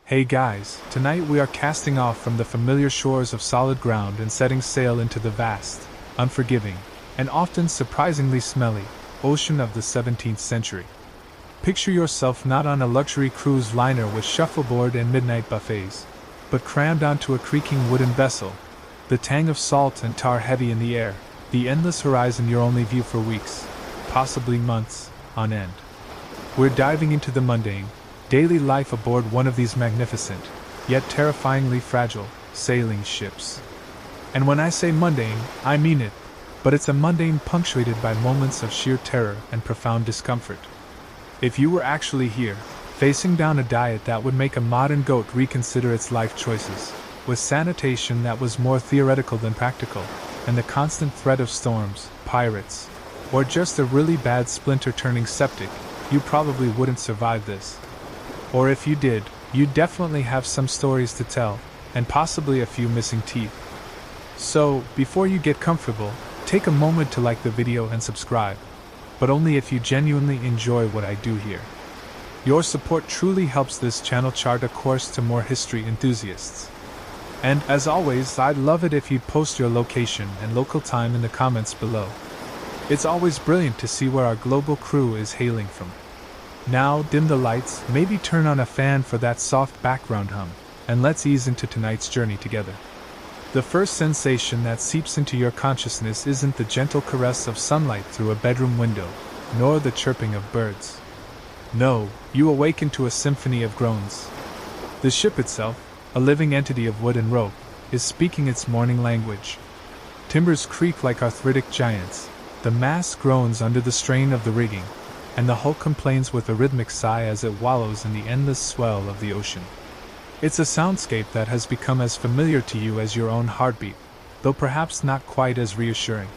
Hey guys, tonight we are casting off from the familiar shores of solid ground and setting sail into the vast, unforgiving, and often surprisingly smelly, ocean of the 17th century. Picture yourself not on a luxury cruise liner with shuffleboard and midnight buffets, but crammed onto a creaking wooden vessel, the tang of salt and tar heavy in the air, the endless horizon your only view for weeks, possibly months, on end. We're diving into the mundane, daily life aboard one of these magnificent, yet terrifyingly fragile, sailing ships. And when I say mundane, I mean it, but it's a mundane punctuated by moments of sheer terror and profound discomfort. If you were actually here, facing down a diet that would make a modern goat reconsider its life choices, with sanitation that was more theoretical than practical, and the constant threat of storms, pirates, or just a really bad splinter turning septic, you probably wouldn't survive this. Or if you did, you'd definitely have some stories to tell, and possibly a few missing teeth. So, before you get comfortable, take a moment to like the video and subscribe, but only if you genuinely enjoy what I do here. Your support truly helps this channel chart a course to more history enthusiasts. And as always, I'd love it if you'd post your location and local time in the comments below. It's always brilliant to see where our global crew is hailing from. Now, dim the lights, maybe turn on a fan for that soft background hum, and let's ease into tonight's journey together. The first sensation that seeps into your consciousness isn't the gentle caress of sunlight through a bedroom window, nor the chirping of birds. No, you awaken to a symphony of groans. The ship itself, a living entity of wood and rope, is speaking its morning language. Timbers creak like arthritic giants, the mast groans under the strain of the rigging, and the hull complains with a rhythmic sigh as it wallows in the endless swell of the ocean. It's a soundscape that has become as familiar to you as your own heartbeat, though perhaps not quite as reassuring.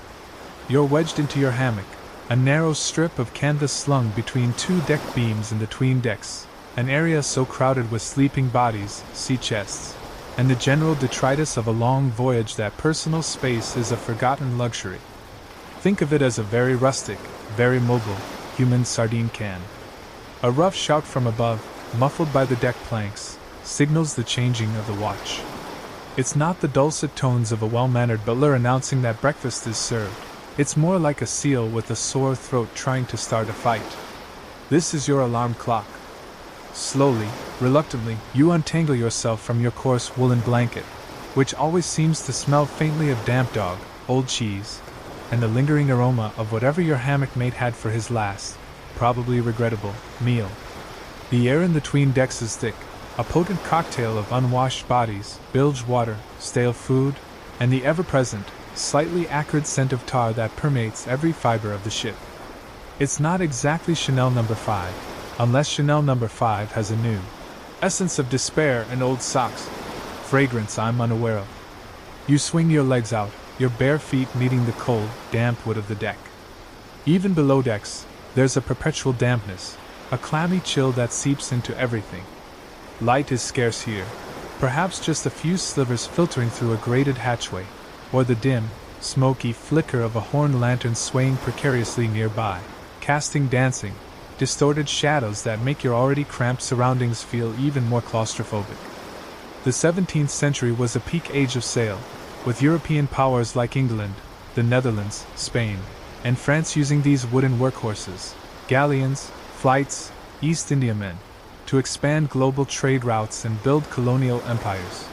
You're wedged into your hammock, a narrow strip of canvas slung between two deck beams in the 'tween decks, an area so crowded with sleeping bodies, sea chests, and the general detritus of a long voyage that personal space is a forgotten luxury. Think of it as a very rustic, very mobile, human sardine can. A rough shout from above, muffled by the deck planks, signals the changing of the watch. It's not the dulcet tones of a well-mannered butler announcing that breakfast is served. It's more like a seal with a sore throat trying to start a fight. This is your alarm clock. Slowly, reluctantly, you untangle yourself from your coarse woolen blanket, which always seems to smell faintly of damp dog, old cheese, and the lingering aroma of whatever your hammock mate had for his last, probably regrettable, meal. The air in the 'tween decks is thick, a potent cocktail of unwashed bodies, bilged water, stale food, and the ever-present, slightly acrid scent of tar that permeates every fiber of the ship. It's not exactly Chanel No. 5, unless Chanel No. 5 has a new essence of despair and old socks. Fragrance I'm unaware of. You swing your legs out, your bare feet meeting the cold, damp wood of the deck. Even below decks, there's a perpetual dampness, a clammy chill that seeps into everything. Light is scarce here, perhaps just a few slivers filtering through a grated hatchway, or the dim, smoky flicker of a horn lantern swaying precariously nearby, casting dancing, distorted shadows that make your already cramped surroundings feel even more claustrophobic. The 17th century was a peak age of sail, with European powers like England, the Netherlands, Spain, and France using these wooden workhorses, galleons, flights, East Indiamen, to expand global trade routes and build colonial empires.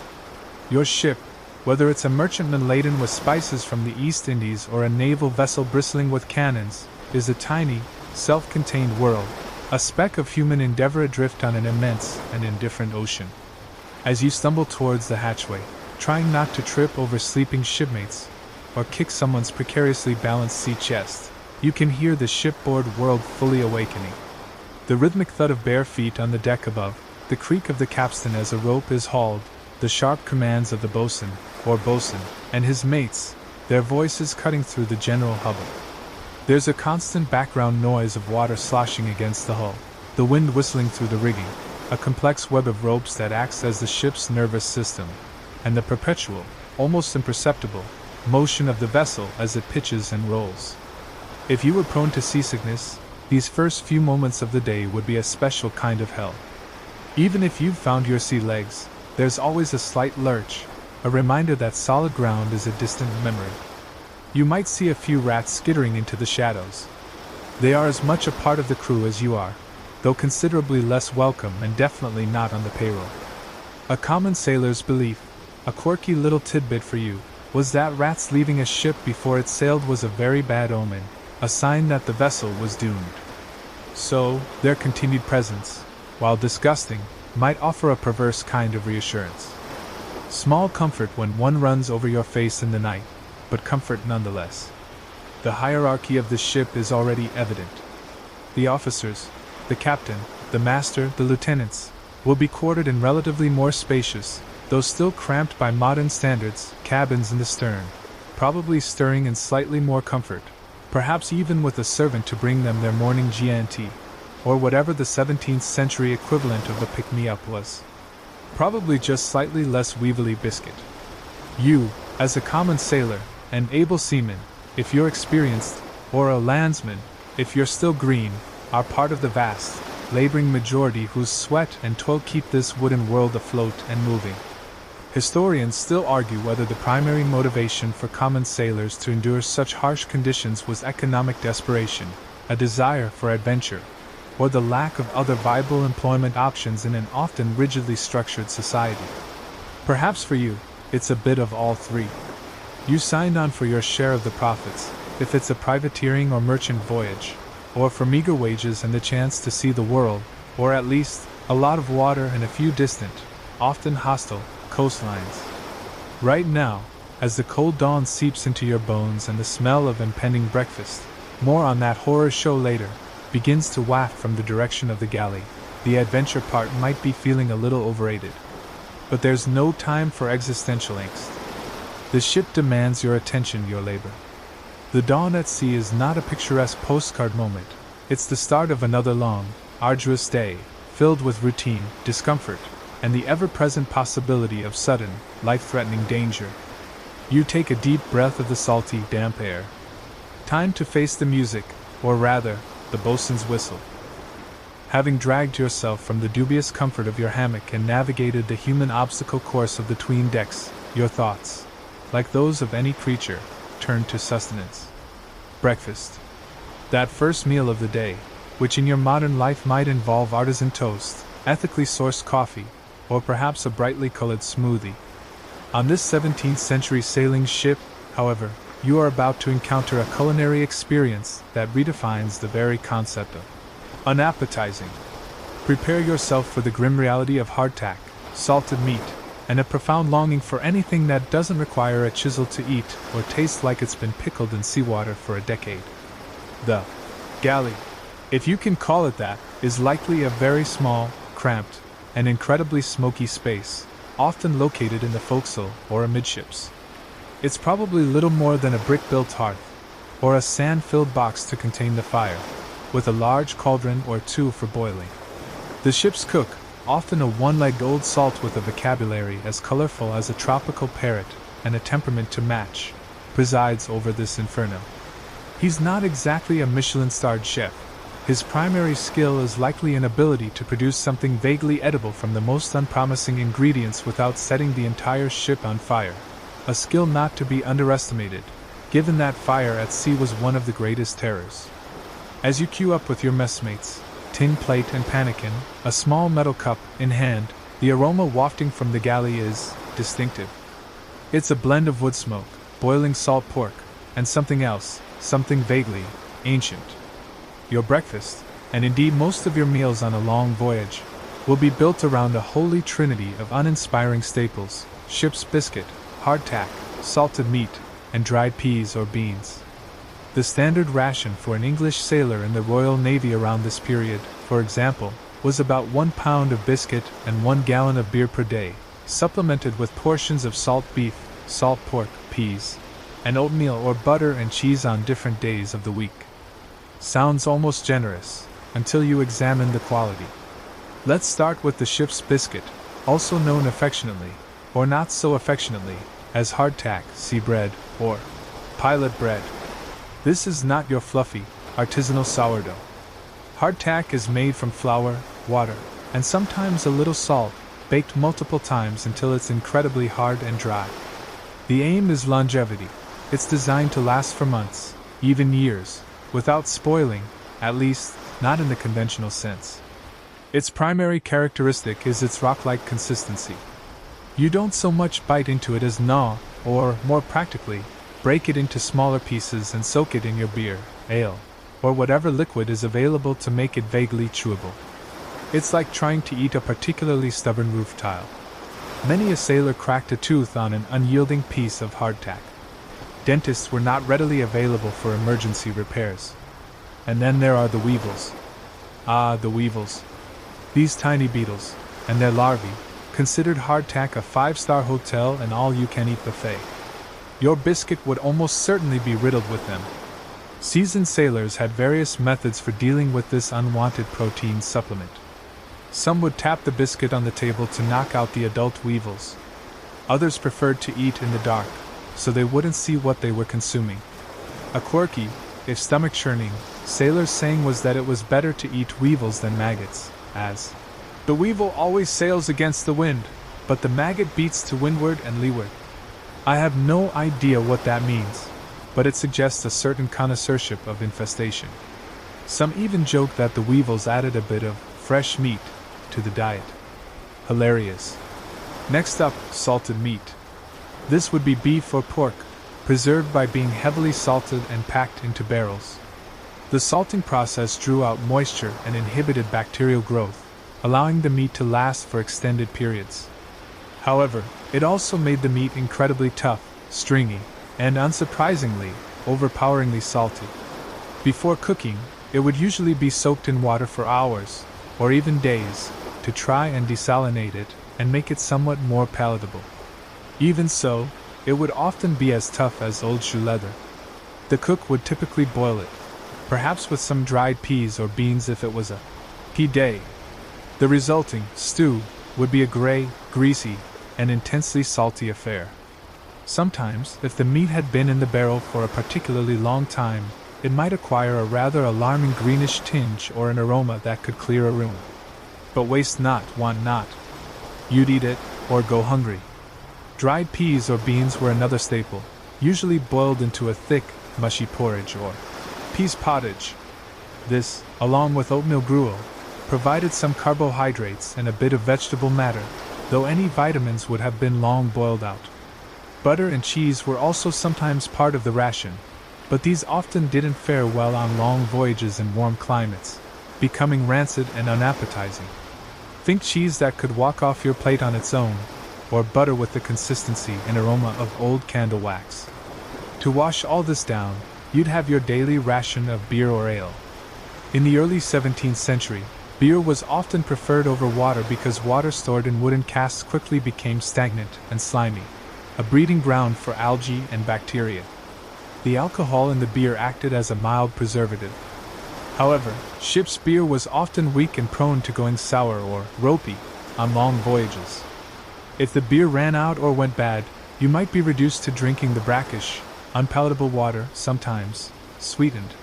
Your ship, whether it's a merchantman laden with spices from the East Indies or a naval vessel bristling with cannons, is a tiny, self-contained world, a speck of human endeavor adrift on an immense and indifferent ocean. As you stumble towards the hatchway, trying not to trip over sleeping shipmates, or kick someone's precariously balanced sea chest, you can hear the shipboard world fully awakening. The rhythmic thud of bare feet on the deck above, the creak of the capstan as a rope is hauled, the sharp commands of the boatswain, and his mates, their voices cutting through the general hubbub. There's a constant background noise of water sloshing against the hull, the wind whistling through the rigging, a complex web of ropes that acts as the ship's nervous system, and the perpetual, almost imperceptible, motion of the vessel as it pitches and rolls. If you were prone to seasickness, these first few moments of the day would be a special kind of hell. Even if you've found your sea legs, there's always a slight lurch, a reminder that solid ground is a distant memory. You might see a few rats skittering into the shadows. They are as much a part of the crew as you are, though considerably less welcome and definitely not on the payroll. A common sailor's belief, a quirky little tidbit for you, was that rats leaving a ship before it sailed was a very bad omen, a sign that the vessel was doomed. So, their continued presence, while disgusting, might offer a perverse kind of reassurance. Small comfort when one runs over your face in the night, but comfort nonetheless. The hierarchy of the ship is already evident. The officers, the captain, the master, the lieutenants, will be quartered in relatively more spacious, though still cramped by modern standards, cabins in the stern, probably stirring in slightly more comfort, perhaps even with a servant to bring them their morning G&T, or whatever the 17th century equivalent of a pick-me-up was. Probably just slightly less weevily biscuit. You, as a common sailor, an able seaman, if you're experienced, or a landsman, if you're still green, are part of the vast, laboring majority whose sweat and toil keep this wooden world afloat and moving. Historians still argue whether the primary motivation for common sailors to endure such harsh conditions was economic desperation, a desire for adventure, or the lack of other viable employment options in an often rigidly structured society. Perhaps for you, it's a bit of all three. You signed on for your share of the profits, if it's a privateering or merchant voyage, or for meager wages and the chance to see the world, or at least, a lot of water and a few distant, often hostile, coastlines. Right now, as the cold dawn seeps into your bones and the smell of impending breakfast, more on that horror show later, begins to waft from the direction of the galley, the adventure part might be feeling a little overrated. But there's no time for existential angst. The ship demands your attention, your labor. The dawn at sea is not a picturesque postcard moment, it's the start of another long, arduous day, filled with routine, discomfort, and the ever-present possibility of sudden, life-threatening danger. You take a deep breath of the salty, damp air. Time to face the music, or rather, the boatswain's whistle. Having dragged yourself from the dubious comfort of your hammock and navigated the human obstacle course of the 'tween decks, your thoughts, like those of any creature, turn to sustenance. Breakfast. That first meal of the day, which in your modern life might involve artisan toast, ethically sourced coffee, or perhaps a brightly colored smoothie. On this 17th century sailing ship, however, you are about to encounter a culinary experience that redefines the very concept of unappetizing. Prepare yourself for the grim reality of hardtack, salted meat, and a profound longing for anything that doesn't require a chisel to eat or taste like it's been pickled in seawater for a decade. The galley, if you can call it that, is likely a very small, cramped, and incredibly smoky space, often located in the forecastle or amidships. It's probably little more than a brick-built hearth, or a sand-filled box to contain the fire, with a large cauldron or two for boiling. The ship's cook, often a one-legged old salt with a vocabulary as colorful as a tropical parrot and a temperament to match, presides over this inferno. He's not exactly a Michelin-starred chef. His primary skill is likely an ability to produce something vaguely edible from the most unpromising ingredients without setting the entire ship on fire, a skill not to be underestimated, given that fire at sea was one of the greatest terrors. As you queue up with your messmates, tin plate and pannikin, a small metal cup in hand, the aroma wafting from the galley is distinctive. It's a blend of wood smoke, boiling salt pork, and something else, something vaguely ancient. Your breakfast, and indeed most of your meals on a long voyage, will be built around a holy trinity of uninspiring staples: ship's biscuit, hardtack, salted meat, and dried peas or beans. The standard ration for an English sailor in the Royal Navy around this period, for example, was about 1 pound of biscuit and 1 gallon of beer per day, supplemented with portions of salt beef, salt pork, peas, and oatmeal or butter and cheese on different days of the week. Sounds almost generous, until you examine the quality. Let's start with the ship's biscuit, also known affectionately, or not so affectionately, as hardtack, sea bread, or pilot bread. This is not your fluffy, artisanal sourdough. Hardtack is made from flour, water, and sometimes a little salt, baked multiple times until it's incredibly hard and dry. The aim is longevity. It's designed to last for months, even years, without spoiling, at least, not in the conventional sense. Its primary characteristic is its rock-like consistency. You don't so much bite into it as gnaw, or, more practically, break it into smaller pieces and soak it in your beer, ale, or whatever liquid is available to make it vaguely chewable. It's like trying to eat a particularly stubborn roof tile. Many a sailor cracked a tooth on an unyielding piece of hardtack. Dentists were not readily available for emergency repairs. And then there are the weevils. Ah, the weevils. These tiny beetles, and their larvae, considered hardtack a 5-star hotel and all-you-can-eat buffet. Your biscuit would almost certainly be riddled with them. Seasoned sailors had various methods for dealing with this unwanted protein supplement. Some would tap the biscuit on the table to knock out the adult weevils. Others preferred to eat in the dark, so they wouldn't see what they were consuming. A quirky, if stomach-churning, sailor's saying was that it was better to eat weevils than maggots, as the weevil always sails against the wind, but the maggot beats to windward and leeward. I have no idea what that means, but it suggests a certain connoisseurship of infestation. Some even joke that the weevils added a bit of fresh meat to the diet. Hilarious. Next up, salted meat. This would be beef or pork, preserved by being heavily salted and packed into barrels. The salting process drew out moisture and inhibited bacterial growth, allowing the meat to last for extended periods. However, it also made the meat incredibly tough, stringy, and unsurprisingly, overpoweringly salty. Before cooking, it would usually be soaked in water for hours, or even days, to try and desalinate it and make it somewhat more palatable. Even so, it would often be as tough as old shoe leather. The cook would typically boil it, perhaps with some dried peas or beans if it was a pea day. The resulting stew would be a gray, greasy, and intensely salty affair. Sometimes, if the meat had been in the barrel for a particularly long time, it might acquire a rather alarming greenish tinge or an aroma that could clear a room. But waste not, want not. You'd eat it, or go hungry. Dried peas or beans were another staple, usually boiled into a thick, mushy porridge or peas pottage. This, along with oatmeal gruel, provided some carbohydrates and a bit of vegetable matter, though any vitamins would have been long boiled out. Butter and cheese were also sometimes part of the ration, but these often didn't fare well on long voyages in warm climates, becoming rancid and unappetizing. Think cheese that could walk off your plate on its own, or butter with the consistency and aroma of old candle wax. To wash all this down, you'd have your daily ration of beer or ale. In the early 17th century, beer was often preferred over water because water stored in wooden casks quickly became stagnant and slimy, a breeding ground for algae and bacteria. The alcohol in the beer acted as a mild preservative. However, ship's beer was often weak and prone to going sour or ropey on long voyages. If the beer ran out or went bad, you might be reduced to drinking the brackish, unpalatable water, sometimes sweetened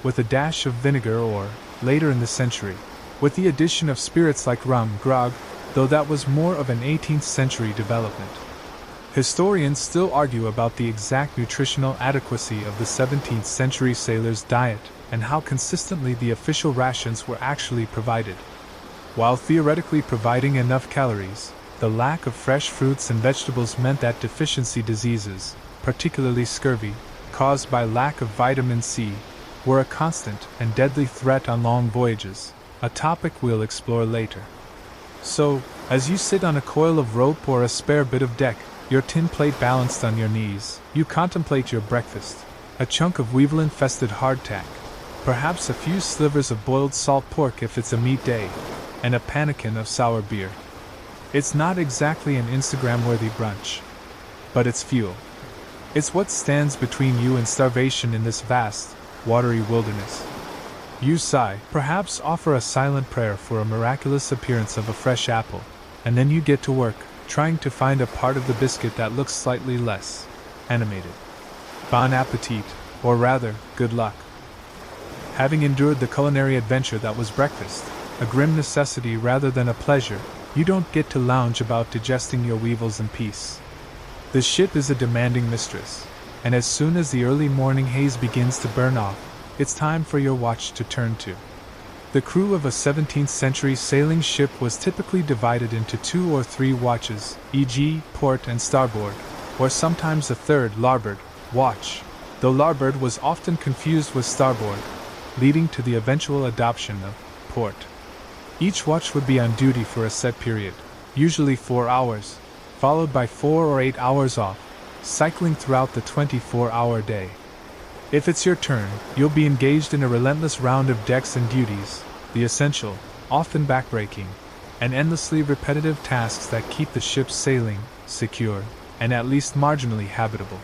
with a dash of vinegar or, later in the century, with the addition of spirits like rum, grog, though that was more of an 18th century development. Historians still argue about the exact nutritional adequacy of the 17th century sailors' diet and how consistently the official rations were actually provided. While theoretically providing enough calories, the lack of fresh fruits and vegetables meant that deficiency diseases, particularly scurvy, caused by lack of vitamin C, were a constant and deadly threat on long voyages, a topic we'll explore later. So, as you sit on a coil of rope or a spare bit of deck, your tin plate balanced on your knees, you contemplate your breakfast, a chunk of weevil-infested hardtack, perhaps a few slivers of boiled salt pork if it's a meat day, and a pannikin of sour beer. It's not exactly an Instagram-worthy brunch, but it's fuel. It's what stands between you and starvation in this vast, watery wilderness. You sigh, perhaps offer a silent prayer for a miraculous appearance of a fresh apple, and then you get to work, trying to find a part of the biscuit that looks slightly less animated. Bon appetit, or rather, good luck. Having endured the culinary adventure that was breakfast, a grim necessity rather than a pleasure. You don't get to lounge about digesting your weevils in peace. The ship is a demanding mistress, and as soon as the early morning haze begins to burn off, it's time for your watch to turn to. The crew of a 17th century sailing ship was typically divided into 2 or 3 watches, e.g., port and starboard, or sometimes a third, larboard, watch, though larboard was often confused with starboard, leading to the eventual adoption of port. Each watch would be on duty for a set period, usually 4 hours, followed by 4 or 8 hours off, cycling throughout the 24-hour day. If it's your turn, you'll be engaged in a relentless round of decks and duties, the essential, often backbreaking, and endlessly repetitive tasks that keep the ship sailing, secure, and at least marginally habitable.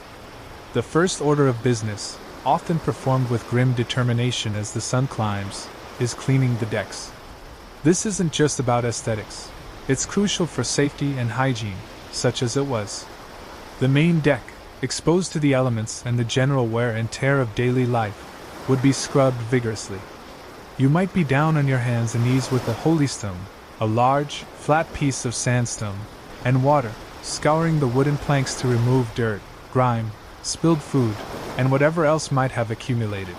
The first order of business, often performed with grim determination as the sun climbs, is cleaning the decks. This isn't just about aesthetics. It's crucial for safety and hygiene, such as it was. The main deck, exposed to the elements and the general wear and tear of daily life, would be scrubbed vigorously. You might be down on your hands and knees with a holystone, a large, flat piece of sandstone, and water, scouring the wooden planks to remove dirt, grime, spilled food, and whatever else might have accumulated.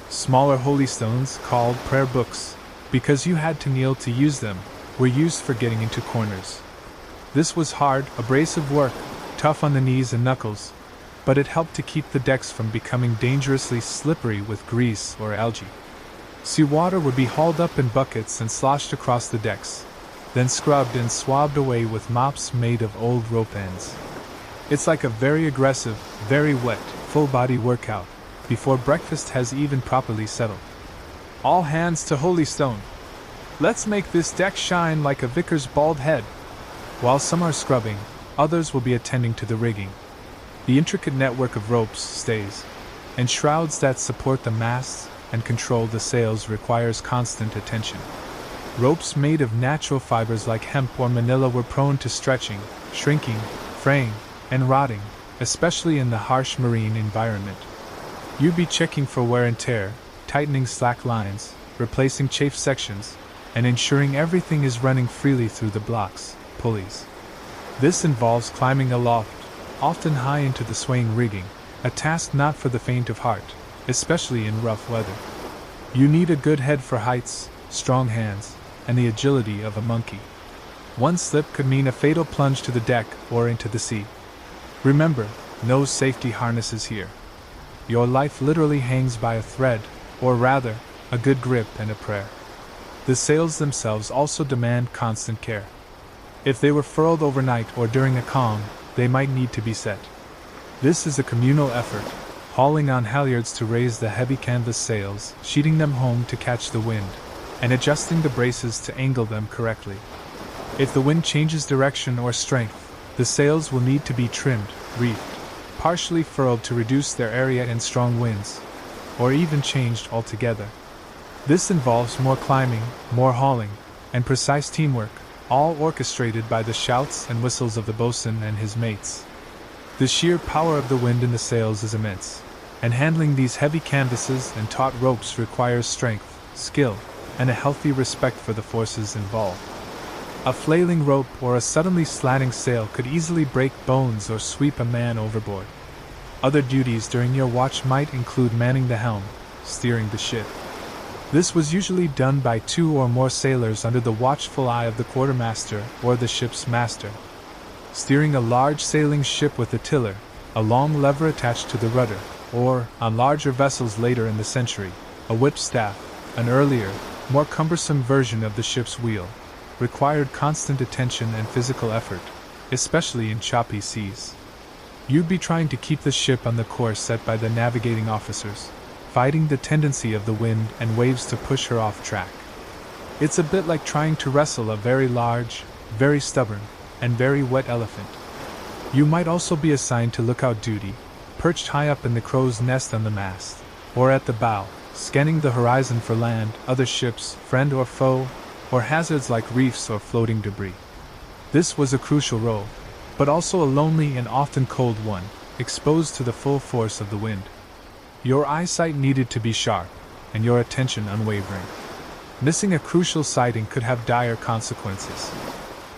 Smaller holystones, called prayer books, because you had to kneel to use them, were used for getting into corners. This was hard, abrasive work, tough on the knees and knuckles, but it helped to keep the decks from becoming dangerously slippery with grease or algae. Seawater would be hauled up in buckets and sloshed across the decks, then scrubbed and swabbed away with mops made of old rope ends. It's like a very aggressive, very wet, full-body workout, before breakfast has even properly settled. All hands to holystone. Let's make this deck shine like a vicar's bald head. While some are scrubbing, others will be attending to the rigging. The intricate network of ropes, stays, and shrouds that support the masts and control the sails requires constant attention. Ropes made of natural fibers like hemp or manila were prone to stretching, shrinking, fraying, and rotting, especially in the harsh marine environment. You'd be checking for wear and tear, tightening slack lines, replacing chafed sections, and ensuring everything is running freely through the blocks, pulleys. This involves climbing aloft, often high into the swaying rigging, a task not for the faint of heart, especially in rough weather. You need a good head for heights, strong hands, and the agility of a monkey. One slip could mean a fatal plunge to the deck or into the sea. Remember, no safety harnesses here. Your life literally hangs by a thread, or rather, a good grip and a prayer. The sails themselves also demand constant care. If they were furled overnight or during a calm, they might need to be set. This is a communal effort, hauling on halyards to raise the heavy canvas sails, sheeting them home to catch the wind, and adjusting the braces to angle them correctly. If the wind changes direction or strength, the sails will need to be trimmed, reefed, partially furled to reduce their area in strong winds, or even changed altogether. This involves more climbing, more hauling, and precise teamwork, all orchestrated by the shouts and whistles of the boatswain and his mates. The sheer power of the wind in the sails is immense, and handling these heavy canvases and taut ropes requires strength, skill, and a healthy respect for the forces involved. A flailing rope or a suddenly slanting sail could easily break bones or sweep a man overboard. Other duties during your watch might include manning the helm, steering the ship. This was usually done by 2 or more sailors under the watchful eye of the quartermaster or the ship's master. Steering a large sailing ship with a tiller, a long lever attached to the rudder, or, on larger vessels later in the century, a whipstaff, an earlier, more cumbersome version of the ship's wheel, required constant attention and physical effort, especially in choppy seas. You'd be trying to keep the ship on the course set by the navigating officers, fighting the tendency of the wind and waves to push her off track. It's a bit like trying to wrestle a very large, very stubborn, and very wet elephant. You might also be assigned to lookout duty, perched high up in the crow's nest on the mast, or at the bow, scanning the horizon for land, other ships, friend or foe, or hazards like reefs or floating debris. This was a crucial role, but also a lonely and often cold one, exposed to the full force of the wind. Your eyesight needed to be sharp, and your attention unwavering. Missing a crucial siding could have dire consequences.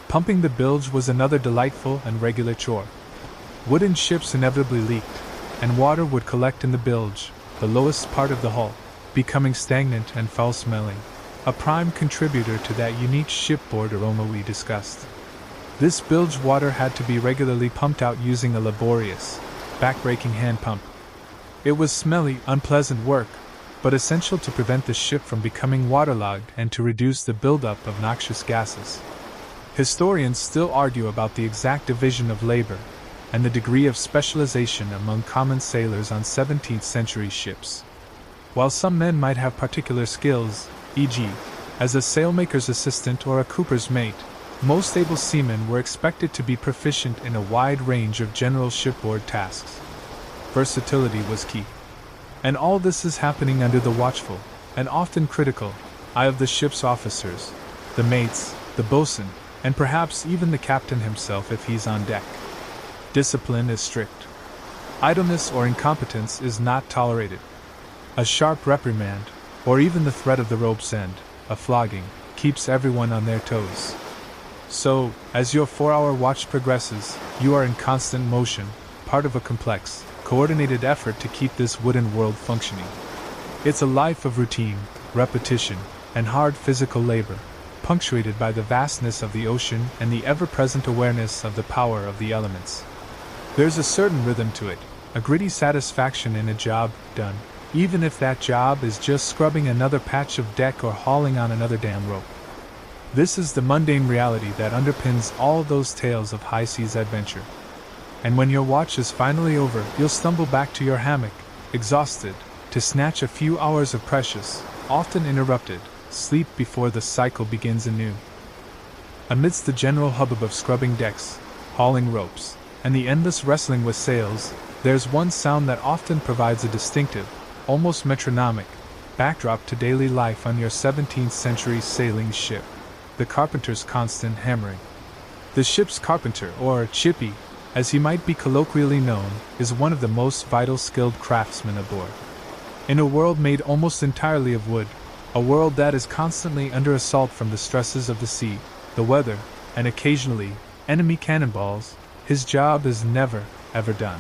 Pumping the bilge was another delightful and regular chore. Wooden ships inevitably leaked, and water would collect in the bilge, the lowest part of the hull, becoming stagnant and foul-smelling, a prime contributor to that unique shipboard aroma we discussed. This bilge water had to be regularly pumped out using a laborious, back-breaking hand pump. It was smelly, unpleasant work, but essential to prevent the ship from becoming waterlogged and to reduce the buildup of noxious gases. Historians still argue about the exact division of labor and the degree of specialization among common sailors on 17th century ships. While some men might have particular skills, e.g., as a sailmaker's assistant or a cooper's mate, most able seamen were expected to be proficient in a wide range of general shipboard tasks. Versatility was key. And all this is happening under the watchful, and often critical, eye of the ship's officers, the mates, the boatswain, and perhaps even the captain himself if he's on deck. Discipline is strict. Idleness or incompetence is not tolerated. A sharp reprimand, or even the threat of the rope's end, a flogging, keeps everyone on their toes. So, as your 4-hour watch progresses, you are in constant motion, part of a complex, coordinated effort to keep this wooden world functioning. It's a life of routine, repetition, and hard physical labor, punctuated by the vastness of the ocean and the ever-present awareness of the power of the elements. There's a certain rhythm to it, a gritty satisfaction in a job done, even if that job is just scrubbing another patch of deck or hauling on another damn rope. This is the mundane reality that underpins all those tales of high seas adventure. And when your watch is finally over, you'll stumble back to your hammock, exhausted, to snatch a few hours of precious, often interrupted, sleep before the cycle begins anew. Amidst the general hubbub of scrubbing decks, hauling ropes, and the endless wrestling with sails, there's one sound that often provides a distinctive, almost metronomic, backdrop to daily life on your 17th century sailing ship: the carpenter's constant hammering. The ship's carpenter, or chippy, as he might be colloquially known, is one of the most vital skilled craftsmen aboard. In a world made almost entirely of wood, a world that is constantly under assault from the stresses of the sea, the weather, and occasionally, enemy cannonballs, his job is never, ever done.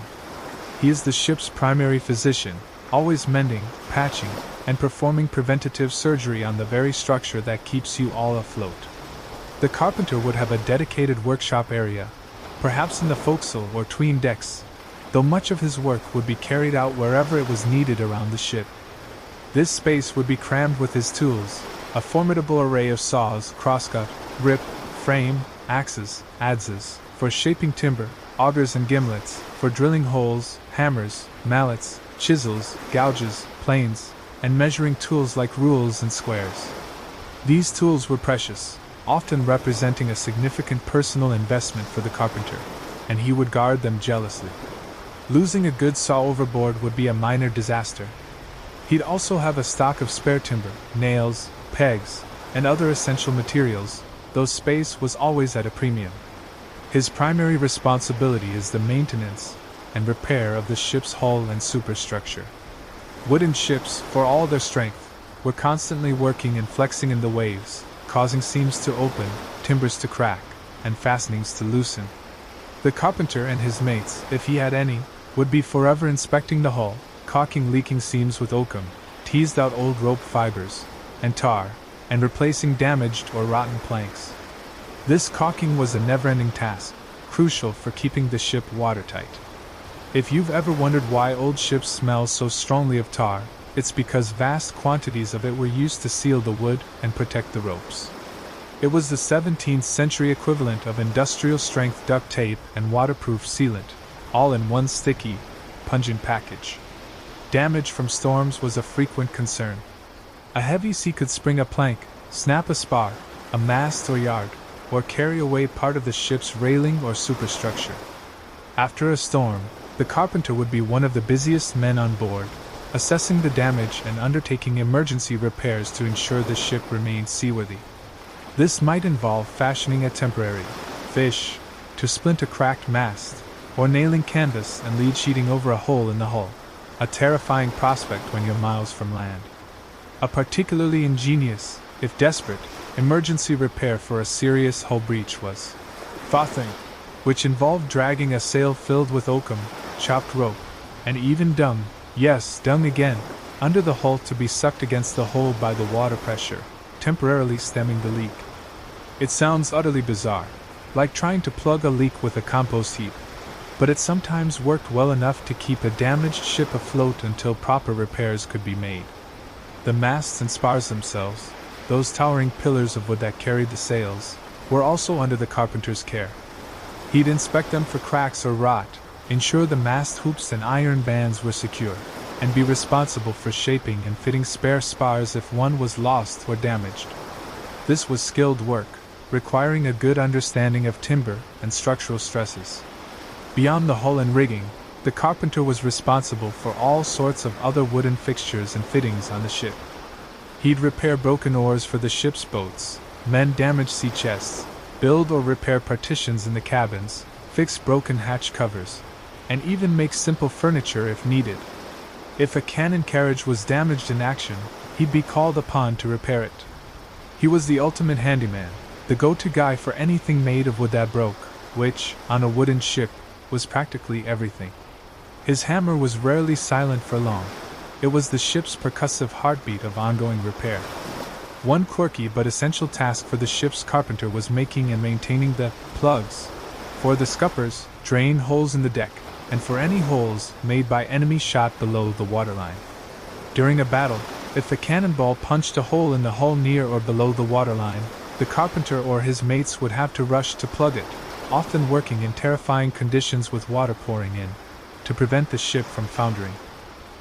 He is the ship's primary physician, always mending, patching, and performing preventative surgery on the very structure that keeps you all afloat. The carpenter would have a dedicated workshop area, perhaps in the forecastle or 'tween decks, though much of his work would be carried out wherever it was needed around the ship. This space would be crammed with his tools, a formidable array of saws, crosscut, rip, frame, axes, adzes, for shaping timber, augers and gimlets, for drilling holes, hammers, mallets, chisels, gouges, planes, and measuring tools like rules and squares. These tools were precious, often representing a significant personal investment for the carpenter, and he would guard them jealously. Losing a good saw overboard would be a minor disaster. He'd also have a stock of spare timber, nails, pegs, and other essential materials, though space was always at a premium. His primary responsibility is the maintenance and repair of the ship's hull and superstructure. Wooden ships, for all their strength, were constantly working and flexing in the waves, causing seams to open, timbers to crack, and fastenings to loosen. The carpenter and his mates, if he had any, would be forever inspecting the hull, caulking leaking seams with oakum, teased out old rope fibers, and tar, and replacing damaged or rotten planks. This caulking was a never-ending task, crucial for keeping the ship watertight. If you've ever wondered why old ships smell so strongly of tar, it's because vast quantities of it were used to seal the wood and protect the ropes. It was the 17th century equivalent of industrial-strength duct tape and waterproof sealant, all in one sticky, pungent package. Damage from storms was a frequent concern. A heavy sea could spring a plank, snap a spar, a mast or yard, or carry away part of the ship's railing or superstructure. After a storm, the carpenter would be one of the busiest men on board, assessing the damage and undertaking emergency repairs to ensure the ship remained seaworthy. This might involve fashioning a temporary fish to splint a cracked mast, or nailing canvas and lead sheeting over a hole in the hull, a terrifying prospect when you're miles from land. A particularly ingenious, if desperate, emergency repair for a serious hull breach was "thawing," which involved dragging a sail filled with oakum, chopped rope, and even dung, yes, dung again, under the hull to be sucked against the hull by the water pressure, temporarily stemming the leak. It sounds utterly bizarre, like trying to plug a leak with a compost heap, but it sometimes worked well enough to keep a damaged ship afloat until proper repairs could be made. The masts and spars themselves, those towering pillars of wood that carried the sails, were also under the carpenter's care. He'd inspect them for cracks or rot, ensure the mast hoops and iron bands were secure, and be responsible for shaping and fitting spare spars if one was lost or damaged. This was skilled work, requiring a good understanding of timber and structural stresses. Beyond the hull and rigging, the carpenter was responsible for all sorts of other wooden fixtures and fittings on the ship. He'd repair broken oars for the ship's boats, mend damaged sea chests, build or repair partitions in the cabins, fix broken hatch covers, and even make simple furniture if needed. If a cannon carriage was damaged in action, he'd be called upon to repair it. He was the ultimate handyman, the go-to guy for anything made of wood that broke, which, on a wooden ship, was practically everything. His hammer was rarely silent for long. It was the ship's percussive heartbeat of ongoing repair. One quirky but essential task for the ship's carpenter was making and maintaining the plugs for the scuppers, drain holes in the deck, and for any holes made by enemy shot below the waterline. During a battle, if a cannonball punched a hole in the hull near or below the waterline, the carpenter or his mates would have to rush to plug it, often working in terrifying conditions with water pouring in, to prevent the ship from foundering.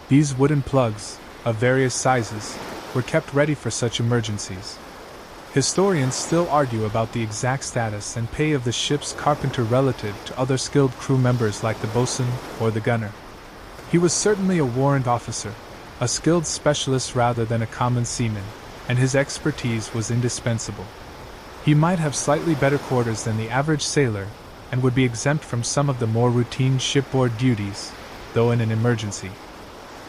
These wooden plugs, of various sizes, were kept ready for such emergencies. Historians still argue about the exact status and pay of the ship's carpenter relative to other skilled crew members like the boatswain or the gunner. He was certainly a warrant officer, a skilled specialist rather than a common seaman, and his expertise was indispensable. He might have slightly better quarters than the average sailor, and would be exempt from some of the more routine shipboard duties, though in an emergency.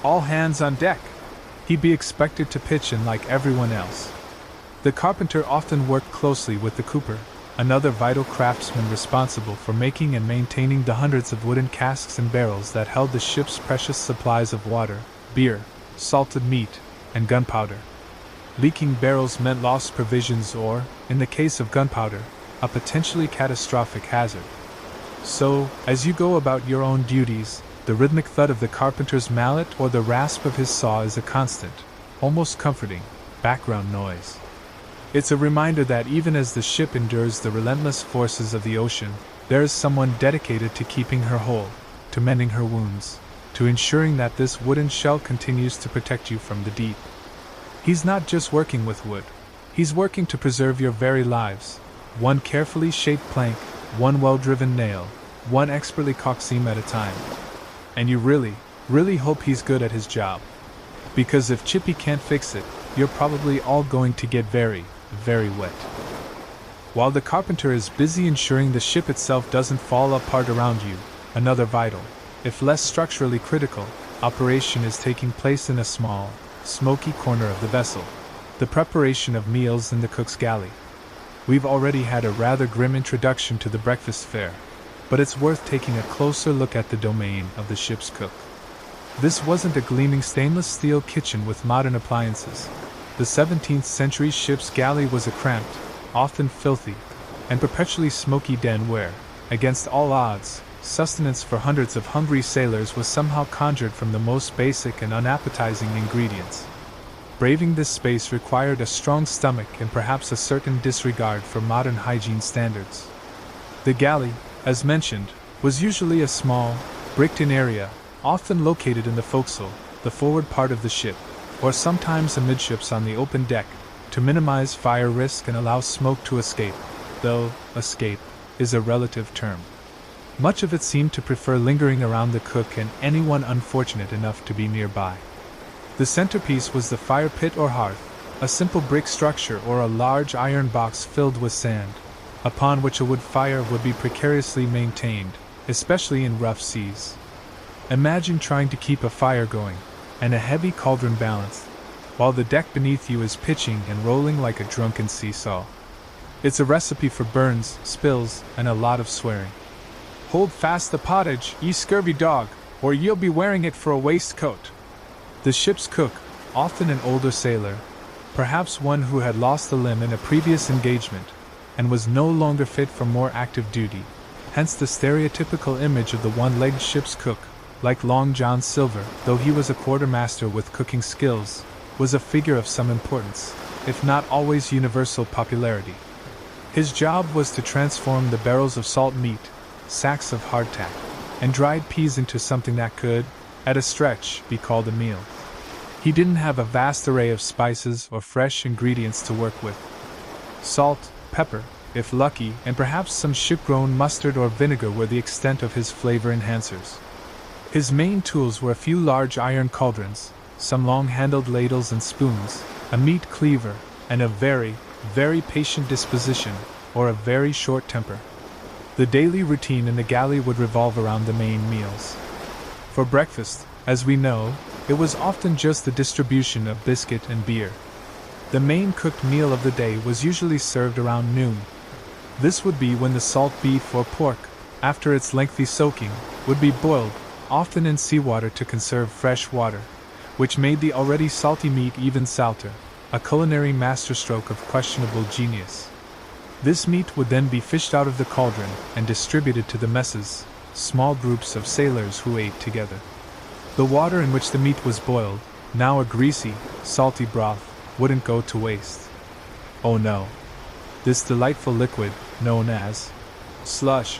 All hands on deck! He'd be expected to pitch in like everyone else. The carpenter often worked closely with the cooper, another vital craftsman responsible for making and maintaining the hundreds of wooden casks and barrels that held the ship's precious supplies of water, beer, salted meat, and gunpowder. Leaking barrels meant lost provisions or, in the case of gunpowder, a potentially catastrophic hazard. So, as you go about your own duties, the rhythmic thud of the carpenter's mallet or the rasp of his saw is a constant, almost comforting, background noise. It's a reminder that even as the ship endures the relentless forces of the ocean, there is someone dedicated to keeping her whole, to mending her wounds, to ensuring that this wooden shell continues to protect you from the deep. He's not just working with wood. He's working to preserve your very lives. One carefully shaped plank, one well-driven nail, one expertly caulked seam at a time. And you really, really hope he's good at his job. Because if Chippy can't fix it, you're probably all going to get very, very wet. While the carpenter is busy ensuring the ship itself doesn't fall apart around you, another vital, if less structurally critical, operation is taking place in a small, smoky corner of the vessel, the preparation of meals in the cook's galley. We've already had a rather grim introduction to the breakfast fare, but it's worth taking a closer look at the domain of the ship's cook. This wasn't a gleaming stainless steel kitchen with modern appliances. The 17th century ship's galley was a cramped, often filthy, and perpetually smoky den where, against all odds, sustenance for hundreds of hungry sailors was somehow conjured from the most basic and unappetizing ingredients. Braving this space required a strong stomach and perhaps a certain disregard for modern hygiene standards. The galley, as mentioned, was usually a small, bricked-in area, often located in the forecastle, the forward part of the ship, or sometimes amidships on the open deck, to minimize fire risk and allow smoke to escape, though escape is a relative term. Much of it seemed to prefer lingering around the cook and anyone unfortunate enough to be nearby. The centerpiece was the fire pit or hearth, a simple brick structure or a large iron box filled with sand, upon which a wood fire would be precariously maintained, especially in rough seas. Imagine trying to keep a fire going, and a heavy cauldron balanced. while the deck beneath you is pitching and rolling like a drunken seesaw. It's a recipe for burns, spills, and a lot of swearing. "Hold fast the pottage, ye scurvy dog, or you'll be wearing it for a waistcoat." The ship's cook, often an older sailor, perhaps one who had lost a limb in a previous engagement, and was no longer fit for more active duty, hence the stereotypical image of the one-legged ship's cook, like Long John Silver, though he was a quartermaster with cooking skills, was a figure of some importance, if not always universal popularity. His job was to transform the barrels of salt meat, sacks of hardtack, and dried peas into something that could, at a stretch, be called a meal. He didn't have a vast array of spices or fresh ingredients to work with. Salt, pepper, if lucky, and perhaps some ship-grown mustard or vinegar were the extent of his flavor enhancers. His main tools were a few large iron cauldrons, some long-handled ladles and spoons, a meat cleaver, and a very, very patient disposition, or a very short temper. The daily routine in the galley would revolve around the main meals. For breakfast, as we know, it was often just the distribution of biscuit and beer. The main cooked meal of the day was usually served around noon. This would be when the salt beef or pork, after its lengthy soaking, would be boiled, often in seawater to conserve fresh water, which made the already salty meat even salter, a culinary masterstroke of questionable genius. This meat would then be fished out of the cauldron and distributed to the messes, small groups of sailors who ate together. The water in which the meat was boiled, now a greasy, salty broth, wouldn't go to waste. Oh no. This delightful liquid, known as slush,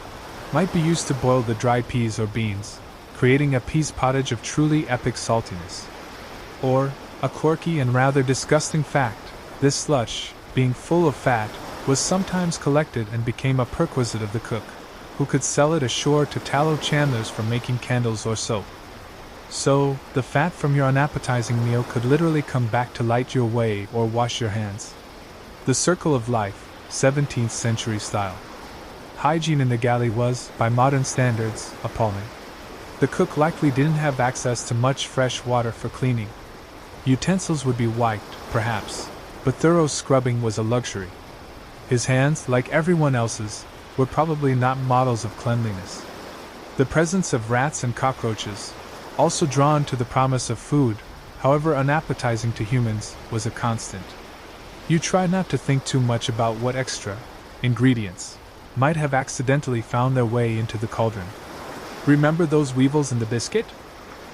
might be used to boil the dry peas or beans, creating a peas pottage of truly epic saltiness. Or, a quirky and rather disgusting fact, this slush, being full of fat, was sometimes collected and became a perquisite of the cook, who could sell it ashore to tallow chandlers for making candles or soap. So, the fat from your unappetizing meal could literally come back to light your way or wash your hands. The circle of life, 17th century style. Hygiene in the galley was, by modern standards, appalling. The cook likely didn't have access to much fresh water for cleaning. Utensils would be wiped, perhaps, but thorough scrubbing was a luxury. His hands, like everyone else's, were probably not models of cleanliness. The presence of rats and cockroaches, also drawn to the promise of food, however unappetizing to humans, was a constant. You try not to think too much about what extra ingredients might have accidentally found their way into the cauldron. Remember those weevils in the biscuit?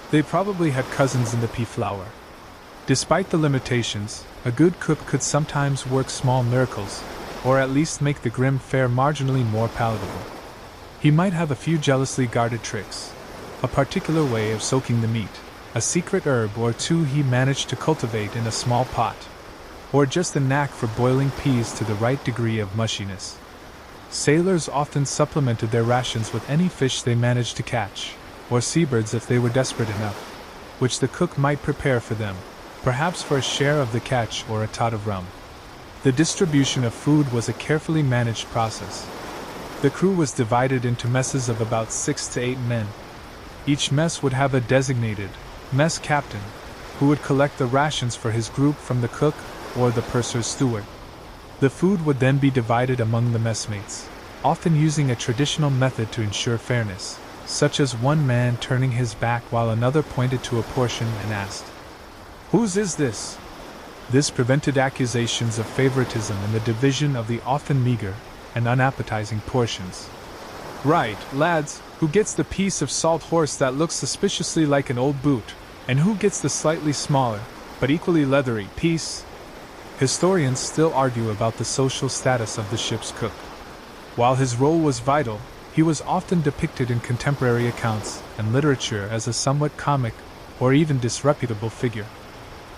They probably had cousins in the pea flour. Despite the limitations, a good cook could sometimes work small miracles, or at least make the grim fare marginally more palatable. He might have a few jealously guarded tricks, a particular way of soaking the meat, a secret herb or two he managed to cultivate in a small pot, or just a knack for boiling peas to the right degree of mushiness. Sailors often supplemented their rations with any fish they managed to catch, or seabirds if they were desperate enough, which the cook might prepare for them, perhaps for a share of the catch or a tot of rum. The distribution of food was a carefully managed process. The crew was divided into messes of about 6 to 8 men. Each mess would have a designated mess captain, who would collect the rations for his group from the cook or the purser's steward. The food would then be divided among the messmates, often using a traditional method to ensure fairness, such as one man turning his back while another pointed to a portion and asked, "Whose is this?" This prevented accusations of favoritism in the division of the often meager and unappetizing portions. "Right, lads, who gets the piece of salt horse that looks suspiciously like an old boot, and who gets the slightly smaller, but equally leathery, piece?" Historians still argue about the social status of the ship's cook. While his role was vital, he was often depicted in contemporary accounts and literature as a somewhat comic or even disreputable figure.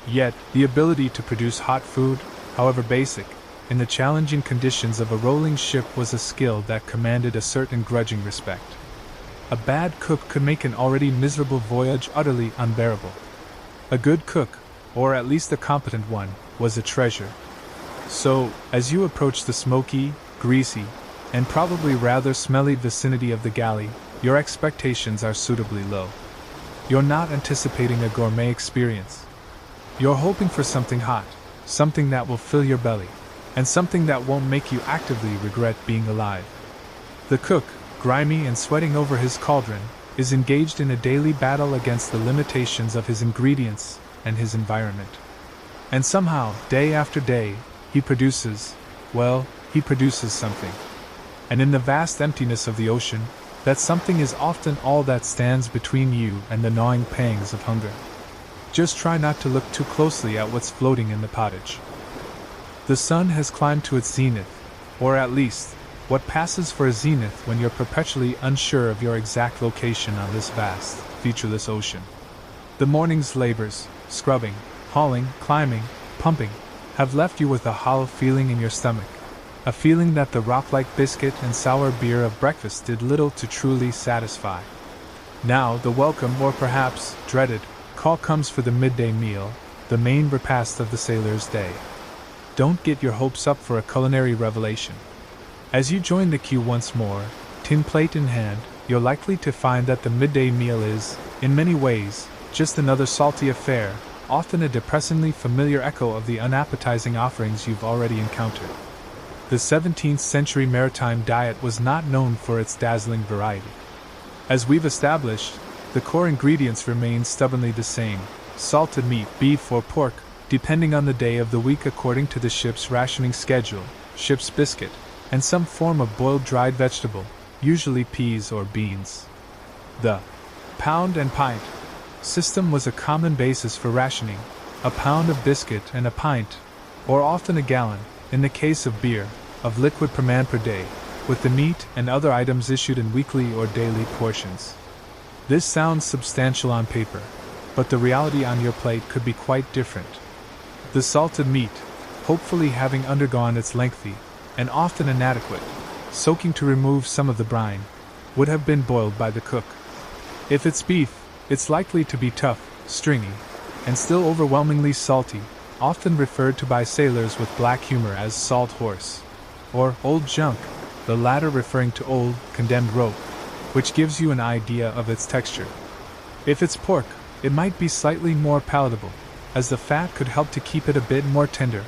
Yet, the ability to produce hot food, however basic, in the challenging conditions of a rolling ship was a skill that commanded a certain grudging respect. A bad cook could make an already miserable voyage utterly unbearable. A good cook, or at least a competent one, was a treasure. So, as you approach the smoky, greasy, and probably rather smelly vicinity of the galley, your expectations are suitably low. You're not anticipating a gourmet experience. You're hoping for something hot, something that will fill your belly, and something that won't make you actively regret being alive. The cook, grimy and sweating over his cauldron, is engaged in a daily battle against the limitations of his ingredients and his environment. And somehow, day after day, he produces something. And in the vast emptiness of the ocean, that something is often all that stands between you and the gnawing pangs of hunger. Just try not to look too closely at what's floating in the pottage. The sun has climbed to its zenith, or at least, what passes for a zenith when you're perpetually unsure of your exact location on this vast, featureless ocean. The morning's labors, scrubbing, hauling, climbing, pumping, have left you with a hollow feeling in your stomach, a feeling that the rock-like biscuit and sour beer of breakfast did little to truly satisfy. Now the welcome, or perhaps dreaded, call comes for the midday meal, the main repast of the sailor's day. Don't get your hopes up for a culinary revelation. As you join the queue once more, tin plate in hand, you're likely to find that the midday meal is, in many ways, just another salty affair, often a depressingly familiar echo of the unappetizing offerings you've already encountered. The 17th century maritime diet was not known for its dazzling variety. As we've established, the core ingredients remain stubbornly the same: salted meat, beef, or pork, depending on the day of the week according to the ship's rationing schedule, ship's biscuit, and some form of boiled dried vegetable, usually peas or beans. The pound and pint system was a common basis for rationing, a pound of biscuit and a pint, or often a gallon, in the case of beer, of liquid per man per day, with the meat and other items issued in weekly or daily portions. This sounds substantial on paper, but the reality on your plate could be quite different. The salted meat, hopefully having undergone its lengthy, and often inadequate, soaking to remove some of the brine, would have been boiled by the cook. If it's beef, it's likely to be tough, stringy, and still overwhelmingly salty, often referred to by sailors with black humor as salt horse, or old junk, the latter referring to old, condemned rope, which gives you an idea of its texture. If it's pork, it might be slightly more palatable, as the fat could help to keep it a bit more tender,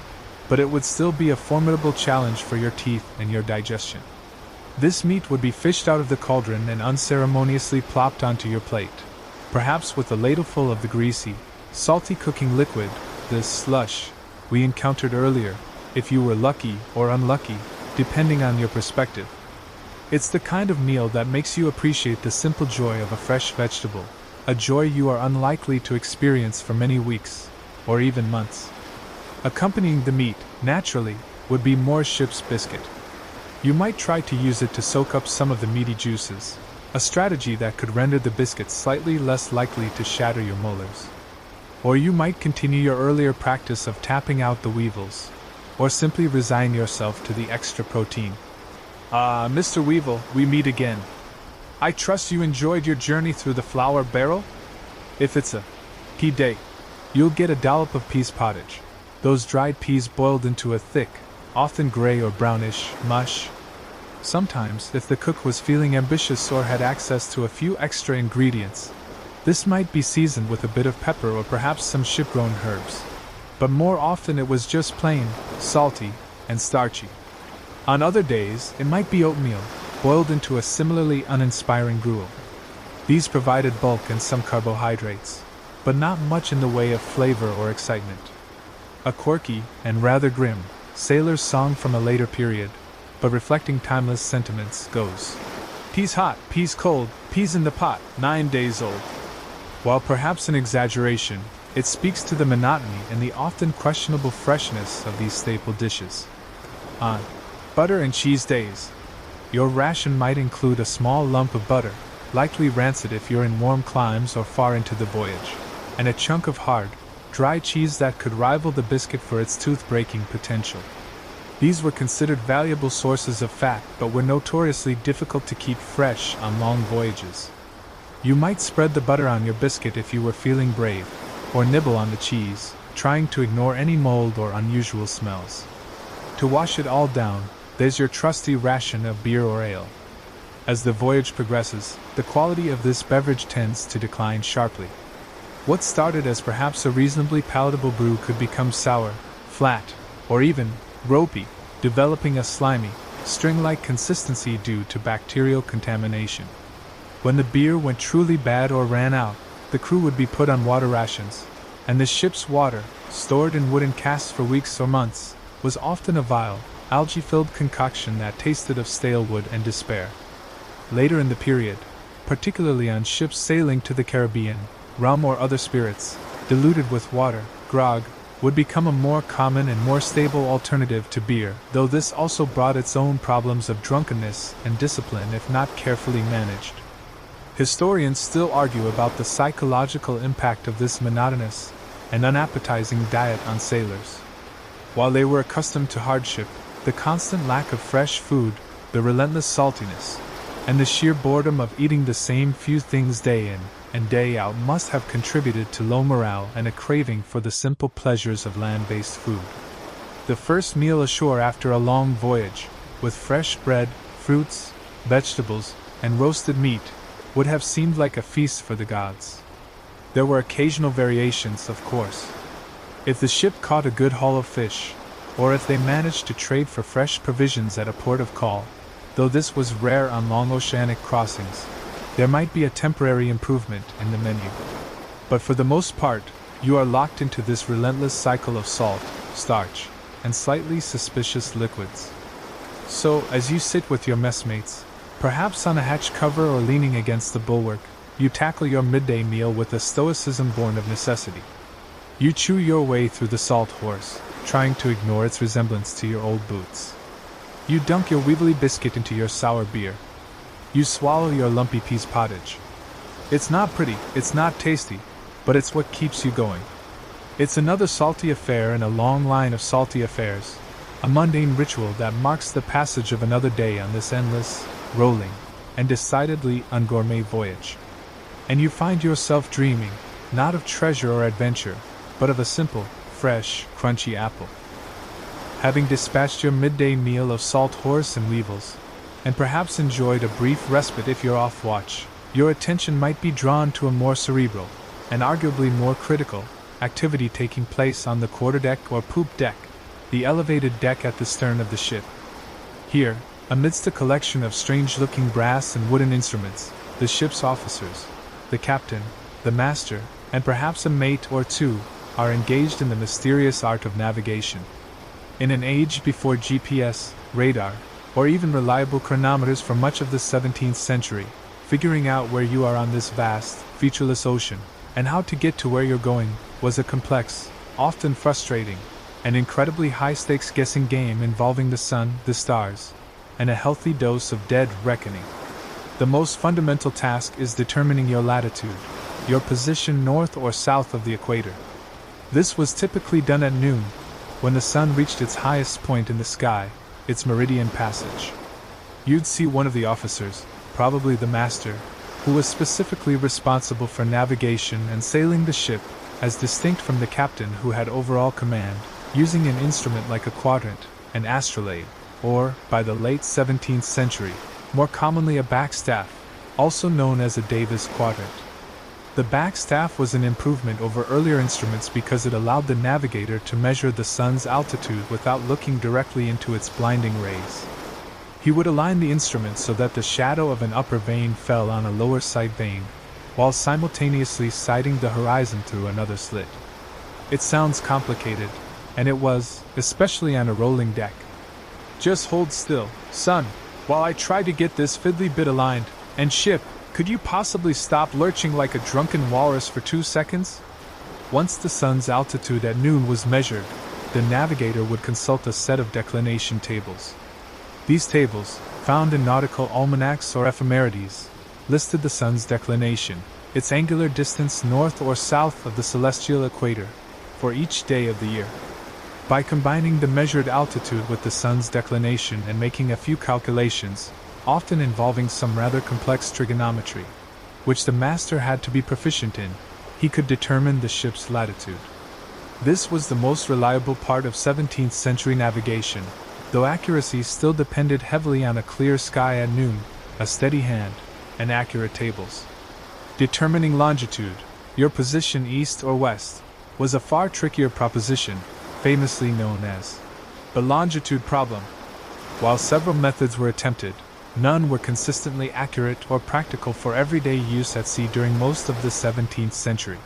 but it would still be a formidable challenge for your teeth and your digestion. This meat would be fished out of the cauldron and unceremoniously plopped onto your plate, perhaps with a ladleful of the greasy, salty cooking liquid, the slush, we encountered earlier, if you were lucky or unlucky, depending on your perspective. It's the kind of meal that makes you appreciate the simple joy of a fresh vegetable, a joy you are unlikely to experience for many weeks, or even months. Accompanying the meat, naturally, would be more ship's biscuit. You might try to use it to soak up some of the meaty juices, a strategy that could render the biscuit slightly less likely to shatter your molars. Or you might continue your earlier practice of tapping out the weevils, or simply resign yourself to the extra protein. Mr. Weevil, we meet again. I trust you enjoyed your journey through the flour barrel? If it's a pea day, you'll get a dollop of peas pottage, those dried peas boiled into a thick, often gray or brownish, mush. Sometimes, if the cook was feeling ambitious or had access to a few extra ingredients, this might be seasoned with a bit of pepper or perhaps some ship-grown herbs. But more often it was just plain, salty, and starchy. On other days, it might be oatmeal, boiled into a similarly uninspiring gruel. These provided bulk and some carbohydrates, but not much in the way of flavor or excitement. A quirky, and rather grim, sailor's song from a later period, but reflecting timeless sentiments, goes: "Peas hot, peas cold, peas in the pot, 9 days old." While perhaps an exaggeration, it speaks to the monotony and the often questionable freshness of these staple dishes. On butter and cheese days, your ration might include a small lump of butter, likely rancid if you're in warm climes or far into the voyage, and a chunk of hard, dry cheese that could rival the biscuit for its tooth-breaking potential. These were considered valuable sources of fat but were notoriously difficult to keep fresh on long voyages. You might spread the butter on your biscuit if you were feeling brave, or nibble on the cheese, trying to ignore any mold or unusual smells. To wash it all down, there's your trusty ration of beer or ale. As the voyage progresses, the quality of this beverage tends to decline sharply. What started as perhaps a reasonably palatable brew could become sour, flat, or even ropey, developing a slimy, string-like consistency due to bacterial contamination. When the beer went truly bad or ran out, the crew would be put on water rations, and the ship's water, stored in wooden casks for weeks or months, was often a vile, algae-filled concoction that tasted of stale wood and despair. Later in the period, particularly on ships sailing to the Caribbean, rum or other spirits, diluted with water, grog, would become a more common and more stable alternative to beer, though this also brought its own problems of drunkenness and discipline if not carefully managed. Historians still argue about the psychological impact of this monotonous and unappetizing diet on sailors. While they were accustomed to hardship, the constant lack of fresh food, the relentless saltiness, and the sheer boredom of eating the same few things day in and day out must have contributed to low morale and a craving for the simple pleasures of land-based food. The first meal ashore after a long voyage, with fresh bread, fruits, vegetables, and roasted meat, would have seemed like a feast for the gods. There were occasional variations, of course. If the ship caught a good haul of fish, or if they managed to trade for fresh provisions at a port of call, though this was rare on long oceanic crossings, there might be a temporary improvement in the menu. But for the most part, you are locked into this relentless cycle of salt, starch, and slightly suspicious liquids. So, as you sit with your messmates, perhaps on a hatch cover or leaning against the bulwark, you tackle your midday meal with a stoicism born of necessity. You chew your way through the salt horse, trying to ignore its resemblance to your old boots. You dunk your weevily biscuit into your sour beer. You swallow your lumpy peas pottage. It's not pretty, it's not tasty, but it's what keeps you going. It's another salty affair in a long line of salty affairs, a mundane ritual that marks the passage of another day on this endless, rolling, and decidedly ungourmet voyage. And you find yourself dreaming, not of treasure or adventure, but of a simple, fresh, crunchy apple. Having dispatched your midday meal of salt horse and weevils, and perhaps enjoyed a brief respite if you're off watch, your attention might be drawn to a more cerebral, and arguably more critical, activity taking place on the quarterdeck or poop deck, the elevated deck at the stern of the ship. Here, amidst a collection of strange-looking brass and wooden instruments, the ship's officers, the captain, the master, and perhaps a mate or two, are engaged in the mysterious art of navigation. In an age before GPS, radar, or even reliable chronometers for much of the 17th century, figuring out where you are on this vast, featureless ocean, and how to get to where you're going, was a complex, often frustrating, and incredibly high-stakes guessing game involving the sun, the stars, and a healthy dose of dead reckoning. The most fundamental task is determining your latitude, your position north or south of the equator. This was typically done at noon, when the sun reached its highest point in the sky, its meridian passage. You'd see one of the officers, probably the master, who was specifically responsible for navigation and sailing the ship, as distinct from the captain who had overall command, using an instrument like a quadrant, an astrolabe, or, by the late 17th century, more commonly a backstaff, also known as a Davis quadrant. The backstaff was an improvement over earlier instruments because it allowed the navigator to measure the sun's altitude without looking directly into its blinding rays. He would align the instrument so that the shadow of an upper vane fell on a lower sight vane, while simultaneously sighting the horizon through another slit. It sounds complicated, and it was, especially on a rolling deck. Just hold still, son, while I try to get this fiddly bit aligned, and ship, could you possibly stop lurching like a drunken walrus for 2 seconds? Once the sun's altitude at noon was measured, the navigator would consult a set of declination tables. These tables, found in nautical almanacs or ephemerides, listed the sun's declination, its angular distance north or south of the celestial equator, for each day of the year. By combining the measured altitude with the sun's declination and making a few calculations, often involving some rather complex trigonometry, which the master had to be proficient in, he could determine the ship's latitude. This was the most reliable part of 17th century navigation, though accuracy still depended heavily on a clear sky at noon, a steady hand, and accurate tables. Determining longitude, your position east or west, was a far trickier proposition, famously known as the longitude problem. While several methods were attempted, none were consistently accurate or practical for everyday use at sea during most of the 17th century.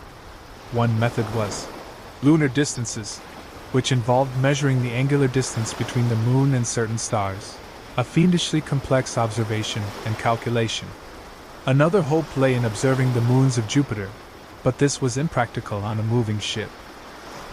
One method was lunar distances, which involved measuring the angular distance between the moon and certain stars, a fiendishly complex observation and calculation. Another hope lay in observing the moons of Jupiter, but this was impractical on a moving ship.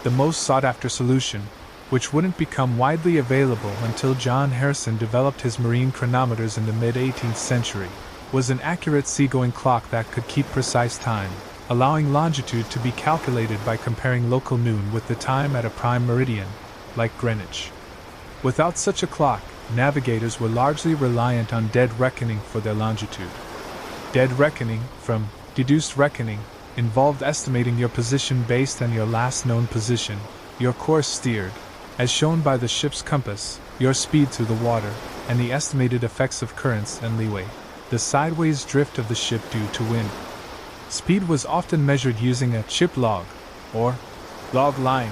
The most sought-after solution, which wouldn't become widely available until John Harrison developed his marine chronometers in the mid-18th century, was an accurate seagoing clock that could keep precise time, allowing longitude to be calculated by comparing local noon with the time at a prime meridian, like Greenwich. Without such a clock, navigators were largely reliant on dead reckoning for their longitude. Dead reckoning, from deduced reckoning, involved estimating your position based on your last known position, your course steered, as shown by the ship's compass, your speed through the water, and the estimated effects of currents and leeway, the sideways drift of the ship due to wind. Speed was often measured using a ship log, or log line.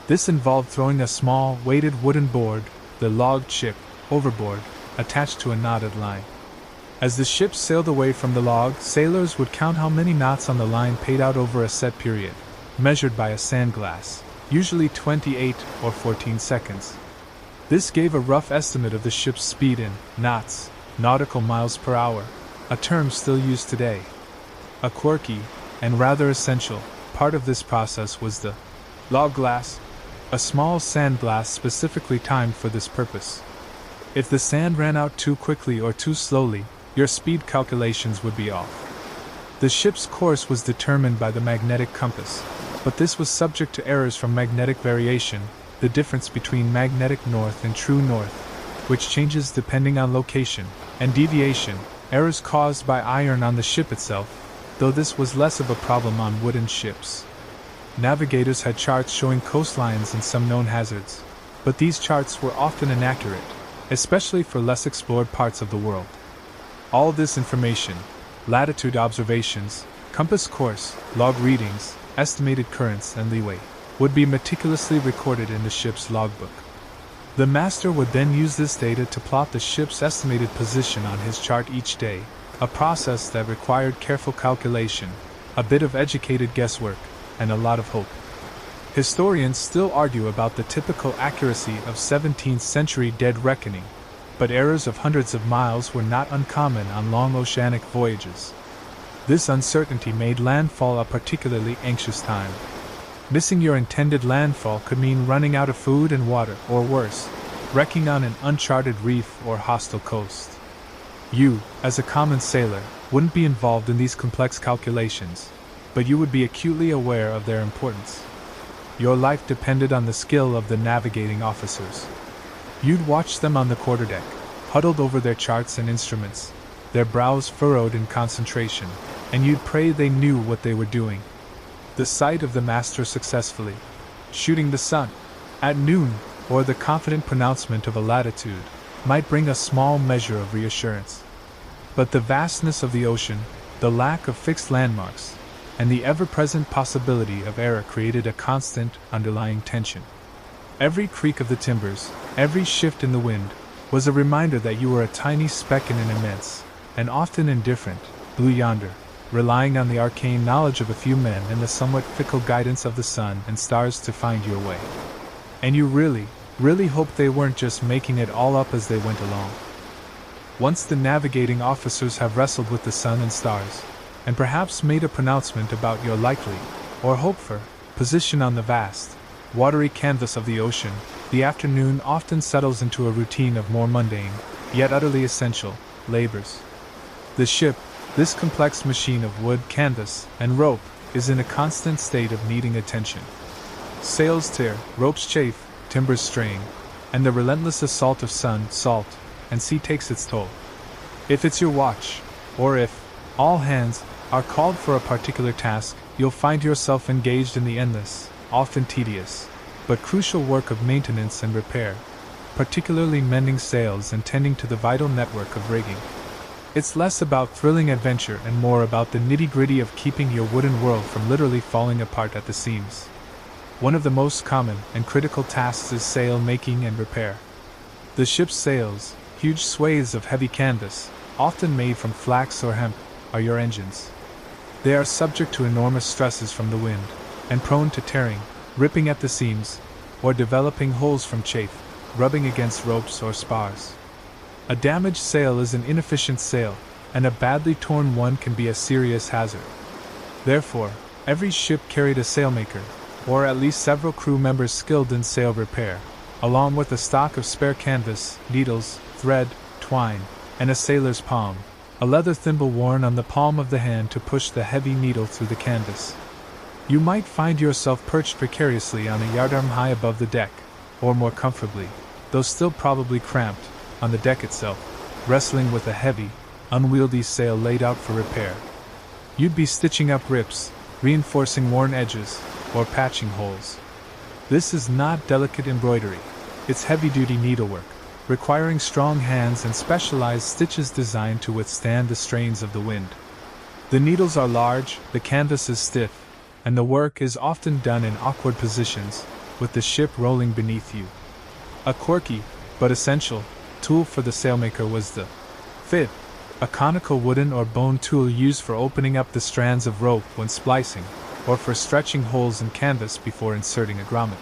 This involved throwing a small, weighted wooden board, the log ship, overboard, attached to a knotted line. As the ship sailed away from the log, sailors would count how many knots on the line paid out over a set period, measured by a sandglass, usually 28 or 14 seconds. This gave a rough estimate of the ship's speed in knots, nautical miles per hour, a term still used today. A quirky, and rather essential, part of this process was the log glass, a small sand glass specifically timed for this purpose. If the sand ran out too quickly or too slowly, your speed calculations would be off. The ship's course was determined by the magnetic compass, but this was subject to errors from magnetic variation, the difference between magnetic north and true north, which changes depending on location, and deviation, errors caused by iron on the ship itself, though this was less of a problem on wooden ships. Navigators had charts showing coastlines and some known hazards, but these charts were often inaccurate, especially for less explored parts of the world. All this information, latitude observations, compass course, log readings, estimated currents and leeway, would be meticulously recorded in the ship's logbook. The master would then use this data to plot the ship's estimated position on his chart each day, a process that required careful calculation, a bit of educated guesswork, and a lot of hope. Historians still argue about the typical accuracy of 17th century dead reckoning, but errors of hundreds of miles were not uncommon on long oceanic voyages. This uncertainty made landfall a particularly anxious time. Missing your intended landfall could mean running out of food and water, or worse, wrecking on an uncharted reef or hostile coast. You, as a common sailor, wouldn't be involved in these complex calculations, but you would be acutely aware of their importance. Your life depended on the skill of the navigating officers. You'd watch them on the quarterdeck, huddled over their charts and instruments, their brows furrowed in concentration, and you'd pray they knew what they were doing. The sight of the master successfully shooting the sun at noon, or the confident pronouncement of a latitude, might bring a small measure of reassurance. But the vastness of the ocean, the lack of fixed landmarks, and the ever-present possibility of error created a constant, underlying tension. Every creak of the timbers, every shift in the wind, was a reminder that you were a tiny speck in an immense, and often indifferent, blue yonder, relying on the arcane knowledge of a few men and the somewhat fickle guidance of the sun and stars to find your way. And you really hoped they weren't just making it all up as they went along. Once the navigating officers have wrestled with the sun and stars, and perhaps made a pronouncement about your likely, or hoped for, position on the vast, watery canvas of the ocean, the afternoon often settles into a routine of more mundane, yet utterly essential, labors. The ship, this complex machine of wood, canvas, and rope, is in a constant state of needing attention. Sails tear, ropes chafe, timbers strain, and the relentless assault of sun, salt, and sea takes its toll. If it's your watch, or if all hands are called for a particular task, you'll find yourself engaged in the endless, often tedious, but crucial work of maintenance and repair, particularly mending sails and tending to the vital network of rigging. It's less about thrilling adventure and more about the nitty-gritty of keeping your wooden world from literally falling apart at the seams. One of the most common and critical tasks is sail making and repair. The ship's sails, huge swathes of heavy canvas, often made from flax or hemp, are your engines. They are subject to enormous stresses from the wind, and prone to tearing, ripping at the seams, or developing holes from chafe, rubbing against ropes or spars. A damaged sail is an inefficient sail, and a badly torn one can be a serious hazard. Therefore, every ship carried a sailmaker, or at least several crew members skilled in sail repair, along with a stock of spare canvas, needles, thread, twine, and a sailor's palm, a leather thimble worn on the palm of the hand to push the heavy needle through the canvas. You might find yourself perched precariously on a yardarm high above the deck, or more comfortably, though still probably cramped, on the deck itself, wrestling with a heavy, unwieldy sail laid out for repair. You'd be stitching up rips, reinforcing worn edges, or patching holes. This is not delicate embroidery, it's heavy-duty needlework, requiring strong hands and specialized stitches designed to withstand the strains of the wind. The needles are large, the canvas is stiff, and the work is often done in awkward positions, with the ship rolling beneath you. A quirky, but essential, tool for the sailmaker was the fib, a conical wooden or bone tool used for opening up the strands of rope when splicing, or for stretching holes in canvas before inserting a grommet.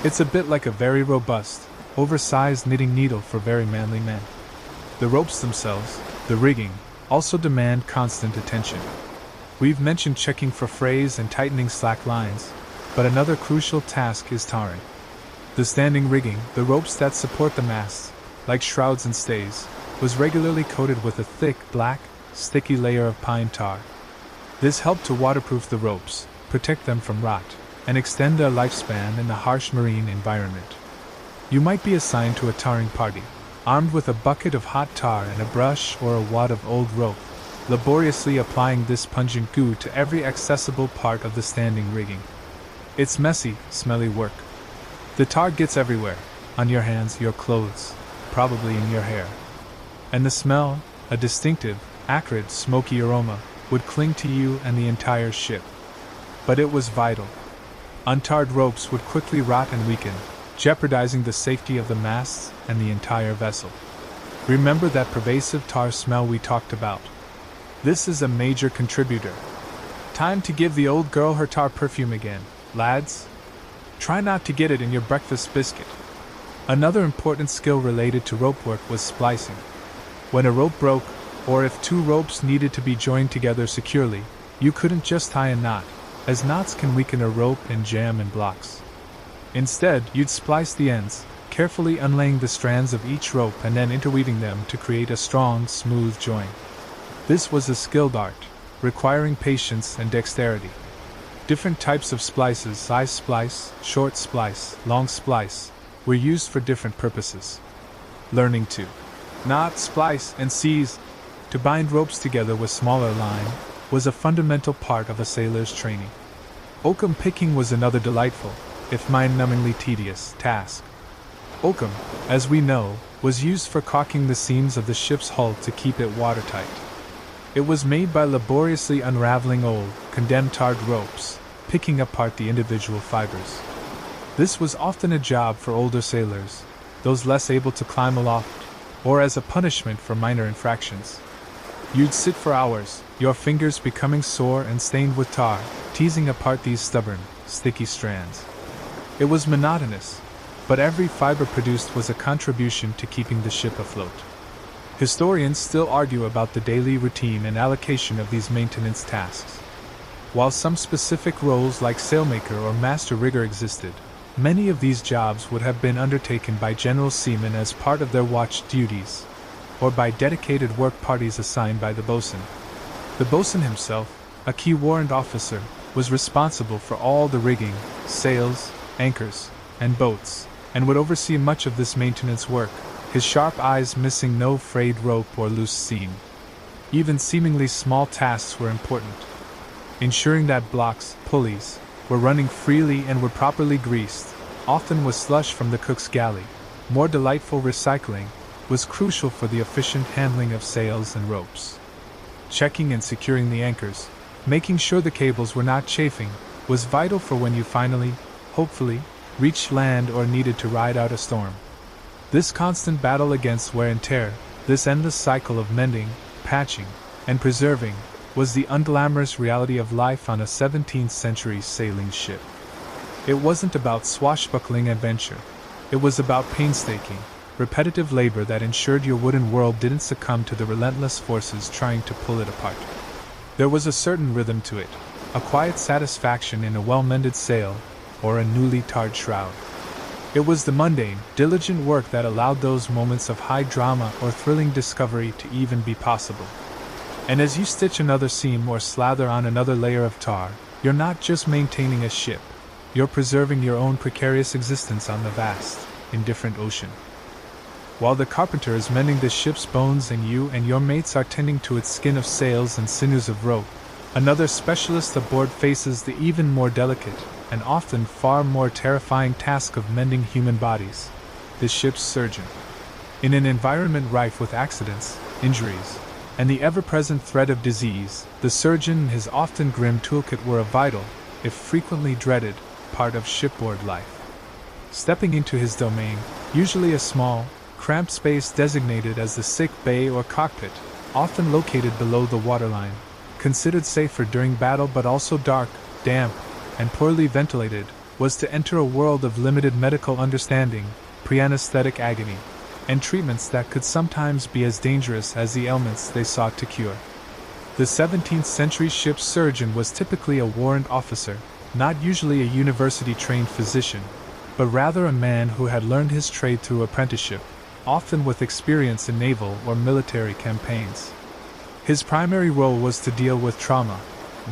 It's a bit like a very robust, oversized knitting needle for very manly men. The ropes themselves, the rigging, also demand constant attention. We've mentioned checking for frays and tightening slack lines, but another crucial task is tarring. The standing rigging, the ropes that support the masts, like shrouds and stays, was regularly coated with a thick, black, sticky layer of pine tar. This helped to waterproof the ropes, protect them from rot, and extend their lifespan in the harsh marine environment. You might be assigned to a tarring party, armed with a bucket of hot tar and a brush or a wad of old rope, laboriously applying this pungent goo to every accessible part of the standing rigging. It's messy, smelly work. The tar gets everywhere, on your hands, your clothes, probably in your hair. And the smell, a distinctive, acrid, smoky aroma, would cling to you and the entire ship. But it was vital. Untarred ropes would quickly rot and weaken, jeopardizing the safety of the masts and the entire vessel. Remember that pervasive tar smell we talked about. This is a major contributor. Time to give the old girl her tar perfume again, lads. Try not to get it in your breakfast biscuit. Another important skill related to rope work was splicing. When a rope broke, or if two ropes needed to be joined together securely, you couldn't just tie a knot, as knots can weaken a rope and jam in blocks. Instead, you'd splice the ends, carefully unlaying the strands of each rope and then interweaving them to create a strong, smooth join. This was a skilled art, requiring patience and dexterity. Different types of splices, size splice, short splice, long splice, were used for different purposes. Learning to knot, splice, and seize, to bind ropes together with smaller line, was a fundamental part of a sailor's training. Oakum picking was another delightful, if mind-numbingly tedious, task. Oakum, as we know, was used for caulking the seams of the ship's hull to keep it watertight. It was made by laboriously unraveling old, condemned tarred ropes, picking apart the individual fibers. This was often a job for older sailors, those less able to climb aloft, or as a punishment for minor infractions. You'd sit for hours, your fingers becoming sore and stained with tar, teasing apart these stubborn, sticky strands. It was monotonous, but every fiber produced was a contribution to keeping the ship afloat. Historians still argue about the daily routine and allocation of these maintenance tasks. While some specific roles like sailmaker or master rigger existed, many of these jobs would have been undertaken by general seamen as part of their watch duties, or by dedicated work parties assigned by the boatswain. The boatswain himself, a key warrant officer, was responsible for all the rigging, sails, anchors, and boats, and would oversee much of this maintenance work, his sharp eyes missing no frayed rope or loose seam. Even seemingly small tasks were important. Ensuring that blocks, pulleys, were running freely and were properly greased, often with slush from the cook's galley, more delightful recycling, was crucial for the efficient handling of sails and ropes. Checking and securing the anchors, making sure the cables were not chafing, was vital for when you finally, hopefully, reached land or needed to ride out a storm. This constant battle against wear and tear, this endless cycle of mending, patching, and preserving, was the unglamorous reality of life on a 17th century sailing ship. It wasn't about swashbuckling adventure. It was about painstaking, repetitive labor that ensured your wooden world didn't succumb to the relentless forces trying to pull it apart. There was a certain rhythm to it, a quiet satisfaction in a well-mended sail or a newly tarred shroud. It was the mundane, diligent work that allowed those moments of high drama or thrilling discovery to even be possible. And as you stitch another seam or slather on another layer of tar, you're not just maintaining a ship, you're preserving your own precarious existence on the vast, indifferent ocean. While the carpenter is mending the ship's bones and you and your mates are tending to its skin of sails and sinews of rope, another specialist aboard faces the even more delicate, and often far more terrifying task of mending human bodies, the ship's surgeon. In an environment rife with accidents, injuries, and the ever-present threat of disease, the surgeon and his often grim toolkit were a vital, if frequently dreaded, part of shipboard life. Stepping into his domain, usually a small, cramped space designated as the sick bay or cockpit, often located below the waterline, considered safer during battle but also dark, damp, and poorly ventilated, was to enter a world of limited medical understanding, pre-anesthetic agony, and treatments that could sometimes be as dangerous as the ailments they sought to cure. The 17th century ship's surgeon was typically a warrant officer, not usually a university-trained physician, but rather a man who had learned his trade through apprenticeship, often with experience in naval or military campaigns. His primary role was to deal with trauma,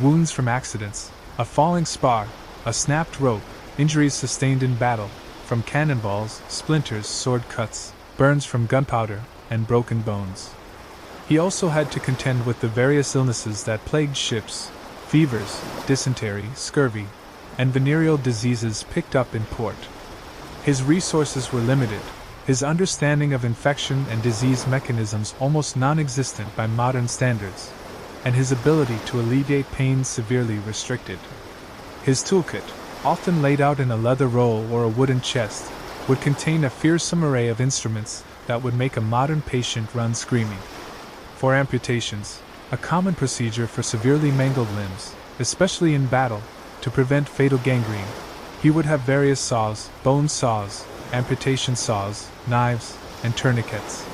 wounds from accidents, a falling spar, a snapped rope, injuries sustained in battle, from cannonballs, splinters, sword cuts, burns from gunpowder, and broken bones. He also had to contend with the various illnesses that plagued ships, fevers, dysentery, scurvy, and venereal diseases picked up in port. His resources were limited, his understanding of infection and disease mechanisms almost non-existent by modern standards, and his ability to alleviate pain severely restricted. His toolkit, often laid out in a leather roll or a wooden chest, would contain a fearsome array of instruments that would make a modern patient run screaming. For amputations, a common procedure for severely mangled limbs, especially in battle, to prevent fatal gangrene, he would have various saws, bone saws, amputation saws, knives, and tourniquets.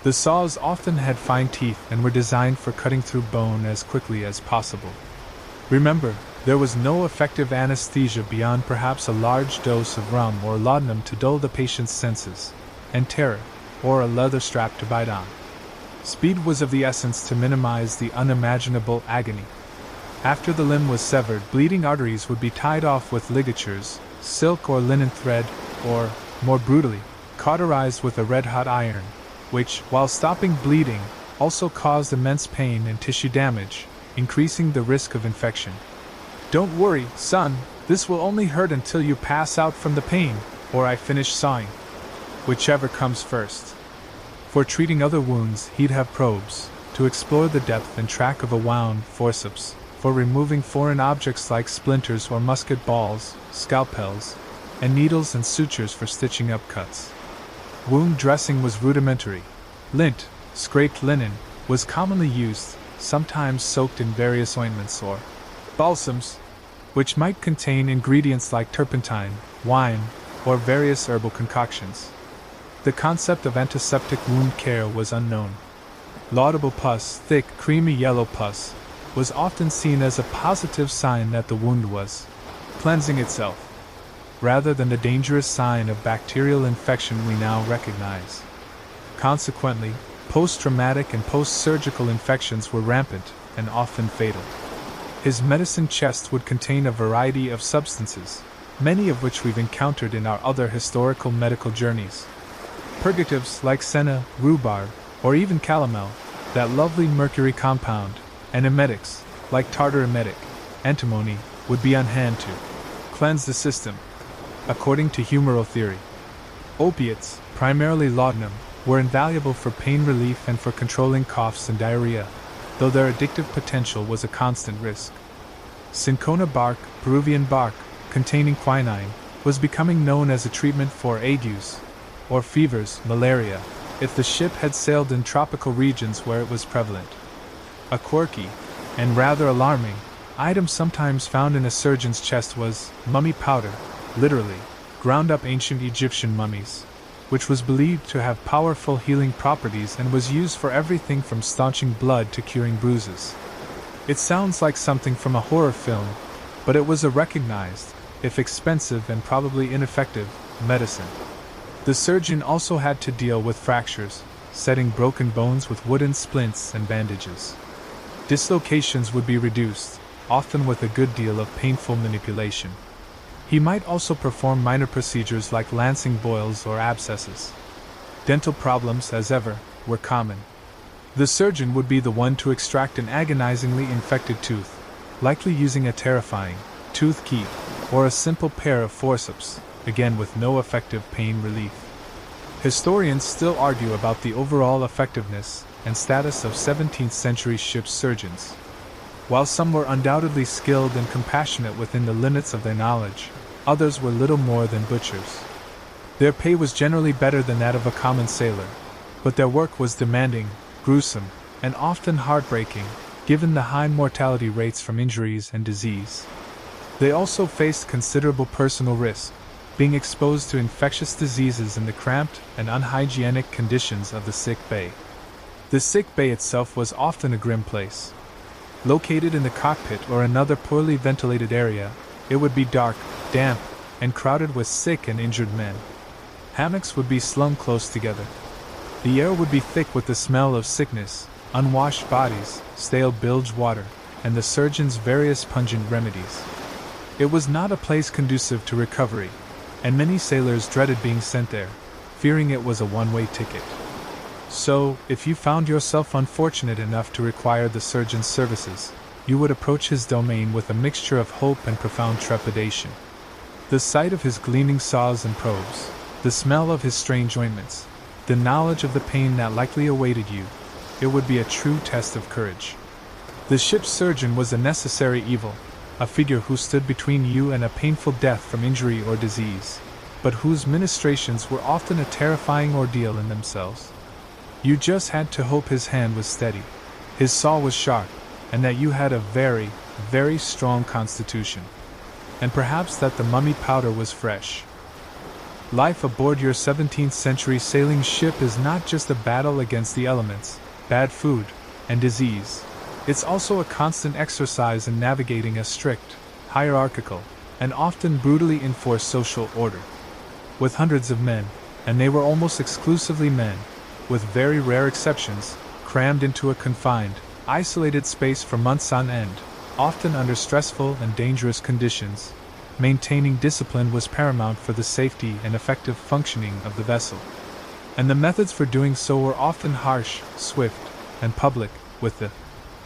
The saws often had fine teeth and were designed for cutting through bone as quickly as possible. Remember, there was no effective anesthesia beyond perhaps a large dose of rum or laudanum to dull the patient's senses, and terror, or a leather strap to bite on. Speed was of the essence to minimize the unimaginable agony. After the limb was severed, bleeding arteries would be tied off with ligatures, silk or linen thread, or, more brutally, cauterized with a red-hot iron, which, while stopping bleeding, also caused immense pain and tissue damage, increasing the risk of infection. "Don't worry, son, this will only hurt until you pass out from the pain, or I finish sawing. Whichever comes first." For treating other wounds, he'd have probes, to explore the depth and track of a wound, forceps, for removing foreign objects like splinters or musket balls, scalpels, and needles and sutures for stitching up cuts. Wound dressing was rudimentary. Lint, scraped linen, was commonly used, sometimes soaked in various ointments or balsams, which might contain ingredients like turpentine, wine, or various herbal concoctions. The concept of antiseptic wound care was unknown. Laudable pus, thick, creamy yellow pus, was often seen as a positive sign that the wound was cleansing itself, rather than the dangerous sign of bacterial infection we now recognize. Consequently, post-traumatic and post-surgical infections were rampant and often fatal. His medicine chest would contain a variety of substances, many of which we've encountered in our other historical medical journeys. Purgatives like senna, rhubarb, or even calomel, that lovely mercury compound, and emetics, like tartar emetic, antimony, would be on hand to cleanse the system. According to humoral theory, opiates, primarily laudanum, were invaluable for pain relief and for controlling coughs and diarrhea, though their addictive potential was a constant risk. Cinchona bark, Peruvian bark, containing quinine, was becoming known as a treatment for agues, or fevers, malaria, if the ship had sailed in tropical regions where it was prevalent. A quirky, and rather alarming, item sometimes found in a surgeon's chest was mummy powder, literally, ground up ancient Egyptian mummies, which was believed to have powerful healing properties and was used for everything from staunching blood to curing bruises. It sounds like something from a horror film, but it was a recognized, if expensive and probably ineffective, medicine. The surgeon also had to deal with fractures, setting broken bones with wooden splints and bandages. Dislocations would be reduced, often with a good deal of painful manipulation. He might also perform minor procedures like lancing boils or abscesses. Dental problems, as ever, were common. The surgeon would be the one to extract an agonizingly infected tooth, likely using a terrifying tooth key or a simple pair of forceps, again with no effective pain relief. Historians still argue about the overall effectiveness and status of 17th century ship surgeons. While some were undoubtedly skilled and compassionate within the limits of their knowledge, others were little more than butchers. Their pay was generally better than that of a common sailor, but their work was demanding, gruesome, and often heartbreaking, given the high mortality rates from injuries and disease. They also faced considerable personal risk, being exposed to infectious diseases in the cramped and unhygienic conditions of the sick bay. The sick bay itself was often a grim place. Located in the cockpit or another poorly ventilated area, it would be dark, damp, and crowded with sick and injured men. Hammocks would be slung close together. The air would be thick with the smell of sickness, unwashed bodies, stale bilge water, and the surgeon's various pungent remedies. It was not a place conducive to recovery, and many sailors dreaded being sent there, fearing it was a one-way ticket. So, if you found yourself unfortunate enough to require the surgeon's services, you would approach his domain with a mixture of hope and profound trepidation. The sight of his gleaming saws and probes, the smell of his strange ointments, the knowledge of the pain that likely awaited you, it would be a true test of courage. The ship's surgeon was a necessary evil, a figure who stood between you and a painful death from injury or disease, but whose ministrations were often a terrifying ordeal in themselves. You just had to hope his hand was steady, his saw was sharp, and that you had a very, very strong constitution. And perhaps that the mummy powder was fresh. Life aboard your 17th century sailing ship is not just a battle against the elements, bad food, and disease. It's also a constant exercise in navigating a strict, hierarchical, and often brutally enforced social order. With hundreds of men, and they were almost exclusively men, with very rare exceptions, crammed into a confined, isolated space for months on end, often under stressful and dangerous conditions, maintaining discipline was paramount for the safety and effective functioning of the vessel. And the methods for doing so were often harsh, swift, and public, with the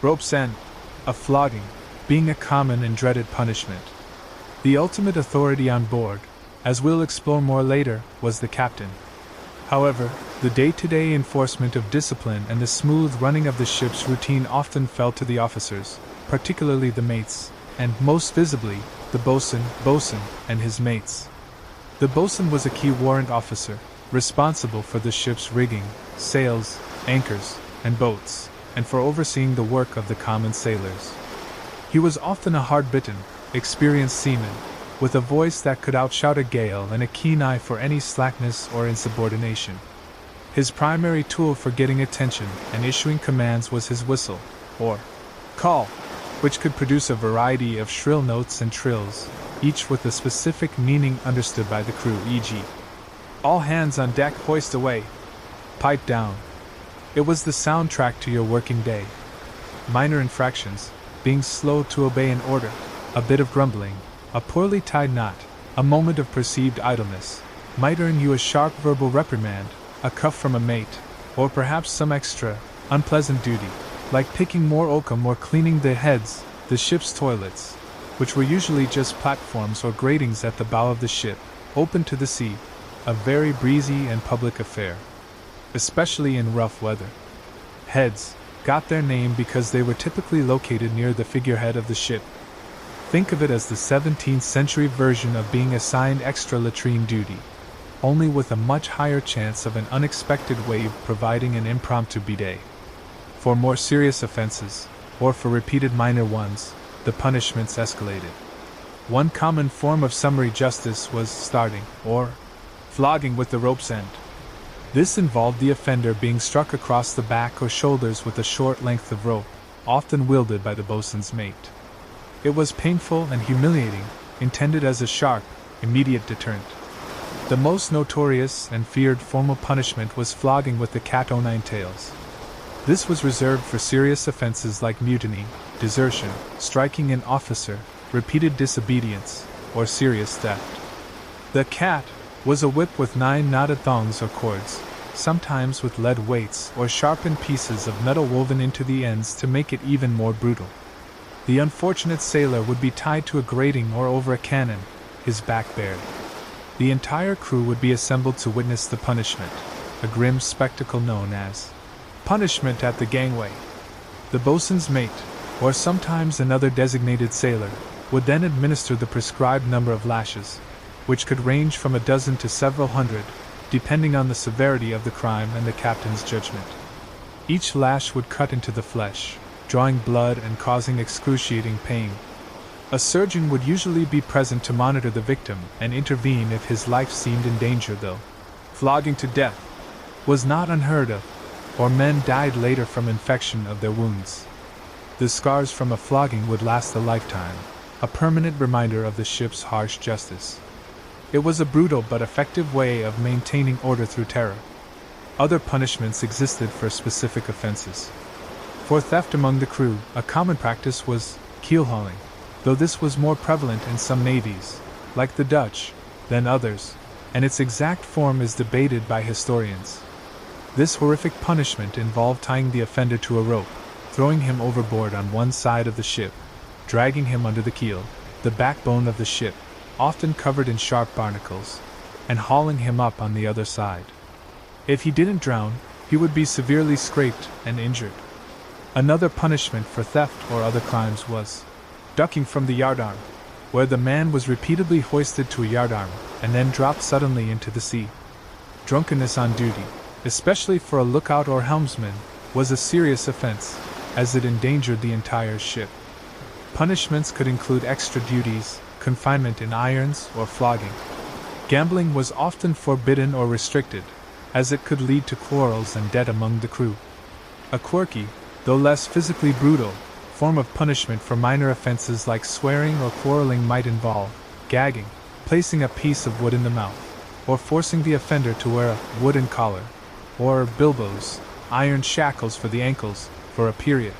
rope's end, a flogging, being a common and dreaded punishment. The ultimate authority on board, as we'll explore more later, was the captain. However, the day-to-day enforcement of discipline and the smooth running of the ship's routine often fell to the officers, particularly the mates, and, most visibly, the boatswain, and his mates. The boatswain was a key warrant officer, responsible for the ship's rigging, sails, anchors, and boats, and for overseeing the work of the common sailors. He was often a hard-bitten, experienced seaman, with a voice that could outshout a gale and a keen eye for any slackness or insubordination. His primary tool for getting attention and issuing commands was his whistle, or call, which could produce a variety of shrill notes and trills, each with a specific meaning understood by the crew, e.g., "All hands on deck, hoist away," "Pipe down." It was the soundtrack to your working day. Minor infractions, being slow to obey an order, a bit of grumbling, a poorly tied knot, a moment of perceived idleness, might earn you a sharp verbal reprimand, a cuff from a mate, or perhaps some extra, unpleasant duty, like picking more oakum or cleaning the ship's toilets, which were usually just platforms or gratings at the bow of the ship, open to the sea, a very breezy and public affair. especially in rough weather. Heads got their name because they were typically located near the figurehead of the ship. Think of it as the 17th century version of being assigned extra latrine duty, only with a much higher chance of an unexpected wave providing an impromptu bidet. For more serious offenses, or for repeated minor ones, the punishments escalated. One common form of summary justice was starting, or flogging with the rope's end. This involved the offender being struck across the back or shoulders with a short length of rope, often wielded by the boatswain's mate. It was painful and humiliating, intended as a sharp, immediate deterrent. The most notorious and feared form of punishment was flogging with the cat o' nine tails. This was reserved for serious offenses like mutiny, desertion, striking an officer, repeated disobedience, or serious theft. The cat was a whip with 9 knotted thongs or cords, sometimes with lead weights or sharpened pieces of metal woven into the ends to make it even more brutal. The unfortunate sailor would be tied to a grating or over a cannon, his back bared. The entire crew would be assembled to witness the punishment, a grim spectacle known as punishment at the gangway. The boatswain's mate, or sometimes another designated sailor, would then administer the prescribed number of lashes, which could range from a dozen to several hundred, depending on the severity of the crime and the captain's judgment. Each lash would cut into the flesh, drawing blood and causing excruciating pain. A surgeon would usually be present to monitor the victim and intervene if his life seemed in danger, though flogging to death was not unheard of, or men died later from infection of their wounds. The scars from a flogging would last a lifetime, a permanent reminder of the ship's harsh justice. It was a brutal but effective way of maintaining order through terror. Other punishments existed for specific offenses. For theft among the crew, a common practice was keelhauling, though this was more prevalent in some navies, like the Dutch, than others, and its exact form is debated by historians. This horrific punishment involved tying the offender to a rope, throwing him overboard on one side of the ship, dragging him under the keel, the backbone of the ship, often covered in sharp barnacles, and hauling him up on the other side. If he didn't drown, he would be severely scraped and injured. Another punishment for theft or other crimes was ducking from the yardarm, where the man was repeatedly hoisted to a yardarm and then dropped suddenly into the sea. Drunkenness on duty, especially for a lookout or helmsman, was a serious offense, as it endangered the entire ship. Punishments could include extra duties, confinement in irons, or flogging. Gambling was often forbidden or restricted, as it could lead to quarrels and debt among the crew. A quirky, though less physically brutal, form of punishment for minor offenses like swearing or quarreling might involve gagging, placing a piece of wood in the mouth, or forcing the offender to wear a wooden collar, or bilbos, iron shackles for the ankles, for a period.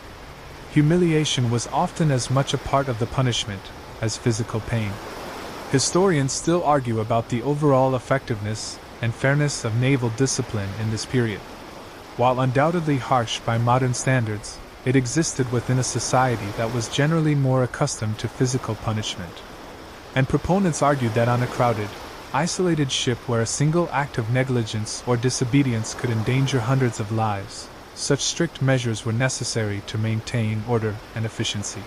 Humiliation was often as much a part of the punishment as physical pain. Historians still argue about the overall effectiveness and fairness of naval discipline in this period. While undoubtedly harsh by modern standards, it existed within a society that was generally more accustomed to physical punishment. And proponents argued that on a crowded, isolated ship where a single act of negligence or disobedience could endanger hundreds of lives, such strict measures were necessary to maintain order and efficiency.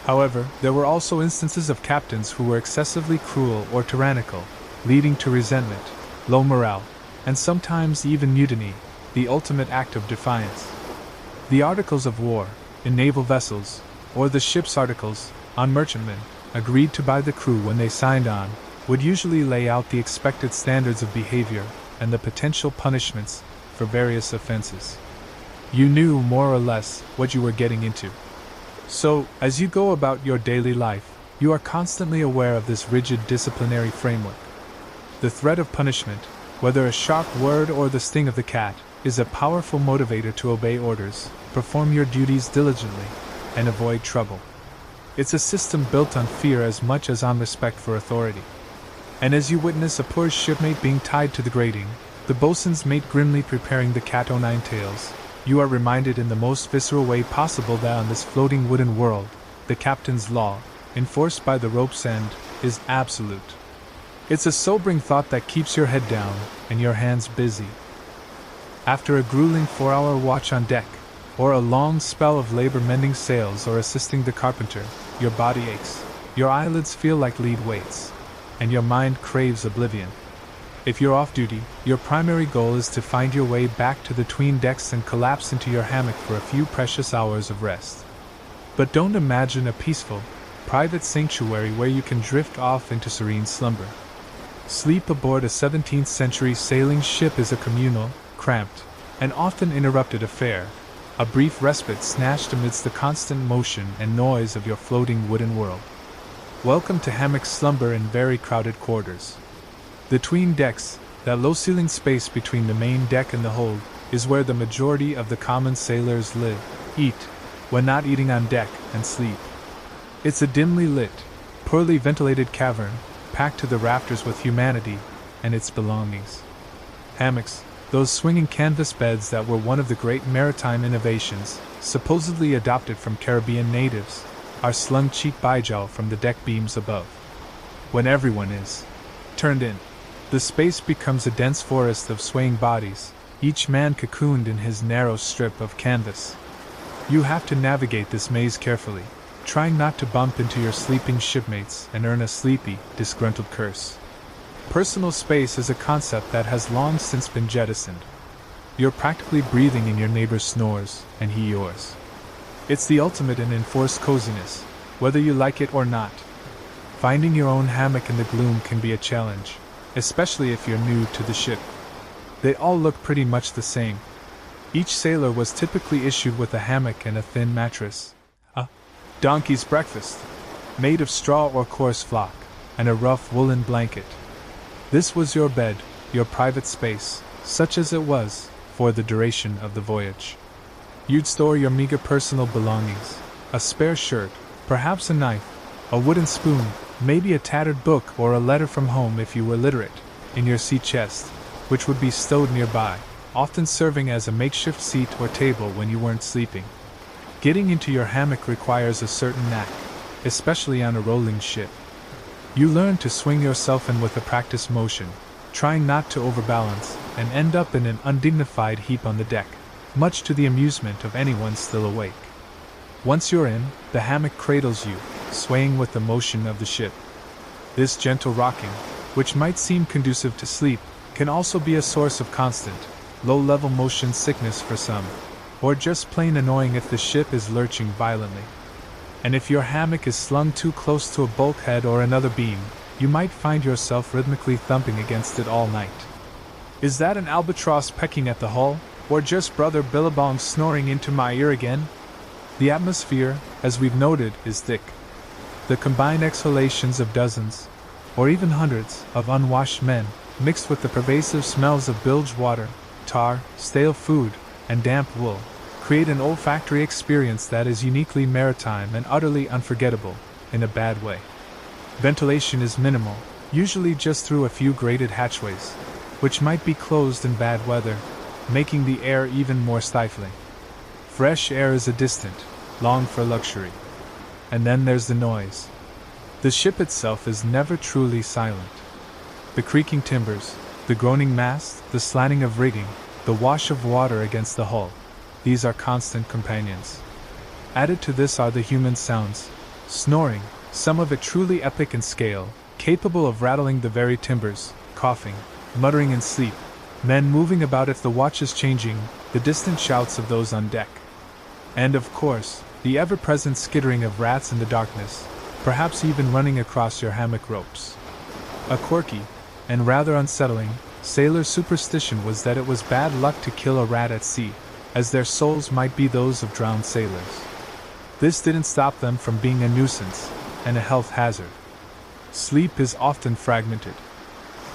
However, there were also instances of captains who were excessively cruel or tyrannical, leading to resentment, low morale, and sometimes even mutiny, the ultimate act of defiance. The Articles of War, in naval vessels, or the ship's articles, on merchantmen, agreed to by the crew when they signed on, would usually lay out the expected standards of behavior and the potential punishments for various offenses. You knew more or less what you were getting into. So, as you go about your daily life, you are constantly aware of this rigid disciplinary framework. The threat of punishment, whether a sharp word or the sting of the cat, is a powerful motivator to obey orders, perform your duties diligently, and avoid trouble. It's a system built on fear as much as on respect for authority. And as you witness a poor shipmate being tied to the grating, the boatswain's mate grimly preparing the cat o' nine tails, you are reminded in the most visceral way possible that on this floating wooden world, the captain's law, enforced by the rope's end, is absolute. It's a sobering thought that keeps your head down and your hands busy. After a grueling 4-hour watch on deck, or a long spell of labor mending sails or assisting the carpenter, your body aches, your eyelids feel like lead weights, and your mind craves oblivion. If you're off duty, your primary goal is to find your way back to the 'tween decks and collapse into your hammock for a few precious hours of rest. But don't imagine a peaceful, private sanctuary where you can drift off into serene slumber. Sleep aboard a 17th century sailing ship is a communal, cramped, and often interrupted affair, a brief respite snatched amidst the constant motion and noise of your floating wooden world. Welcome to hammock slumber in very crowded quarters. The 'tween decks, that low-ceilinged space between the main deck and the hold, is where the majority of the common sailors live, eat, when not eating on deck, and sleep. It's a dimly lit, poorly ventilated cavern, packed to the rafters with humanity and its belongings. Hammocks, those swinging canvas beds that were one of the great maritime innovations, supposedly adopted from Caribbean natives, are slung cheek by jowl from the deck beams above. When everyone is turned in, the space becomes a dense forest of swaying bodies, each man cocooned in his narrow strip of canvas. You have to navigate this maze carefully, trying not to bump into your sleeping shipmates and earn a sleepy, disgruntled curse. Personal space is a concept that has long since been jettisoned. You're practically breathing in your neighbor's snores, and he yours. It's the ultimate in enforced coziness, whether you like it or not. Finding your own hammock in the gloom can be a challenge, especially if you're new to the ship. They all look pretty much the same. Each sailor was typically issued with a hammock and a thin mattress, a donkey's breakfast, made of straw or coarse flock, and a rough woolen blanket. This was your bed, your private space, such as it was, for the duration of the voyage. You'd store your meager personal belongings, a spare shirt, perhaps a knife, a wooden spoon, maybe a tattered book or a letter from home if you were literate, in your sea chest, which would be stowed nearby, often serving as a makeshift seat or table when you weren't sleeping. Getting into your hammock requires a certain knack, especially on a rolling ship. You learn to swing yourself in with a practiced motion, trying not to overbalance, and end up in an undignified heap on the deck, much to the amusement of anyone still awake. Once you're in, the hammock cradles you, swaying with the motion of the ship. This gentle rocking, which might seem conducive to sleep, can also be a source of constant, low-level motion sickness for some, or just plain annoying if the ship is lurching violently. And if your hammock is slung too close to a bulkhead or another beam, you might find yourself rhythmically thumping against it all night. Is that an albatross pecking at the hull, or just Brother Billabong snoring into my ear again? The atmosphere, as we've noted, is thick. The combined exhalations of dozens, or even hundreds, of unwashed men, mixed with the pervasive smells of bilge water, tar, stale food, and damp wool, create an olfactory experience that is uniquely maritime and utterly unforgettable, in a bad way. Ventilation is minimal, usually just through a few grated hatchways, which might be closed in bad weather, making the air even more stifling. Fresh air is a distant, long for luxury. And then there's the noise. The ship itself is never truly silent. The creaking timbers, the groaning mast, the slanting of rigging, the wash of water against the hull, these are constant companions. Added to this are the human sounds, snoring, some of it truly epic in scale, capable of rattling the very timbers, coughing, muttering in sleep, men moving about if the watch is changing, the distant shouts of those on deck. And of course, the ever-present skittering of rats in the darkness, perhaps even running across your hammock ropes. A quirky, and rather unsettling, sailor superstition was that it was bad luck to kill a rat at sea, as their souls might be those of drowned sailors. This didn't stop them from being a nuisance, and a health hazard. Sleep is often fragmented.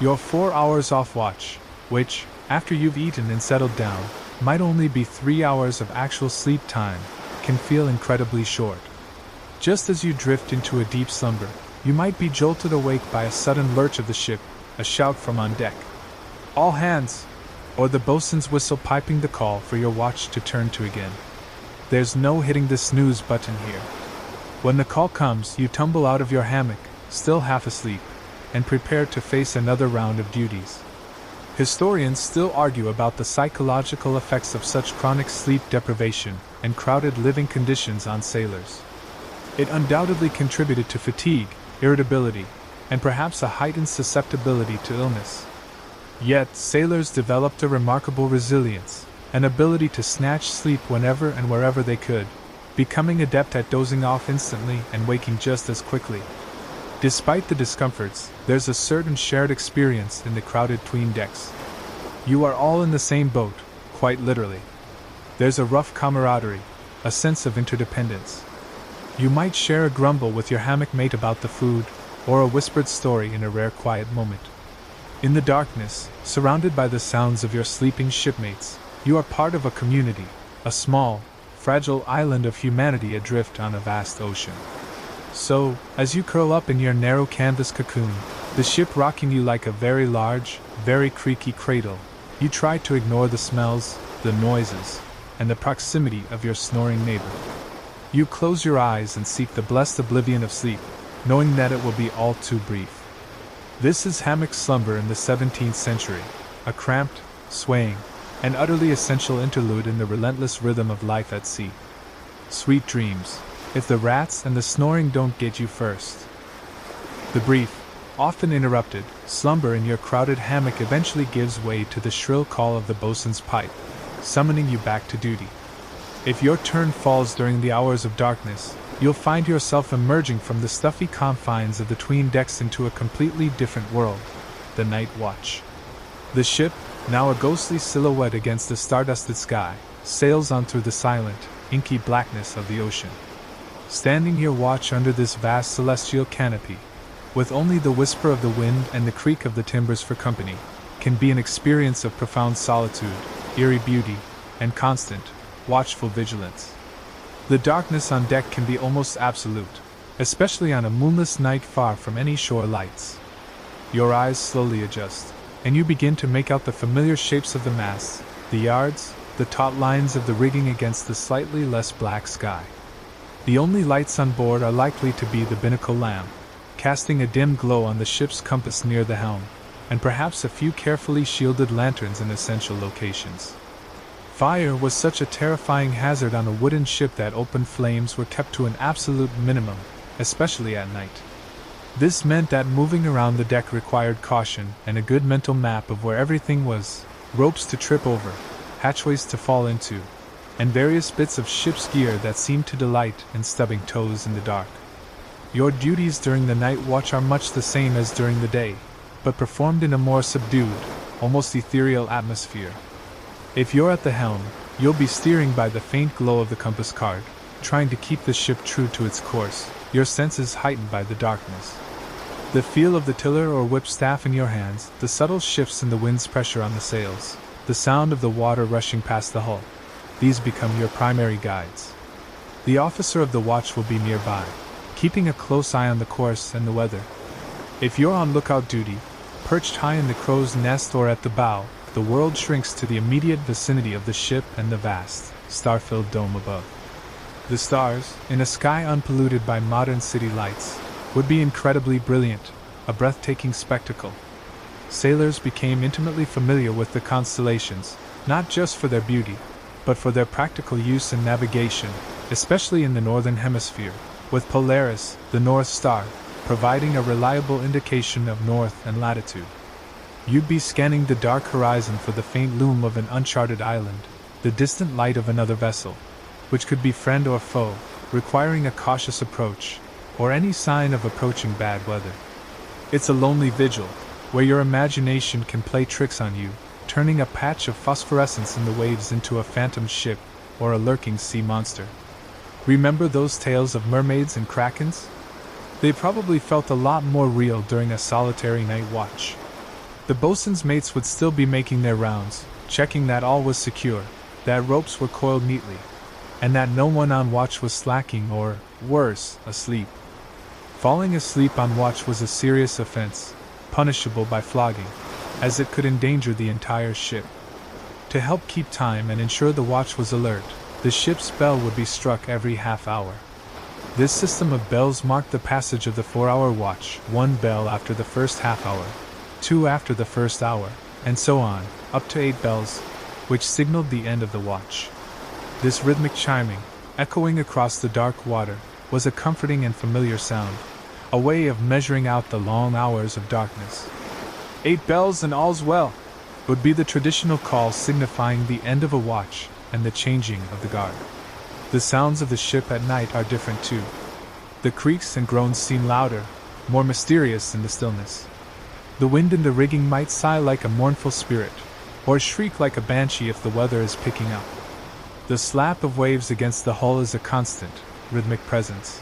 Your 4 hours off watch, which, after you've eaten and settled down, might only be 3 hours of actual sleep time, can feel incredibly short. Just as you drift into a deep slumber, you might be jolted awake by a sudden lurch of the ship, a shout from on deck. All hands! Or the boatswain's whistle piping the call for your watch to turn to again. There's no hitting the snooze button here. When the call comes, you tumble out of your hammock, still half asleep, and prepare to face another round of duties. Historians still argue about the psychological effects of such chronic sleep deprivation and crowded living conditions on sailors. It undoubtedly contributed to fatigue, irritability, and perhaps a heightened susceptibility to illness. Yet, sailors developed a remarkable resilience, an ability to snatch sleep whenever and wherever they could, becoming adept at dozing off instantly and waking just as quickly. Despite the discomforts, there's a certain shared experience in the crowded 'tween decks. You are all in the same boat, quite literally. There's a rough camaraderie, a sense of interdependence. You might share a grumble with your hammock mate about the food, or a whispered story in a rare quiet moment. In the darkness, surrounded by the sounds of your sleeping shipmates, you are part of a community, a small, fragile island of humanity adrift on a vast ocean. So, as you curl up in your narrow canvas cocoon, the ship rocking you like a very large, very creaky cradle, you try to ignore the smells, the noises, and the proximity of your snoring neighbor. You close your eyes and seek the blessed oblivion of sleep, knowing that it will be all too brief. This is hammock slumber in the 17th century, a cramped, swaying, and utterly essential interlude in the relentless rhythm of life at sea. Sweet dreams, if the rats and the snoring don't get you first. The brief, often interrupted, slumber in your crowded hammock eventually gives way to the shrill call of the boatswain's pipe, summoning you back to duty. If your turn falls during the hours of darkness, you'll find yourself emerging from the stuffy confines of the 'tween decks into a completely different world, the night watch. The ship, now a ghostly silhouette against the stardusted sky, sails on through the silent, inky blackness of the ocean. Standing your watch under this vast celestial canopy, with only the whisper of the wind and the creak of the timbers for company, can be an experience of profound solitude, eerie beauty, and constant, watchful vigilance. The darkness on deck can be almost absolute, especially on a moonless night far from any shore lights. Your eyes slowly adjust, and you begin to make out the familiar shapes of the masts, the yards, the taut lines of the rigging against the slightly less black sky. The only lights on board are likely to be the binnacle lamp, casting a dim glow on the ship's compass near the helm, and perhaps a few carefully shielded lanterns in essential locations. Fire was such a terrifying hazard on a wooden ship that open flames were kept to an absolute minimum, especially at night. This meant that moving around the deck required caution and a good mental map of where everything was, ropes to trip over, hatchways to fall into, and various bits of ship's gear that seemed to delight in stubbing toes in the dark. Your duties during the night watch are much the same as during the day, but performed in a more subdued, almost ethereal atmosphere. If you're at the helm, you'll be steering by the faint glow of the compass card, trying to keep the ship true to its course, your senses heightened by the darkness. The feel of the tiller or whipstaff in your hands, the subtle shifts in the wind's pressure on the sails, the sound of the water rushing past the hull, these become your primary guides. The officer of the watch will be nearby, keeping a close eye on the course and the weather. If you're on lookout duty, perched high in the crow's nest or at the bow, the world shrinks to the immediate vicinity of the ship and the vast, star-filled dome above. The stars, in a sky unpolluted by modern city lights, would be incredibly brilliant, a breathtaking spectacle. Sailors became intimately familiar with the constellations, not just for their beauty, but for their practical use in navigation, especially in the northern hemisphere, with Polaris, the North Star, providing a reliable indication of north and latitude. You'd be scanning the dark horizon for the faint loom of an uncharted island, the distant light of another vessel, which could be friend or foe, requiring a cautious approach, or any sign of approaching bad weather. It's a lonely vigil, where your imagination can play tricks on you, turning a patch of phosphorescence in the waves into a phantom ship or a lurking sea monster. Remember those tales of mermaids and krakens? They probably felt a lot more real during a solitary night watch. The boatswain's mates would still be making their rounds, checking that all was secure, that ropes were coiled neatly, and that no one on watch was slacking or, worse, asleep. Falling asleep on watch was a serious offense, punishable by flogging, as it could endanger the entire ship. To help keep time and ensure the watch was alert, the ship's bell would be struck every half hour. This system of bells marked the passage of the 4-hour watch, 1 bell after the first half hour, 2 after the first hour, and so on, up to 8 bells, which signaled the end of the watch. This rhythmic chiming, echoing across the dark water, was a comforting and familiar sound, a way of measuring out the long hours of darkness. 8 bells and all's well would be the traditional call signifying the end of a watch and the changing of the guard. The sounds of the ship at night are different too. The creaks and groans seem louder, more mysterious in the stillness. The wind in the rigging might sigh like a mournful spirit, or shriek like a banshee if the weather is picking up. The slap of waves against the hull is a constant, rhythmic presence.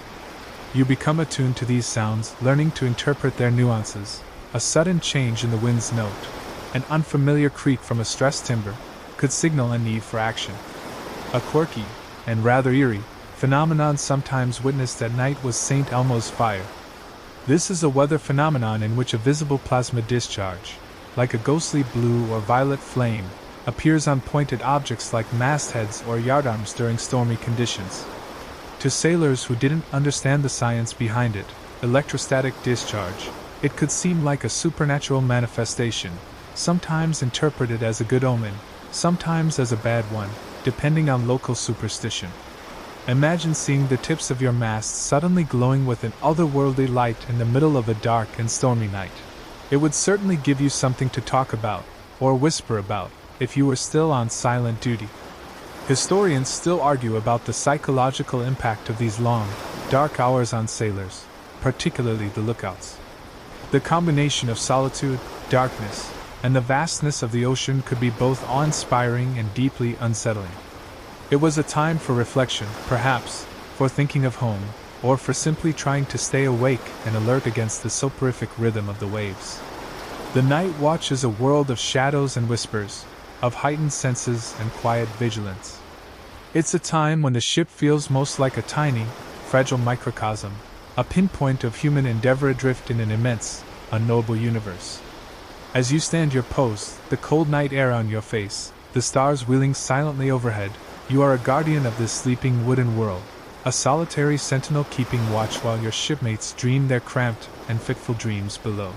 You become attuned to these sounds, learning to interpret their nuances. A sudden change in the wind's note, an unfamiliar creak from a stressed timber, could signal a need for action. A quirky, and rather eerie, phenomenon sometimes witnessed at night was St. Elmo's fire. This is a weather phenomenon in which a visible plasma discharge, like a ghostly blue or violet flame, appears on pointed objects like mastheads or yardarms during stormy conditions. To sailors who didn't understand the science behind it, electrostatic discharge, it could seem like a supernatural manifestation, sometimes interpreted as a good omen, sometimes as a bad one, depending on local superstition. Imagine seeing the tips of your masts suddenly glowing with an otherworldly light in the middle of a dark and stormy night. It would certainly give you something to talk about, or whisper about, if you were still on silent duty. Historians still argue about the psychological impact of these long, dark hours on sailors, particularly the lookouts. The combination of solitude, darkness, and the vastness of the ocean could be both awe-inspiring and deeply unsettling. It was a time for reflection, perhaps, for thinking of home, or for simply trying to stay awake and alert against the soporific rhythm of the waves. The night watch is a world of shadows and whispers, of heightened senses and quiet vigilance. It's a time when the ship feels most like a tiny, fragile microcosm, a pinpoint of human endeavor adrift in an immense, unknowable universe. As you stand your post, the cold night air on your face, the stars wheeling silently overhead, you are a guardian of this sleeping wooden world, a solitary sentinel keeping watch while your shipmates dream their cramped and fitful dreams below.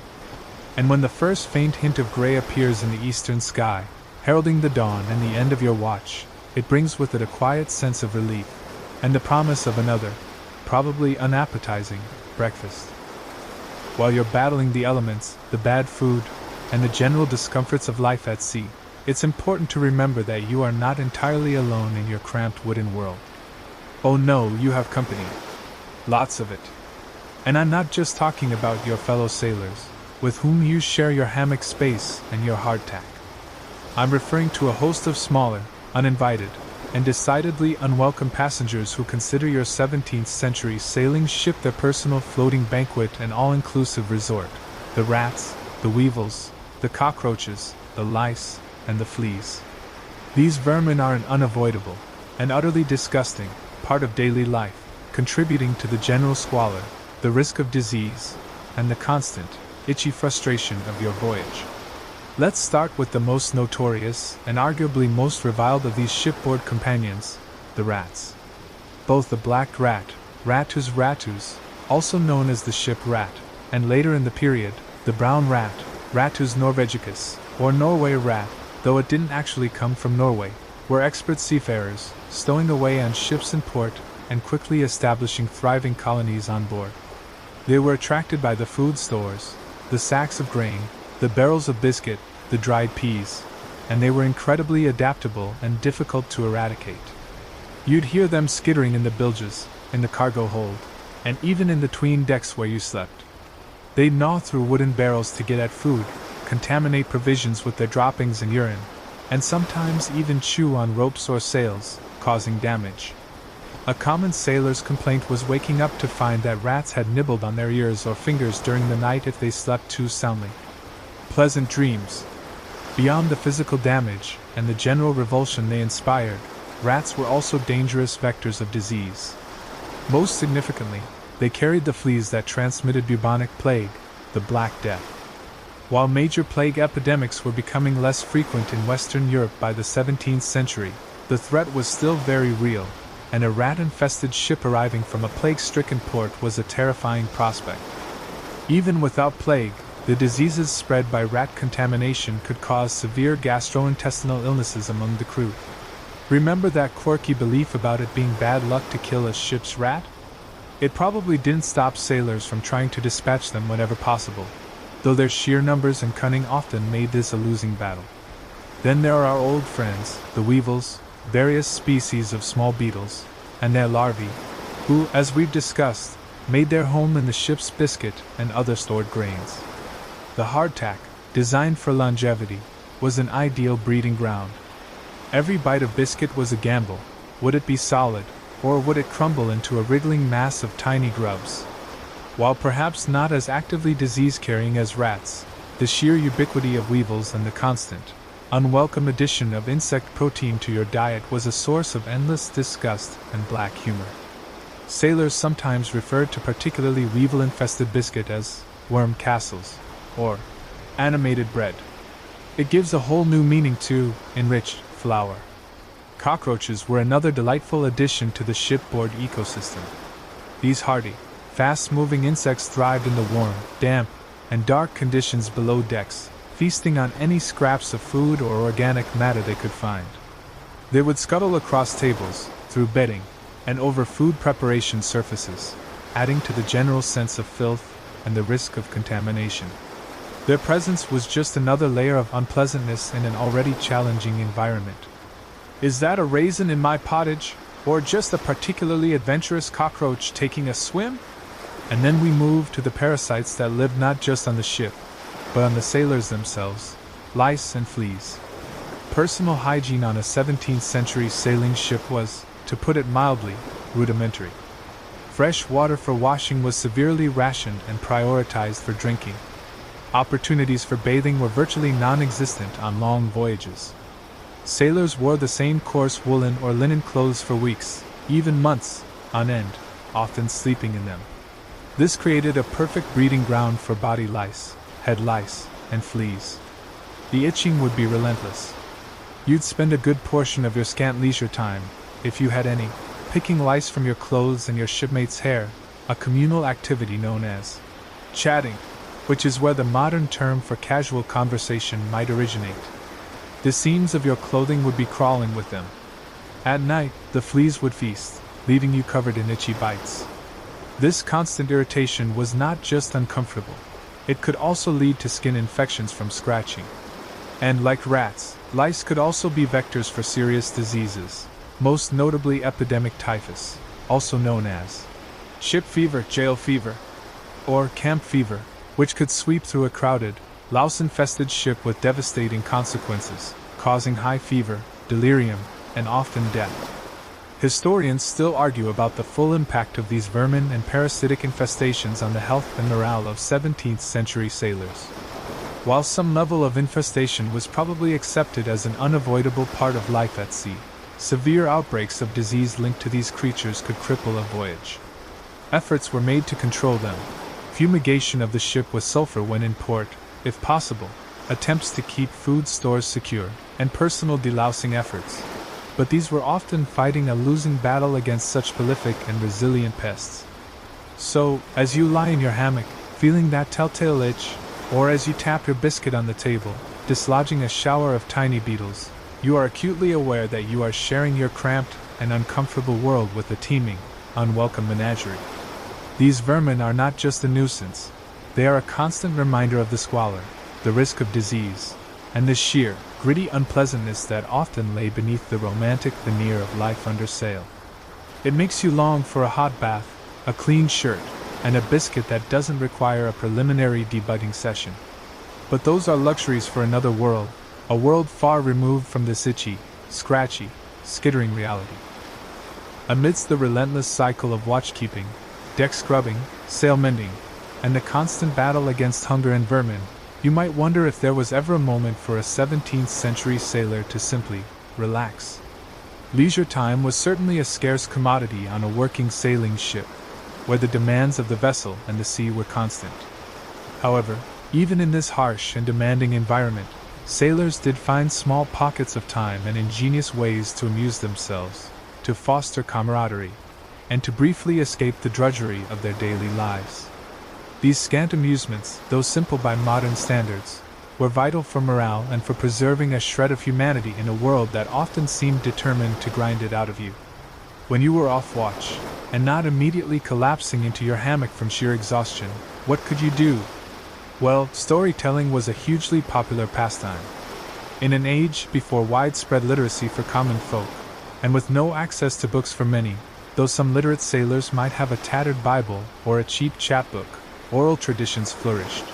And when the first faint hint of gray appears in the eastern sky, heralding the dawn and the end of your watch, it brings with it a quiet sense of relief, and the promise of another, probably unappetizing, breakfast. While you're battling the elements, the bad food, and the general discomforts of life at sea, it's important to remember that you are not entirely alone in your cramped wooden world. Oh no, you have company. Lots of it. And I'm not just talking about your fellow sailors, with whom you share your hammock space and your hardtack. I'm referring to a host of smaller, uninvited, and decidedly unwelcome passengers who consider your 17th century sailing ship their personal floating banquet and all-inclusive resort. The rats, the weevils, the cockroaches, the lice, and the fleas. These vermin are an unavoidable, and utterly disgusting, part of daily life, contributing to the general squalor, the risk of disease, and the constant, itchy frustration of your voyage. Let's start with the most notorious, and arguably most reviled of these shipboard companions, the rats. Both the black rat, Ratus ratus, also known as the ship rat, and later in the period, the brown rat, Ratus norvegicus, or Norway rat, though it didn't actually come from Norway, were expert seafarers, stowing away on ships in port and quickly establishing thriving colonies on board. They were attracted by the food stores, the sacks of grain, the barrels of biscuit, the dried peas, and they were incredibly adaptable and difficult to eradicate. You'd hear them skittering in the bilges, in the cargo hold, and even in the 'tween decks where you slept. They'd gnaw through wooden barrels to get at food, contaminate provisions with their droppings and urine, and sometimes even chew on ropes or sails, causing damage. A common sailor's complaint was waking up to find that rats had nibbled on their ears or fingers during the night if they slept too soundly. Pleasant dreams. Beyond the physical damage and the general revulsion they inspired, rats were also dangerous vectors of disease. Most significantly, they carried the fleas that transmitted bubonic plague, the Black Death. While major plague epidemics were becoming less frequent in Western Europe by the 17th century, the threat was still very real, and a rat-infested ship arriving from a plague-stricken port was a terrifying prospect. Even without plague, The diseases spread by rat contamination could cause severe gastrointestinal illnesses among the crew. Remember that quirky belief about it being bad luck to kill a ship's rat? It probably didn't stop sailors from trying to dispatch them whenever possible, though their sheer numbers and cunning often made this a losing battle. Then there are our old friends, the weevils, various species of small beetles, and their larvae, who, as we've discussed, made their home in the ship's biscuit and other stored grains. The hardtack, designed for longevity, was an ideal breeding ground. Every bite of biscuit was a gamble. Would it be solid, or would it crumble into a wriggling mass of tiny grubs? While perhaps not as actively disease-carrying as rats, the sheer ubiquity of weevils and the constant, unwelcome addition of insect protein to your diet was a source of endless disgust and black humor. Sailors sometimes referred to particularly weevil-infested biscuit as worm castles, or animated bread. It gives a whole new meaning to enriched flour. Cockroaches were another delightful addition to the shipboard ecosystem. These hardy, fast-moving insects thrived in the warm, damp, and dark conditions below decks, feasting on any scraps of food or organic matter they could find. They would scuttle across tables, through bedding, and over food preparation surfaces, adding to the general sense of filth and the risk of contamination. Their presence was just another layer of unpleasantness in an already challenging environment. Is that a raisin in my pottage, or just a particularly adventurous cockroach taking a swim? And then we move to the parasites that lived not just on the ship, but on the sailors themselves, lice and fleas. Personal hygiene on a 17th century sailing ship was, to put it mildly, rudimentary. Fresh water for washing was severely rationed and prioritized for drinking. Opportunities for bathing were virtually non-existent on long voyages. Sailors wore the same coarse woolen or linen clothes for weeks, even months, on end, often sleeping in them. This created a perfect breeding ground for body lice, head lice, and fleas. The itching would be relentless. You'd spend a good portion of your scant leisure time, if you had any, picking lice from your clothes and your shipmates' hair, a communal activity known as chatting, which is where the modern term for casual conversation might originate. The seams of your clothing would be crawling with them. At night, the fleas would feast, leaving you covered in itchy bites. This constant irritation was not just uncomfortable, it could also lead to skin infections from scratching. And like rats, lice could also be vectors for serious diseases, most notably epidemic typhus, also known as ship fever, jail fever, or camp fever, which could sweep through a crowded, louse-infested ship with devastating consequences, causing high fever, delirium, and often death. Historians still argue about the full impact of these vermin and parasitic infestations on the health and morale of 17th century sailors. While some level of infestation was probably accepted as an unavoidable part of life at sea, severe outbreaks of disease linked to these creatures could cripple a voyage. Efforts were made to control them. Fumigation of the ship with sulfur when in port, if possible, attempts to keep food stores secure, and personal delousing efforts. But these were often fighting a losing battle against such prolific and resilient pests. So, as you lie in your hammock, feeling that telltale itch, or as you tap your biscuit on the table, dislodging a shower of tiny beetles, you are acutely aware that you are sharing your cramped and uncomfortable world with a teeming, unwelcome menagerie. These vermin are not just a nuisance, they are a constant reminder of the squalor, the risk of disease, and the sheer, gritty unpleasantness that often lay beneath the romantic veneer of life under sail. It makes you long for a hot bath, a clean shirt, and a biscuit that doesn't require a preliminary debugging session. But those are luxuries for another world, a world far removed from this itchy, scratchy, skittering reality. Amidst the relentless cycle of watchkeeping, deck scrubbing, sail mending, and the constant battle against hunger and vermin, you might wonder if there was ever a moment for a 17th century sailor to simply relax. Leisure time was certainly a scarce commodity on a working sailing ship, where the demands of the vessel and the sea were constant. However, even in this harsh and demanding environment, sailors did find small pockets of time and ingenious ways to amuse themselves, to foster camaraderie, and to briefly escape the drudgery of their daily lives. These scant amusements, though simple by modern standards, were vital for morale and for preserving a shred of humanity in a world that often seemed determined to grind it out of you. When you were off watch, and not immediately collapsing into your hammock from sheer exhaustion, what could you do? Well, storytelling was a hugely popular pastime. In an age before widespread literacy for common folk, and with no access to books for many, though some literate sailors might have a tattered Bible or a cheap chapbook, oral traditions flourished.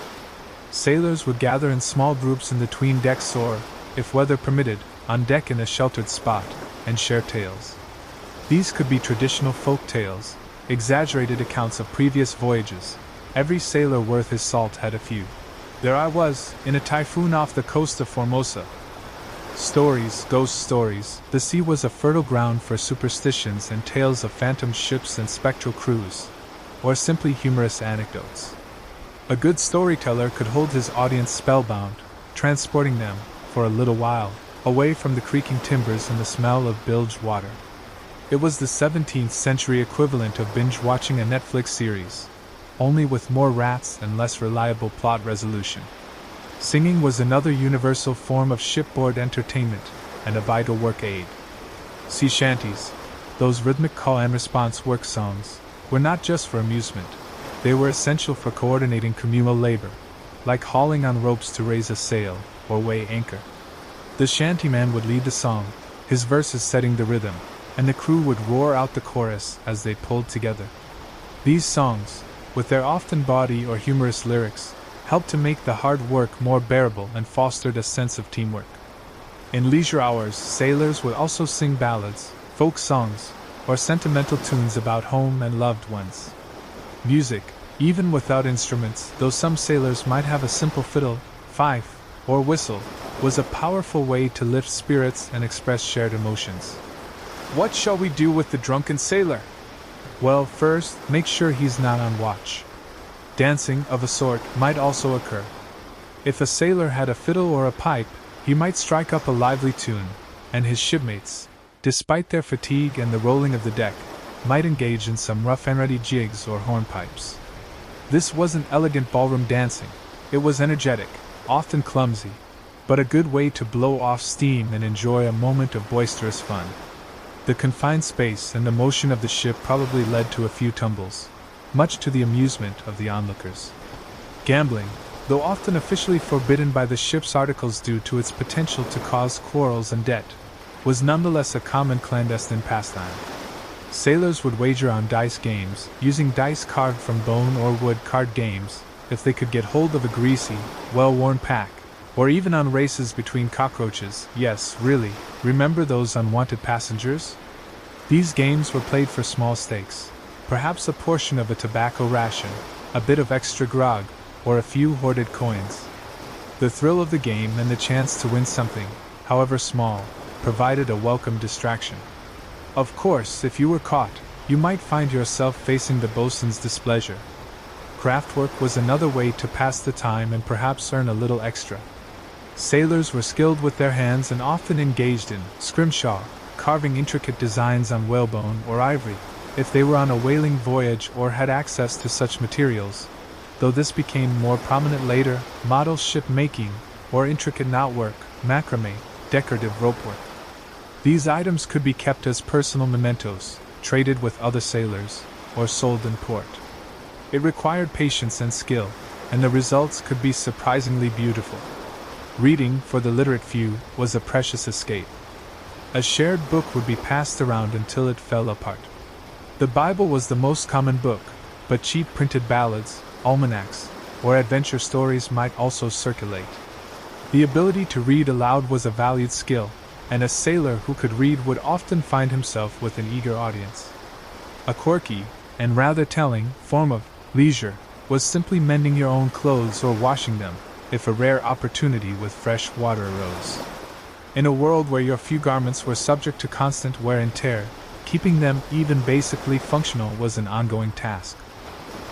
Sailors would gather in small groups in the 'tween decks or, if weather permitted, on deck in a sheltered spot, and share tales. These could be traditional folk tales, exaggerated accounts of previous voyages. Every sailor worth his salt had a few. There I was, in a typhoon off the coast of Formosa. Stories, ghost stories. The sea was a fertile ground for superstitions and tales of phantom ships and spectral crews, or simply humorous anecdotes. A good storyteller could hold his audience spellbound, transporting them, for a little while, away from the creaking timbers and the smell of bilged water. It was the 17th century equivalent of binge-watching a Netflix series, only with more rats and less reliable plot resolution. Singing was another universal form of shipboard entertainment, and a vital work aid. Sea shanties, those rhythmic call and response work songs, were not just for amusement. They were essential for coordinating communal labor, like hauling on ropes to raise a sail or weigh anchor. The shantyman would lead the song, his verses setting the rhythm, and the crew would roar out the chorus as they pulled together. These songs, with their often bawdy or humorous lyrics, helped to make the hard work more bearable and fostered a sense of teamwork. In leisure hours, sailors would also sing ballads, folk songs, or sentimental tunes about home and loved ones. Music, even without instruments, though some sailors might have a simple fiddle, fife, or whistle, was a powerful way to lift spirits and express shared emotions. What shall we do with the drunken sailor? Well, first, make sure he's not on watch. Dancing, of a sort, might also occur. If a sailor had a fiddle or a pipe, he might strike up a lively tune, and his shipmates, despite their fatigue and the rolling of the deck, might engage in some rough and ready jigs or hornpipes. This wasn't elegant ballroom dancing. It was energetic, often clumsy, but a good way to blow off steam and enjoy a moment of boisterous fun. The confined space and the motion of the ship probably led to a few tumbles, much to the amusement of the onlookers. Gambling, though often officially forbidden by the ship's articles due to its potential to cause quarrels and debt, was nonetheless a common clandestine pastime. Sailors would wager on dice games, using dice carved from bone or wood card games, if they could get hold of a greasy, well-worn pack, or even on races between cockroaches. Yes, really, remember those unwanted passengers? These games were played for small stakes, perhaps a portion of a tobacco ration, a bit of extra grog, or a few hoarded coins. The thrill of the game and the chance to win something, however small, provided a welcome distraction. Of course, if you were caught, you might find yourself facing the boatswain's displeasure. Craftwork was another way to pass the time and perhaps earn a little extra. Sailors were skilled with their hands and often engaged in scrimshaw, carving intricate designs on whalebone or ivory, if they were on a whaling voyage or had access to such materials, though this became more prominent later. Model ship making, or intricate knotwork, macrame, decorative ropework. These items could be kept as personal mementos, traded with other sailors, or sold in port. It required patience and skill, and the results could be surprisingly beautiful. Reading, for the literate few, was a precious escape. A shared book would be passed around until it fell apart. The Bible was the most common book, but cheap printed ballads, almanacs, or adventure stories might also circulate. The ability to read aloud was a valued skill, and a sailor who could read would often find himself with an eager audience. A quirky, and rather telling, form of leisure was simply mending your own clothes or washing them, if a rare opportunity with fresh water arose. In a world where your few garments were subject to constant wear and tear, keeping them even basically functional was an ongoing task.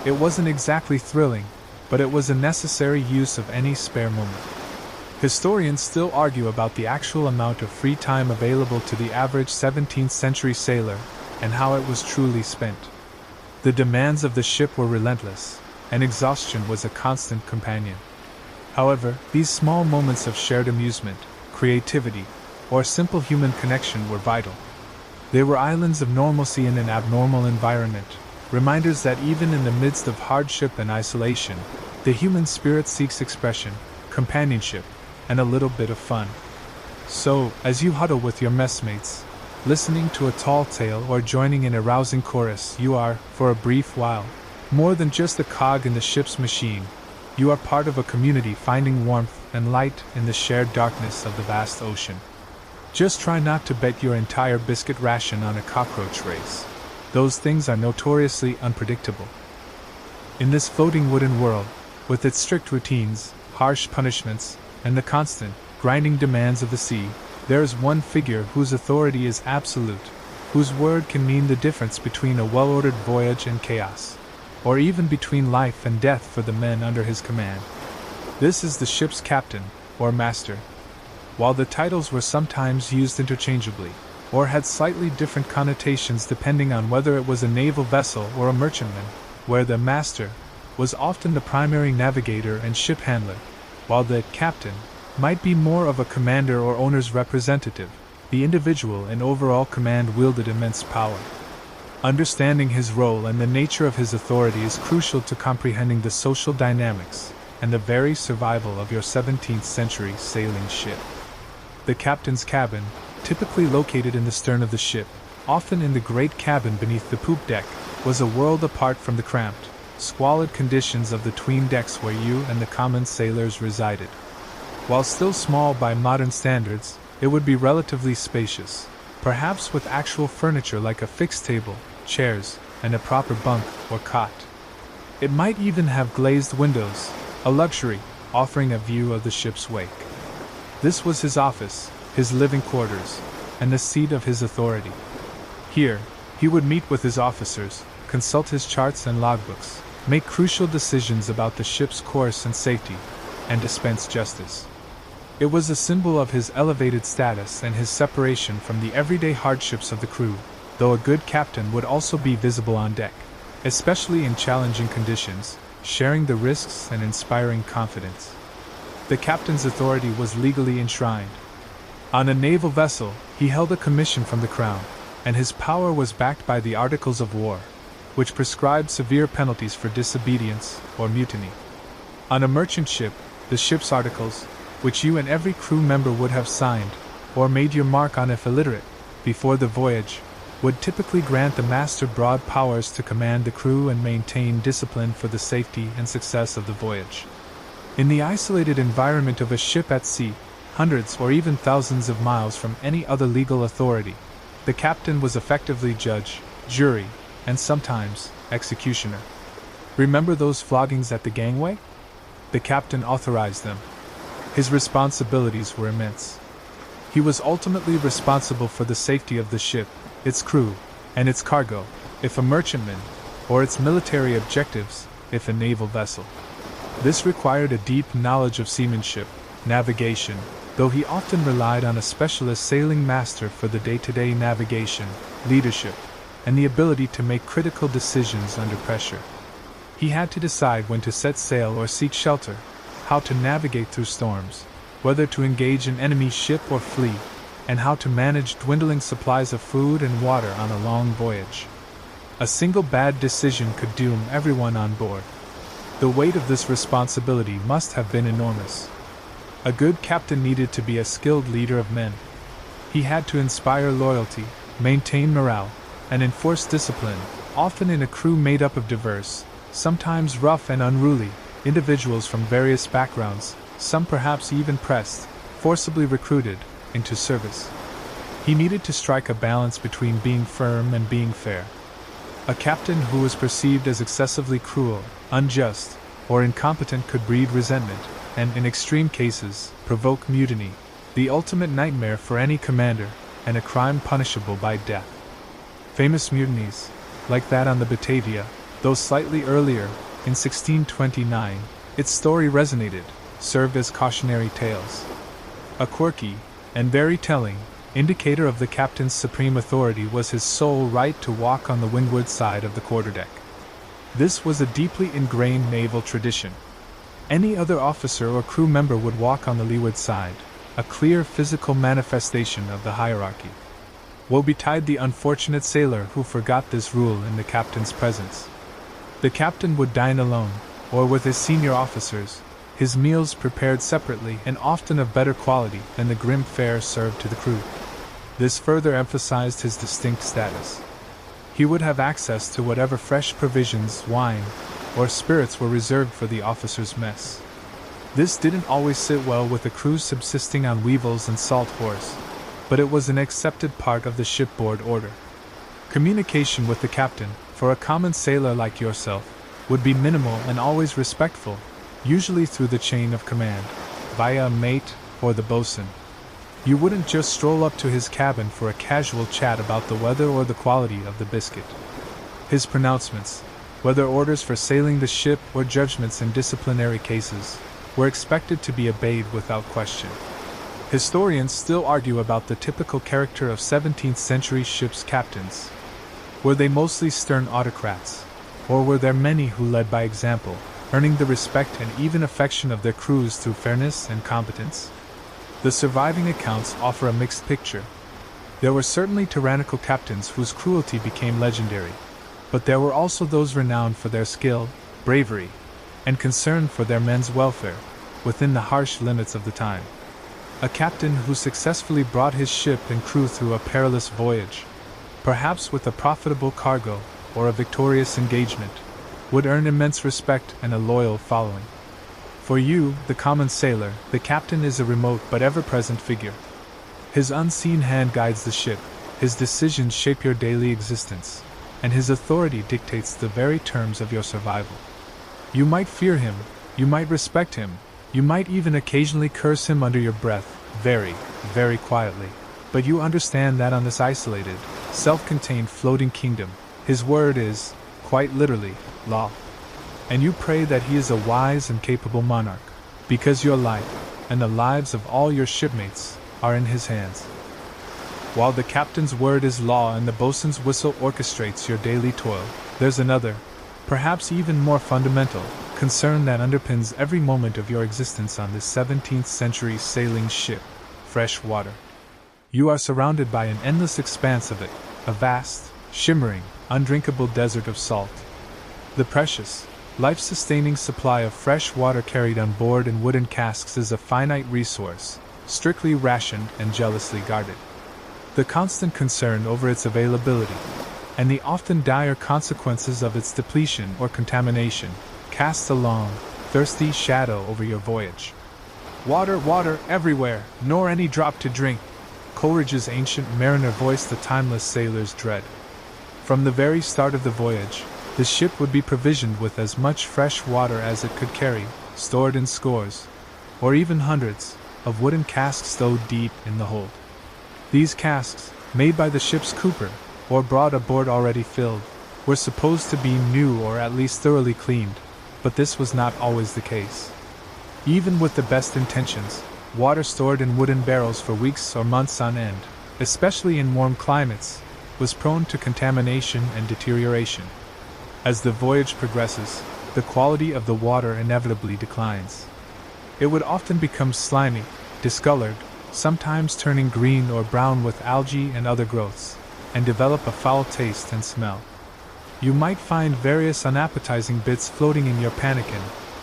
It wasn't exactly thrilling, but it was a necessary use of any spare moment. Historians still argue about the actual amount of free time available to the average 17th century sailor, and how it was truly spent. The demands of the ship were relentless, and exhaustion was a constant companion. However, these small moments of shared amusement, creativity, or simple human connection were vital. They were islands of normalcy in an abnormal environment, reminders that even in the midst of hardship and isolation, the human spirit seeks expression, companionship, and a little bit of fun. So, as you huddle with your messmates, listening to a tall tale or joining in a rousing chorus, you are, for a brief while, more than just a cog in the ship's machine. You are part of a community finding warmth and light in the shared darkness of the vast ocean. Just try not to bet your entire biscuit ration on a cockroach race. Those things are notoriously unpredictable. In this floating wooden world, with its strict routines, harsh punishments, and the constant, grinding demands of the sea, there is one figure whose authority is absolute, whose word can mean the difference between a well-ordered voyage and chaos, or even between life and death for the men under his command. This is the ship's captain, or master. While the titles were sometimes used interchangeably, or had slightly different connotations depending on whether it was a naval vessel or a merchantman, where the master was often the primary navigator and ship handler, while the captain might be more of a commander or owner's representative, the individual in overall command wielded immense power. Understanding his role and the nature of his authority is crucial to comprehending the social dynamics and the very survival of your 17th century sailing ship. The captain's cabin, typically located in the stern of the ship, often in the great cabin beneath the poop deck, was a world apart from the cramped, squalid conditions of the 'tween decks where you and the common sailors resided. While still small by modern standards, it would be relatively spacious, perhaps with actual furniture like a fixed table, chairs, and a proper bunk or cot. It might even have glazed windows, a luxury, offering a view of the ship's wake. This was his office, his living quarters, and the seat of his authority. Here, he would meet with his officers, consult his charts and logbooks, make crucial decisions about the ship's course and safety, and dispense justice. It was a symbol of his elevated status and his separation from the everyday hardships of the crew, though a good captain would also be visible on deck, especially in challenging conditions, sharing the risks and inspiring confidence. The captain's authority was legally enshrined. On a naval vessel, he held a commission from the Crown, and his power was backed by the Articles of War, which prescribed severe penalties for disobedience or mutiny. On a merchant ship, the ship's articles, which you and every crew member would have signed, or made your mark on if illiterate, before the voyage, would typically grant the master broad powers to command the crew and maintain discipline for the safety and success of the voyage. In the isolated environment of a ship at sea, hundreds or even thousands of miles from any other legal authority, the captain was effectively judge, jury, and sometimes executioner. Remember those floggings at the gangway? The captain authorized them. His responsibilities were immense. He was ultimately responsible for the safety of the ship, its crew, and its cargo, if a merchantman, or its military objectives, if a naval vessel. This required a deep knowledge of seamanship, navigation, though he often relied on a specialist sailing master for the day-to-day navigation, leadership, and the ability to make critical decisions under pressure. He had to decide when to set sail or seek shelter, how to navigate through storms, whether to engage an enemy ship or flee, and how to manage dwindling supplies of food and water on a long voyage. A single bad decision could doom everyone on board. The weight of this responsibility must have been enormous. A good captain needed to be a skilled leader of men. He had to inspire loyalty, maintain morale, and enforce discipline, often in a crew made up of diverse, sometimes rough and unruly, individuals from various backgrounds, some perhaps even pressed, forcibly recruited, into service. He needed to strike a balance between being firm and being fair. A captain who was perceived as excessively cruel, unjust, or incompetent could breed resentment, and in extreme cases, provoke mutiny, the ultimate nightmare for any commander, and a crime punishable by death. Famous mutinies, like that on the Batavia, though slightly earlier, in 1629, its story resonated, served as cautionary tales. A quirky, and very telling, indicator of the captain's supreme authority was his sole right to walk on the windward side of the quarterdeck. This was a deeply ingrained naval tradition. Any other officer or crew member would walk on the leeward side, a clear physical manifestation of the hierarchy. Woe betide the unfortunate sailor who forgot this rule in the captain's presence. The captain would dine alone, or with his senior officers, his meals prepared separately and often of better quality than the grim fare served to the crew. This further emphasized his distinct status. He would have access to whatever fresh provisions, wine, or spirits were reserved for the officers' mess. This didn't always sit well with the crew subsisting on weevils and salt horse, but it was an accepted part of the shipboard order. Communication with the captain, for a common sailor like yourself, would be minimal and always respectful, usually through the chain of command, via a mate or the bosun. You wouldn't just stroll up to his cabin for a casual chat about the weather or the quality of the biscuit. His pronouncements, whether orders for sailing the ship or judgments in disciplinary cases, were expected to be obeyed without question. Historians still argue about the typical character of 17th century ships' captains. Were they mostly stern autocrats, or were there many who led by example, earning the respect and even affection of their crews through fairness and competence? The surviving accounts offer a mixed picture. There were certainly tyrannical captains whose cruelty became legendary, but there were also those renowned for their skill, bravery, and concern for their men's welfare, within the harsh limits of the time. A captain who successfully brought his ship and crew through a perilous voyage, perhaps with a profitable cargo or a victorious engagement, would earn immense respect and a loyal following. For you, the common sailor, the captain is a remote but ever-present figure. His unseen hand guides the ship, his decisions shape your daily existence, and his authority dictates the very terms of your survival. You might fear him, you might respect him, you might even occasionally curse him under your breath, very, very quietly, but you understand that on this isolated, self-contained floating kingdom, his word is, quite literally, law. And you pray that he is a wise and capable monarch, because your life, and the lives of all your shipmates, are in his hands. While the captain's word is law and the bosun's whistle orchestrates your daily toil, there's another, perhaps even more fundamental, concern that underpins every moment of your existence on this 17th century sailing ship: fresh water. You are surrounded by an endless expanse of it, a vast, shimmering, undrinkable desert of salt. The precious, life-sustaining supply of fresh water carried on board in wooden casks is a finite resource, strictly rationed and jealously guarded. The constant concern over its availability, and the often dire consequences of its depletion or contamination, casts a long, thirsty shadow over your voyage. Water, water, everywhere, nor any drop to drink, Coleridge's ancient mariner voiced the timeless sailor's dread. From the very start of the voyage, the ship would be provisioned with as much fresh water as it could carry, stored in scores, or even hundreds, of wooden casks stowed deep in the hold. These casks, made by the ship's cooper, or brought aboard already filled, were supposed to be new or at least thoroughly cleaned, but this was not always the case. Even with the best intentions, water stored in wooden barrels for weeks or months on end, especially in warm climates, was prone to contamination and deterioration. As the voyage progresses, the quality of the water inevitably declines. It would often become slimy, discolored, sometimes turning green or brown with algae and other growths, and develop a foul taste and smell. You might find various unappetizing bits floating in your pannikin,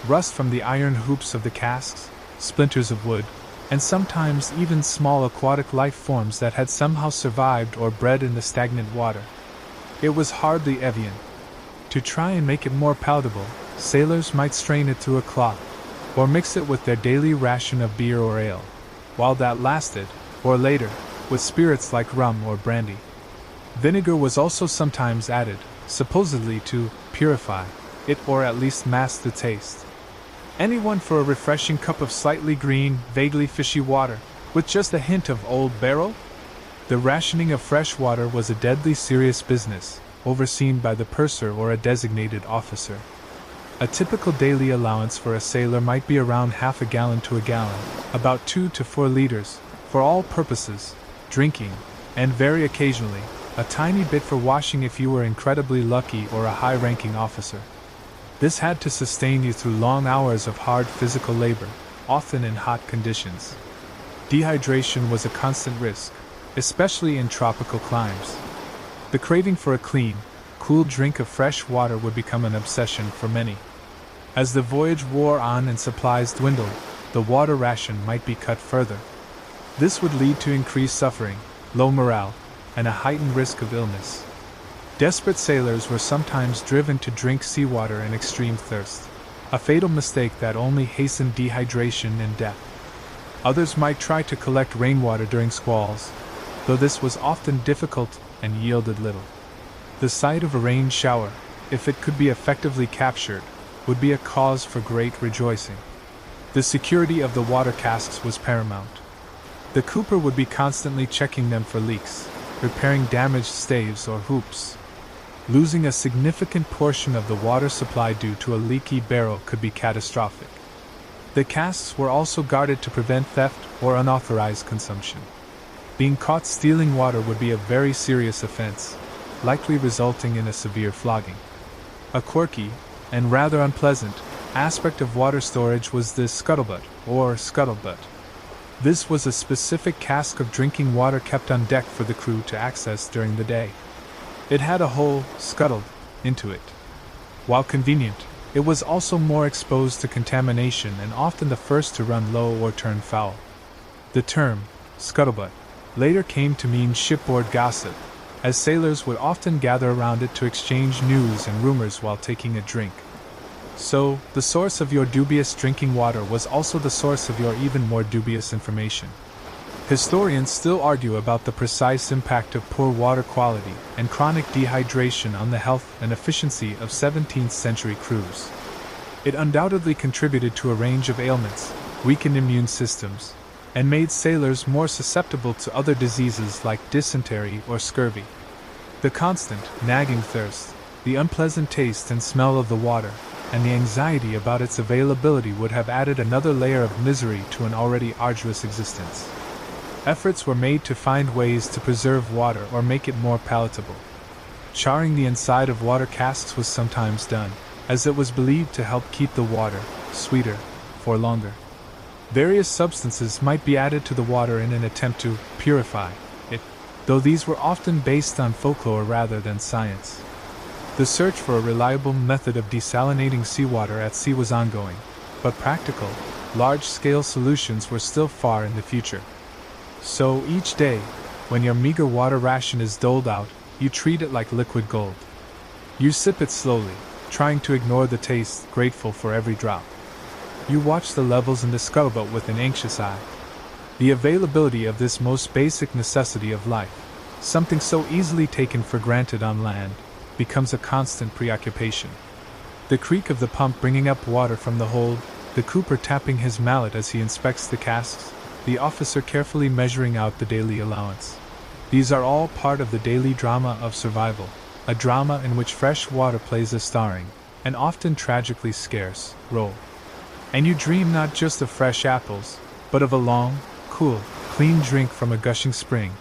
rust from the iron hoops of the casks, splinters of wood, and sometimes even small aquatic life forms that had somehow survived or bred in the stagnant water. It was hardly Evian. To try and make it more palatable, sailors might strain it through a cloth, or mix it with their daily ration of beer or ale, while that lasted, or later, with spirits like rum or brandy. Vinegar was also sometimes added, supposedly to purify it or at least mask the taste. Anyone for a refreshing cup of slightly green, vaguely fishy water, with just a hint of Old Barrel? The rationing of fresh water was a deadly serious business, overseen by the purser or a designated officer. A typical daily allowance for a sailor might be around half a gallon to a gallon, about 2 to 4 liters, for all purposes, drinking, and very occasionally, a tiny bit for washing if you were incredibly lucky or a high-ranking officer. This had to sustain you through long hours of hard physical labor, often in hot conditions. Dehydration was a constant risk, especially in tropical climes. The craving for a clean, cool drink of fresh water would become an obsession for many. As the voyage wore on and supplies dwindled, the water ration might be cut further. This would lead to increased suffering, low morale, and a heightened risk of illness. Desperate sailors were sometimes driven to drink seawater in extreme thirst, a fatal mistake that only hastened dehydration and death. Others might try to collect rainwater during squalls, though this was often difficult and yielded little. The sight of a rain shower, if it could be effectively captured, would be a cause for great rejoicing. The security of the water casks was paramount. The cooper would be constantly checking them for leaks, repairing damaged staves or hoops. Losing a significant portion of the water supply due to a leaky barrel could be catastrophic. The casks were also guarded to prevent theft or unauthorized consumption. Being caught stealing water would be a very serious offense, likely resulting in a severe flogging. A quirky, and rather unpleasant, aspect of water storage was the scuttlebutt, or scuttlebutt. This was a specific cask of drinking water kept on deck for the crew to access during the day. It had a hole scuttled into it. While convenient, it was also more exposed to contamination and often the first to run low or turn foul. The term, scuttlebutt, later came to mean shipboard gossip, as sailors would often gather around it to exchange news and rumors while taking a drink. So, the source of your dubious drinking water was also the source of your even more dubious information. Historians still argue about the precise impact of poor water quality and chronic dehydration on the health and efficiency of 17th century crews. It undoubtedly contributed to a range of ailments, weakened immune systems, and made sailors more susceptible to other diseases like dysentery or scurvy. The constant, nagging thirst, the unpleasant taste and smell of the water, and the anxiety about its availability would have added another layer of misery to an already arduous existence. Efforts were made to find ways to preserve water or make it more palatable. Charring the inside of water casks was sometimes done, as it was believed to help keep the water sweeter for longer. Various substances might be added to the water in an attempt to purify it, though these were often based on folklore rather than science. The search for a reliable method of desalinating seawater at sea was ongoing, but practical, large-scale solutions were still far in the future. So each day, when your meager water ration is doled out, you treat it like liquid gold. You sip it slowly, trying to ignore the taste, grateful for every drop. You watch the levels in the scuttlebutt with an anxious eye. The availability of this most basic necessity of life, something so easily taken for granted on land, becomes a constant preoccupation. The creak of the pump bringing up water from the hold, the cooper tapping his mallet as he inspects the casks, the officer carefully measuring out the daily allowance. These are all part of the daily drama of survival, a drama in which fresh water plays a starring, and often tragically scarce, role. And you dream not just of fresh apples, but of a long, cool, clean drink from a gushing spring,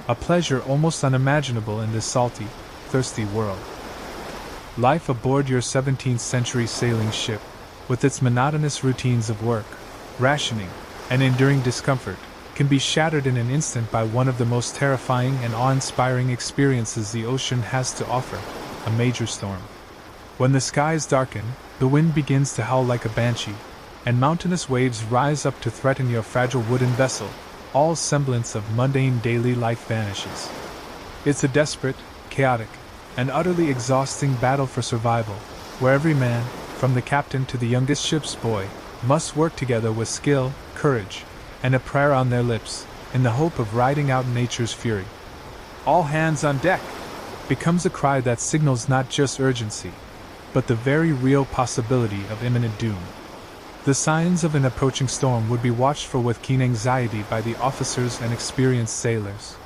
a pleasure almost unimaginable in this salty, thirsty world. Life aboard your 17th century sailing ship, with its monotonous routines of work, rationing, and enduring discomfort, can be shattered in an instant by one of the most terrifying and awe-inspiring experiences the ocean has to offer, a major storm. When the skies darken, the wind begins to howl like a banshee, and mountainous waves rise up to threaten your fragile wooden vessel, all semblance of mundane daily life vanishes. It's a desperate, chaotic, and utterly exhausting battle for survival, where every man, from the captain to the youngest ship's boy, must work together with skill, courage, and a prayer on their lips, in the hope of riding out nature's fury. "All hands on deck!" becomes a cry that signals not just urgency, but the very real possibility of imminent doom. The signs of an approaching storm would be watched for with keen anxiety by the officers and experienced sailors.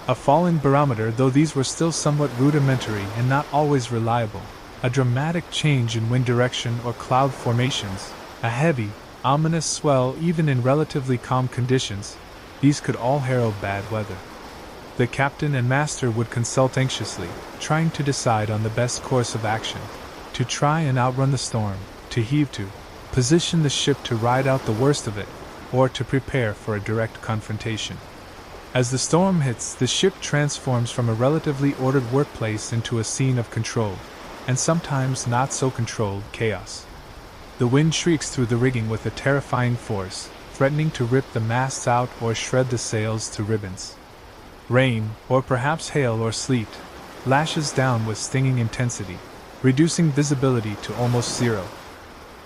A falling barometer, though these were still somewhat rudimentary and not always reliable, a dramatic change in wind direction or cloud formations, a heavy, ominous swell even in relatively calm conditions, these could all herald bad weather. The captain and master would consult anxiously, trying to decide on the best course of action. to try and outrun the storm, to heave to, position the ship to ride out the worst of it, or to prepare for a direct confrontation. As the storm hits, the ship transforms from a relatively ordered workplace into a scene of controlled, and sometimes not so controlled, chaos. The wind shrieks through the rigging with a terrifying force, threatening to rip the masts out or shred the sails to ribbons. Rain, or perhaps hail or sleet, lashes down with stinging intensity, reducing visibility to almost zero.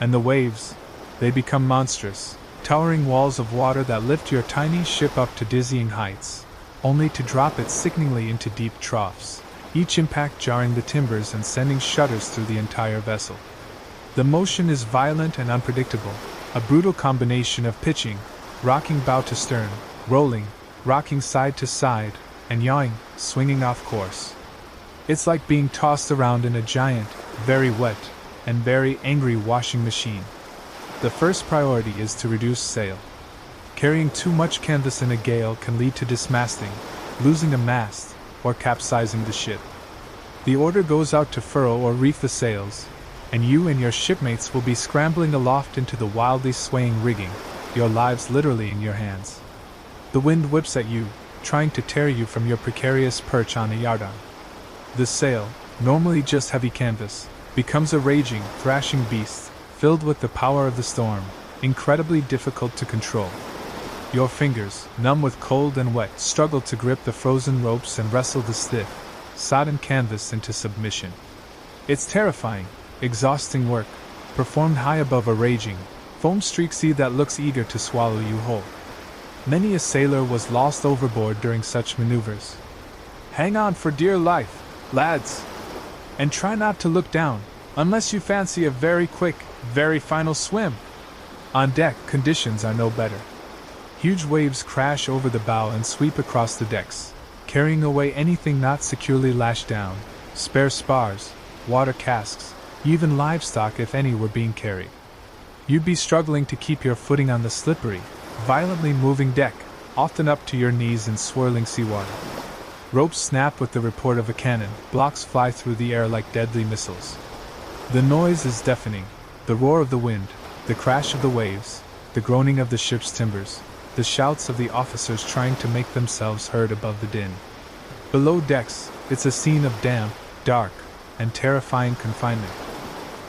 And the waves, they become monstrous, towering walls of water that lift your tiny ship up to dizzying heights, only to drop it sickeningly into deep troughs, each impact jarring the timbers and sending shudders through the entire vessel. The motion is violent and unpredictable, a brutal combination of pitching, rocking bow to stern, rolling, rocking side to side, and yawing, swinging off course. It's like being tossed around in a giant, very wet, and very angry washing machine. The first priority is to reduce sail. Carrying too much canvas in a gale can lead to dismasting, losing a mast, or capsizing the ship. The order goes out to furl or reef the sails, and you and your shipmates will be scrambling aloft into the wildly swaying rigging, your lives literally in your hands. The wind whips at you, trying to tear you from your precarious perch on a yardarm. The sail, normally just heavy canvas, becomes a raging, thrashing beast, filled with the power of the storm, incredibly difficult to control. Your fingers, numb with cold and wet, struggle to grip the frozen ropes and wrestle the stiff, sodden canvas into submission. It's terrifying, exhausting work, performed high above a raging, foam-streaked sea that looks eager to swallow you whole. Many a sailor was lost overboard during such maneuvers. Hang on for dear life, lads! And try not to look down, unless you fancy a very quick, very final swim. On deck, conditions are no better. Huge waves crash over the bow and sweep across the decks, carrying away anything not securely lashed down, spare spars, water casks, even livestock if any were being carried. You'd be struggling to keep your footing on the slippery, violently moving deck, often up to your knees in swirling seawater. Ropes snap with the report of a cannon, blocks fly through the air like deadly missiles. The noise is deafening, the roar of the wind, the crash of the waves, the groaning of the ship's timbers, the shouts of the officers trying to make themselves heard above the din. Below decks, it's a scene of damp, dark, and terrifying confinement.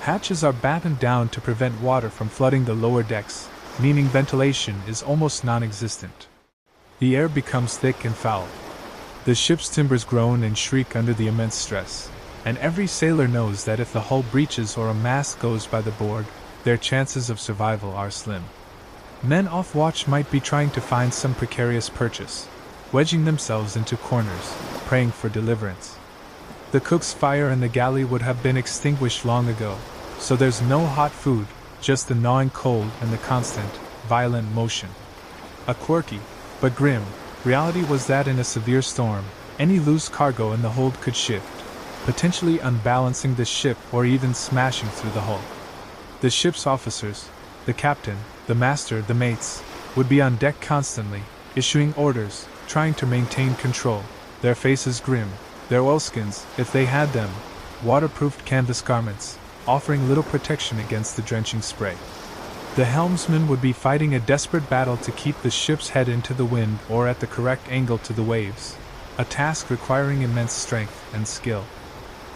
Hatches are battened down to prevent water from flooding the lower decks, meaning ventilation is almost non-existent. The air becomes thick and foul. The ship's timbers groan and shriek under the immense stress, and every sailor knows that if the hull breaches or a mast goes by the board, their chances of survival are slim. Men off watch might be trying to find some precarious purchase, wedging themselves into corners, praying for deliverance. The cook's fire in the galley would have been extinguished long ago, so there's no hot food, just the gnawing cold and the constant, violent motion. A quirky, but grim, reality was that in a severe storm, any loose cargo in the hold could shift, potentially unbalancing the ship or even smashing through the hull. The ship's officers, the captain, the master, the mates, would be on deck constantly, issuing orders, trying to maintain control, their faces grim, their oilskins, if they had them, waterproofed canvas garments, offering little protection against the drenching spray. The helmsman would be fighting a desperate battle to keep the ship's head into the wind or at the correct angle to the waves, a task requiring immense strength and skill.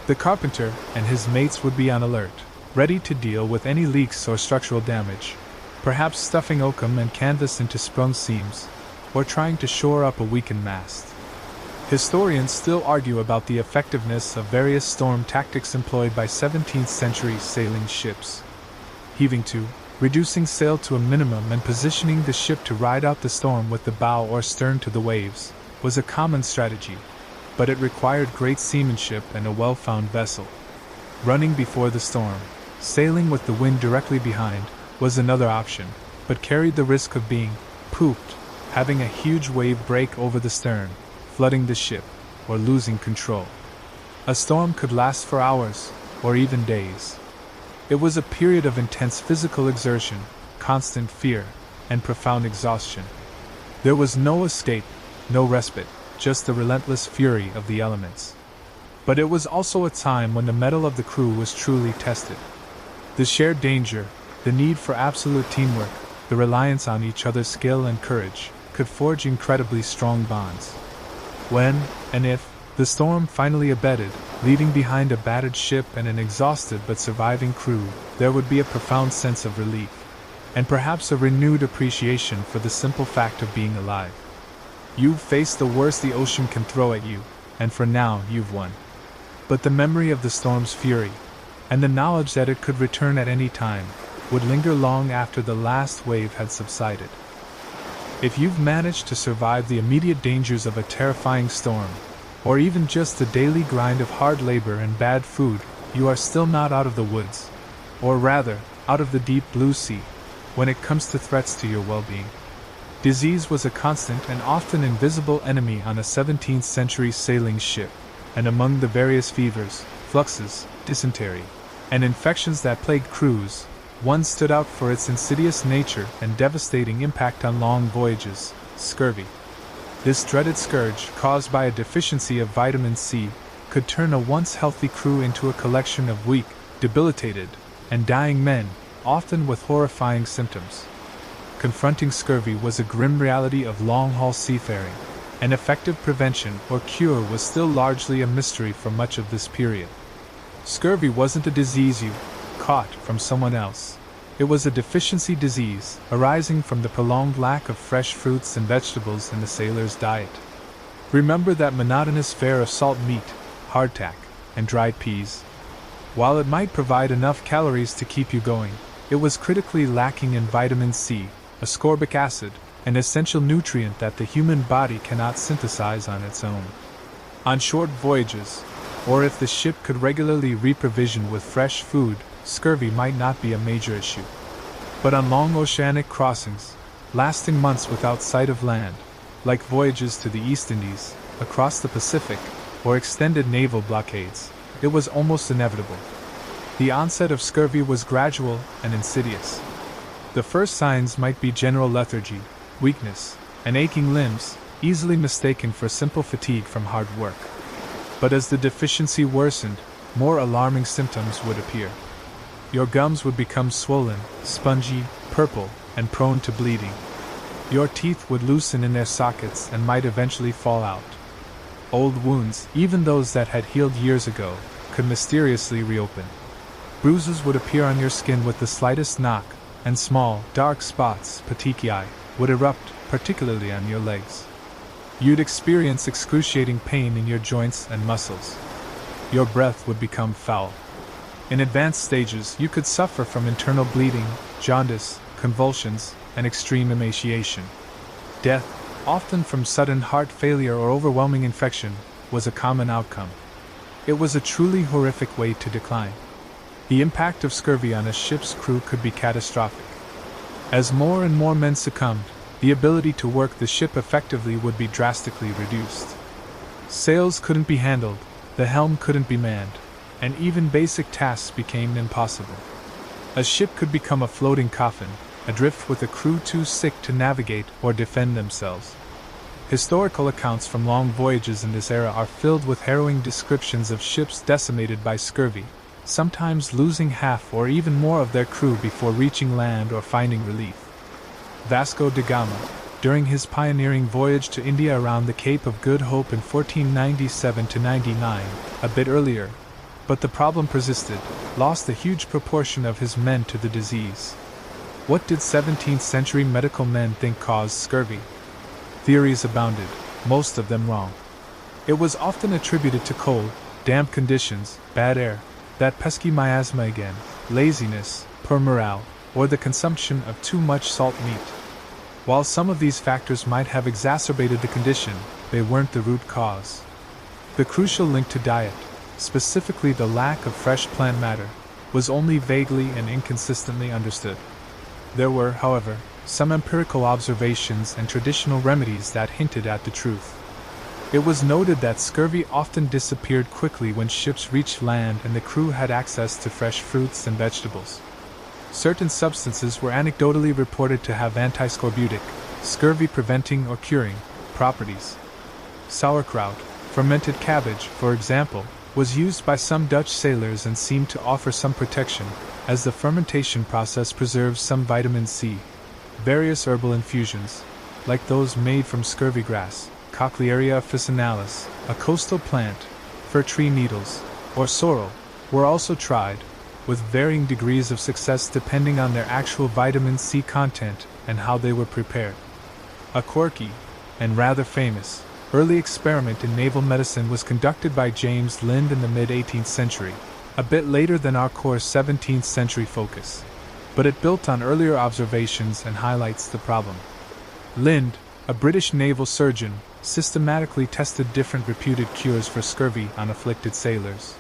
The carpenter and his mates would be on alert, ready to deal with any leaks or structural damage, perhaps stuffing oakum and canvas into sprung seams, or trying to shore up a weakened mast. Historians still argue about the effectiveness of various storm tactics employed by 17th century sailing ships. Heaving to, reducing sail to a minimum and positioning the ship to ride out the storm with the bow or stern to the waves, was a common strategy, but it required great seamanship and a well-found vessel. Running before the storm, sailing with the wind directly behind, was another option, but carried the risk of being pooped, having a huge wave break over the stern, flooding the ship, or losing control. A storm could last for hours, or even days. It was a period of intense physical exertion, constant fear, and profound exhaustion. There was no escape, no respite, just the relentless fury of the elements. But it was also a time when the mettle of the crew was truly tested. The shared danger, the need for absolute teamwork, the reliance on each other's skill and courage, could forge incredibly strong bonds. When, and if, the storm finally abated, leaving behind a battered ship and an exhausted but surviving crew, there would be a profound sense of relief, and perhaps a renewed appreciation for the simple fact of being alive. You've faced the worst the ocean can throw at you, and for now you've won. But the memory of the storm's fury, and the knowledge that it could return at any time, would linger long after the last wave had subsided. If you've managed to survive the immediate dangers of a terrifying storm, or even just the daily grind of hard labor and bad food, you are still not out of the woods, or rather, out of the deep blue sea, when it comes to threats to your well-being. Disease was a constant and often invisible enemy on a 17th century sailing ship, and among the various fevers, fluxes, dysentery, and infections that plagued crews, one stood out for its insidious nature and devastating impact on long voyages: scurvy. This dreaded scourge, caused by a deficiency of vitamin C, could turn a once healthy crew into a collection of weak, debilitated, and dying men, often with horrifying symptoms. Confronting scurvy was a grim reality of long-haul seafaring, and effective prevention or cure was still largely a mystery for much of this period. Scurvy wasn't a disease you caught from someone else. It was a deficiency disease arising from the prolonged lack of fresh fruits and vegetables in the sailor's diet. Remember that monotonous fare of salt meat, hardtack, and dried peas? While it might provide enough calories to keep you going, it was critically lacking in vitamin C, ascorbic acid, an essential nutrient that the human body cannot synthesize on its own. On short voyages, or if the ship could regularly reprovision with fresh food, scurvy might not be a major issue. But on long oceanic crossings, lasting months without sight of land, like voyages to the East Indies, across the Pacific, or extended naval blockades, it was almost inevitable. The onset of scurvy was gradual and insidious. The first signs might be general lethargy, weakness, and aching limbs, easily mistaken for simple fatigue from hard work. But as the deficiency worsened, more alarming symptoms would appear. Your gums would become swollen, spongy, purple, and prone to bleeding. Your teeth would loosen in their sockets and might eventually fall out. Old wounds, even those that had healed years ago, could mysteriously reopen. Bruises would appear on your skin with the slightest knock, and small, dark spots, petechiae, would erupt, particularly on your legs. You'd experience excruciating pain in your joints and muscles. Your breath would become foul. In advanced stages, you could suffer from internal bleeding, jaundice, convulsions, and extreme emaciation. Death, often from sudden heart failure or overwhelming infection, was a common outcome. It was a truly horrific way to decline. The impact of scurvy on a ship's crew could be catastrophic. As more and more men succumbed, the ability to work the ship effectively would be drastically reduced. Sails couldn't be handled, the helm couldn't be manned, and even basic tasks became impossible. A ship could become a floating coffin, adrift with a crew too sick to navigate or defend themselves. Historical accounts from long voyages in this era are filled with harrowing descriptions of ships decimated by scurvy, sometimes losing half or even more of their crew before reaching land or finding relief. Vasco da Gama, during his pioneering voyage to India around the Cape of Good Hope in 1497–99, a bit earlier, but the problem persisted, lost a huge proportion of his men to the disease. What did 17th century medical men think caused scurvy? Theories abounded, most of them wrong. It was often attributed to cold, damp conditions, bad air, that pesky miasma again, laziness, poor morale, or the consumption of too much salt meat. While some of these factors might have exacerbated the condition, they weren't the root cause. The crucial link to diet, specifically the lack of fresh plant matter, was only vaguely and inconsistently understood. There were, however, some empirical observations and traditional remedies that hinted at the truth. It was noted that scurvy often disappeared quickly when ships reached land and the crew had access to fresh fruits and vegetables. Certain substances were anecdotally reported to have anti-scorbutic, scurvy-preventing or curing, properties. Sauerkraut, fermented cabbage, for example, was used by some Dutch sailors and seemed to offer some protection, as the fermentation process preserves some vitamin C. Various herbal infusions, like those made from scurvy grass, Cochlearia officinalis, a coastal plant, fir tree needles, or sorrel, were also tried, with varying degrees of success depending on their actual vitamin C content and how they were prepared. A quirky, and rather famous, early experiment in naval medicine was conducted by James Lind in the mid-18th century, a bit later than our core 17th century focus, but it built on earlier observations and highlights the problem. Lind, a British naval surgeon, systematically tested different reputed cures for scurvy on afflicted sailors.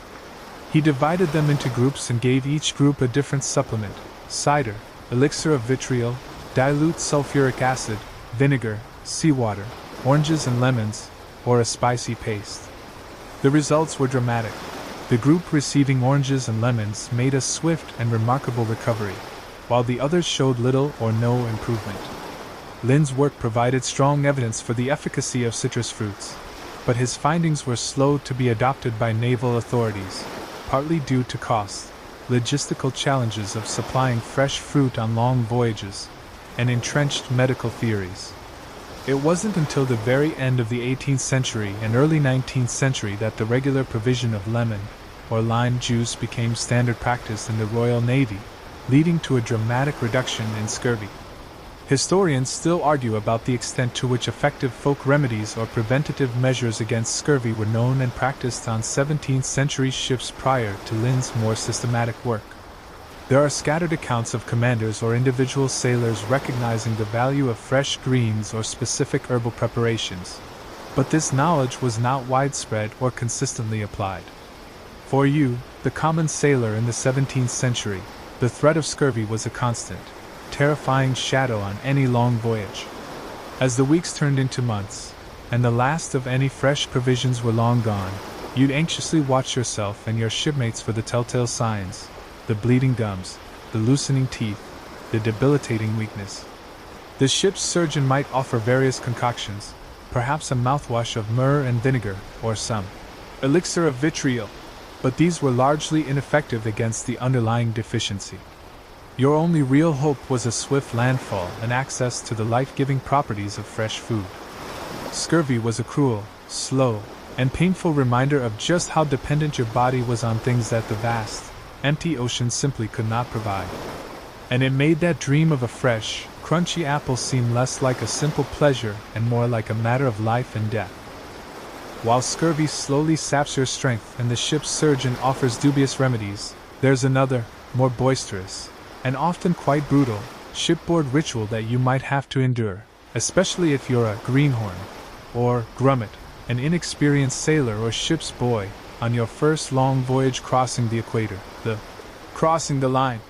He divided them into groups and gave each group a different supplement: cider, elixir of vitriol, dilute sulfuric acid, vinegar, seawater, oranges and lemons, or a spicy paste. The results were dramatic. The group receiving oranges and lemons made a swift and remarkable recovery, while the others showed little or no improvement. Lind's work provided strong evidence for the efficacy of citrus fruits, but his findings were slow to be adopted by naval authorities, partly due to cost, logistical challenges of supplying fresh fruit on long voyages, and entrenched medical theories. It wasn't until the very end of the 18th century and early 19th century that the regular provision of lemon or lime juice became standard practice in the Royal Navy, leading to a dramatic reduction in scurvy. Historians still argue about the extent to which effective folk remedies or preventative measures against scurvy were known and practiced on 17th century ships prior to Lind's more systematic work. There are scattered accounts of commanders or individual sailors recognizing the value of fresh greens or specific herbal preparations, but this knowledge was not widespread or consistently applied. For you, the common sailor in the 17th century, the threat of scurvy was a constant, terrifying shadow on any long voyage. As the weeks turned into months, and the last of any fresh provisions were long gone, you'd anxiously watch yourself and your shipmates for the telltale signs: the bleeding gums, the loosening teeth, the debilitating weakness. The ship's surgeon might offer various concoctions, perhaps a mouthwash of myrrh and vinegar, or some elixir of vitriol, but these were largely ineffective against the underlying deficiency. Your only real hope was a swift landfall and access to the life-giving properties of fresh food. Scurvy was a cruel, slow, and painful reminder of just how dependent your body was on things that the vast, empty ocean simply could not provide. And it made that dream of a fresh, crunchy apple seem less like a simple pleasure and more like a matter of life and death. While scurvy slowly saps your strength and the ship's surgeon offers dubious remedies, there's another, more boisterous, and often quite brutal, shipboard ritual that you might have to endure, especially if you're a greenhorn, or grummet, an inexperienced sailor or ship's boy, on your first long voyage crossing the equator, the crossing the line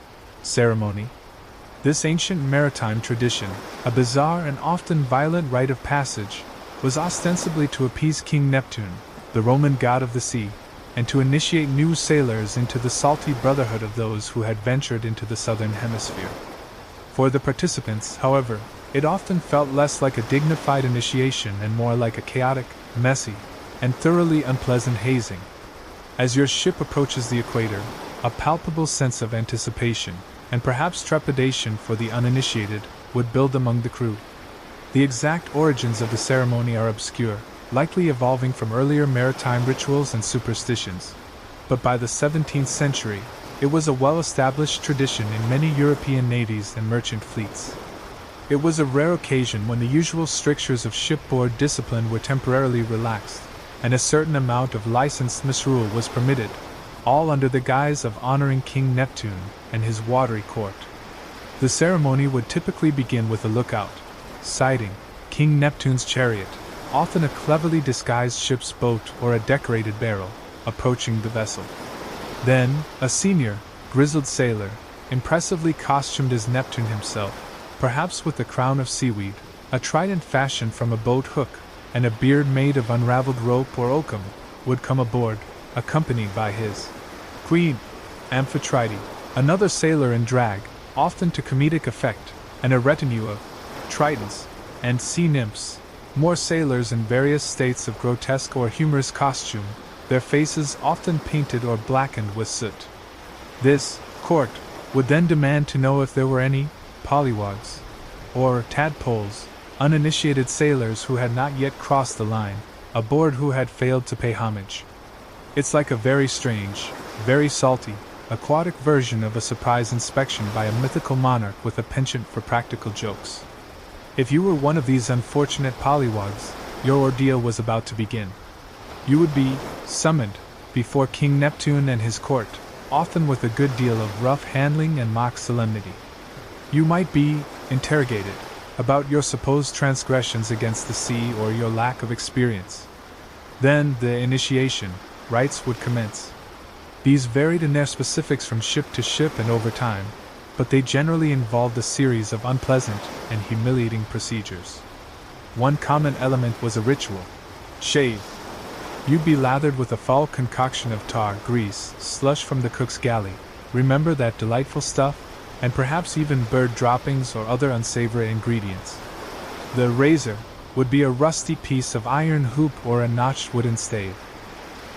ceremony. This ancient maritime tradition, a bizarre and often violent rite of passage, was ostensibly to appease King Neptune, the Roman god of the sea, and to initiate new sailors into the salty brotherhood of those who had ventured into the southern hemisphere. For the participants, however, it often felt less like a dignified initiation and more like a chaotic, messy, and thoroughly unpleasant hazing. As your ship approaches the equator, a palpable sense of anticipation, and perhaps trepidation for the uninitiated, would build among the crew. The exact origins of the ceremony are obscure, likely evolving from earlier maritime rituals and superstitions. But by the 17th century, it was a well-established tradition in many European navies and merchant fleets. It was a rare occasion when the usual strictures of shipboard discipline were temporarily relaxed, and a certain amount of licensed misrule was permitted, all under the guise of honoring King Neptune and his watery court. The ceremony would typically begin with a lookout, sighting King Neptune's chariot, often a cleverly disguised ship's boat or a decorated barrel, approaching the vessel. Then, a senior, grizzled sailor, impressively costumed as Neptune himself, perhaps with a crown of seaweed, a trident fashioned from a boat hook, and a beard made of unraveled rope or oakum, would come aboard, accompanied by his queen, Amphitrite, another sailor in drag, often to comedic effect, and a retinue of tritons and sea nymphs, more sailors in various states of grotesque or humorous costume, their faces often painted or blackened with soot. This court would then demand to know if there were any pollywogs, or tadpoles, uninitiated sailors who had not yet crossed the line, aboard who had failed to pay homage. It's like a very strange, very salty, aquatic version of a surprise inspection by a mythical monarch with a penchant for practical jokes. If you were one of these unfortunate pollywogs, your ordeal was about to begin. You would be summoned before King Neptune and his court, often with a good deal of rough handling and mock solemnity. You might be interrogated about your supposed transgressions against the sea or your lack of experience. Then the initiation rites would commence. These varied in their specifics from ship to ship and over time, but they generally involved a series of unpleasant and humiliating procedures. One common element was a ritual: shave. You'd be lathered with a foul concoction of tar, grease, slush from the cook's galley, remember that delightful stuff, and perhaps even bird droppings or other unsavory ingredients. The razor would be a rusty piece of iron hoop or a notched wooden stave.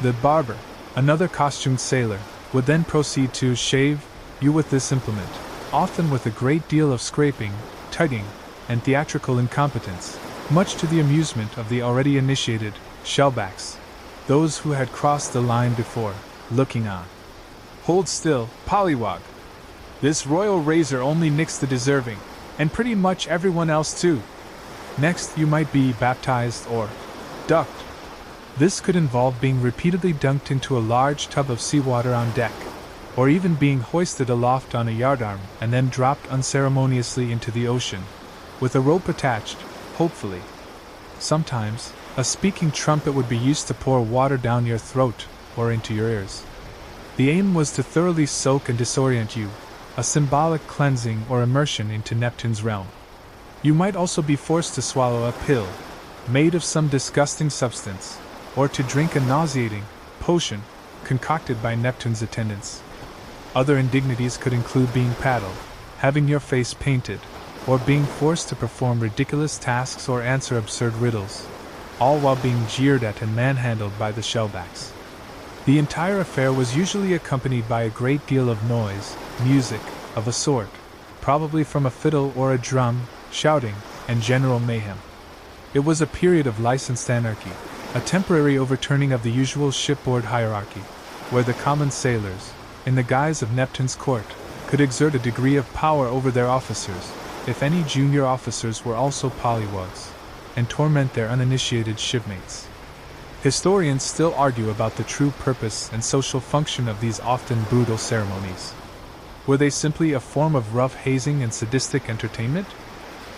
The barber, another costumed sailor, would then proceed to shave you with this implement, often with a great deal of scraping, tugging, and theatrical incompetence, much to the amusement of the already initiated shellbacks, those who had crossed the line before, looking on. Hold still, pollywog. This royal razor only nicks the deserving, and pretty much everyone else too. Next, you might be baptized or ducked. This could involve being repeatedly dunked into a large tub of seawater on deck, or even being hoisted aloft on a yardarm and then dropped unceremoniously into the ocean, with a rope attached, hopefully. Sometimes, a speaking trumpet would be used to pour water down your throat or into your ears. The aim was to thoroughly soak and disorient you, a symbolic cleansing or immersion into Neptune's realm. You might also be forced to swallow a pill, made of some disgusting substance, or to drink a nauseating potion concocted by Neptune's attendants. Other indignities could include being paddled, having your face painted, or being forced to perform ridiculous tasks or answer absurd riddles, all while being jeered at and manhandled by the shellbacks. The entire affair was usually accompanied by a great deal of noise, music, of a sort, probably from a fiddle or a drum, shouting, and general mayhem. It was a period of licensed anarchy, a temporary overturning of the usual shipboard hierarchy, where the common sailors, in the guise of Neptune's court, could exert a degree of power over their officers, if any junior officers were also pollywogs, and torment their uninitiated shipmates. Historians still argue about the true purpose and social function of these often brutal ceremonies. Were they simply a form of rough hazing and sadistic entertainment?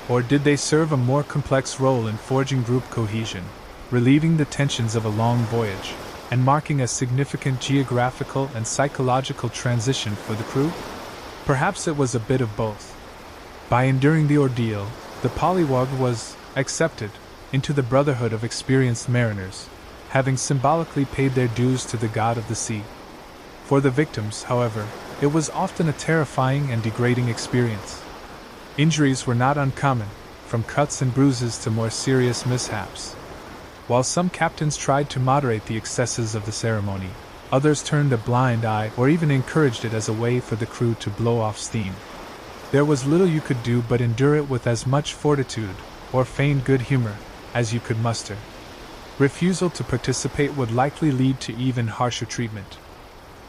Or did they serve a more complex role in forging group cohesion, relieving the tensions of a long voyage, and marking a significant geographical and psychological transition for the crew? Perhaps it was a bit of both. By enduring the ordeal, the pollywog was accepted into the brotherhood of experienced mariners, having symbolically paid their dues to the god of the sea. For the victims, however, it was often a terrifying and degrading experience. Injuries were not uncommon, from cuts and bruises to more serious mishaps. While some captains tried to moderate the excesses of the ceremony, others turned a blind eye or even encouraged it as a way for the crew to blow off steam. There was little you could do but endure it with as much fortitude, or feigned good humor, as you could muster. Refusal to participate would likely lead to even harsher treatment.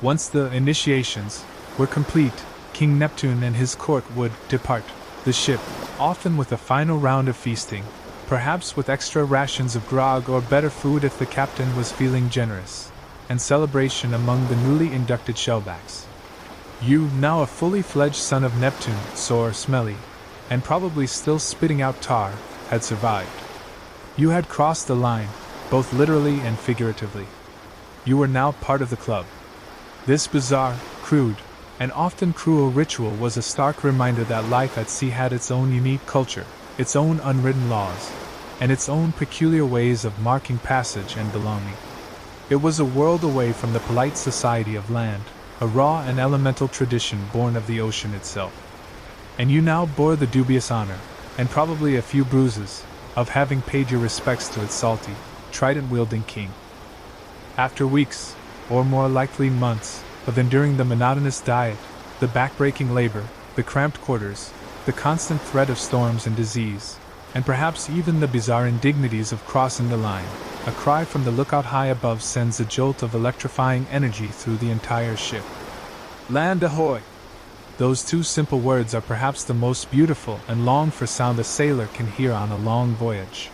Once the initiations were complete, King Neptune and his court would depart the ship, often with a final round of feasting, perhaps with extra rations of grog or better food if the captain was feeling generous, and celebration among the newly inducted shellbacks. You, now a fully fledged son of Neptune, sore, smelly, and probably still spitting out tar, had survived. You had crossed the line, both literally and figuratively. You were now part of the club. This bizarre, crude, and often cruel ritual was a stark reminder that life at sea had its own unique culture, its own unwritten laws, and its own peculiar ways of marking passage and belonging. It was a world away from the polite society of land, a raw and elemental tradition born of the ocean itself. And you now bore the dubious honor, and probably a few bruises, of having paid your respects to its salty, trident-wielding king. After weeks, or more likely months, of enduring the monotonous diet, the backbreaking labor, the cramped quarters, the constant threat of storms and disease, and perhaps even the bizarre indignities of crossing the line, a cry from the lookout high above sends a jolt of electrifying energy through the entire ship. Land ahoy! Those two simple words are perhaps the most beautiful and longed-for sound a sailor can hear on a long voyage.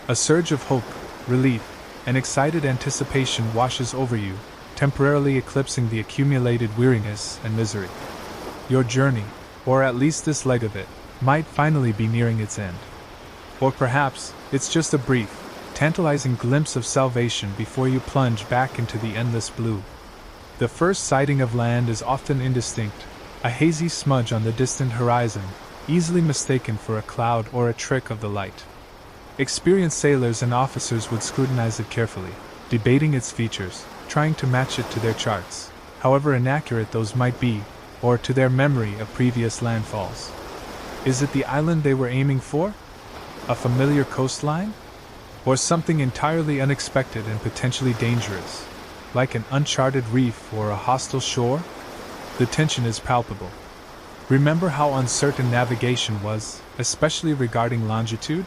A surge of hope, relief, and excited anticipation washes over you, temporarily eclipsing the accumulated weariness and misery. Your journey, or at least this leg of it, might finally be nearing its end. Or perhaps, it's just a brief, tantalizing glimpse of salvation before you plunge back into the endless blue. The first sighting of land is often indistinct, a hazy smudge on the distant horizon, easily mistaken for a cloud or a trick of the light. Experienced sailors and officers would scrutinize it carefully, debating its features, trying to match it to their charts, however inaccurate those might be, or to their memory of previous landfalls. Is it the island they were aiming for? A familiar coastline? Or something entirely unexpected and potentially dangerous, like an uncharted reef or a hostile shore? The tension is palpable. Remember how uncertain navigation was, especially regarding longitude?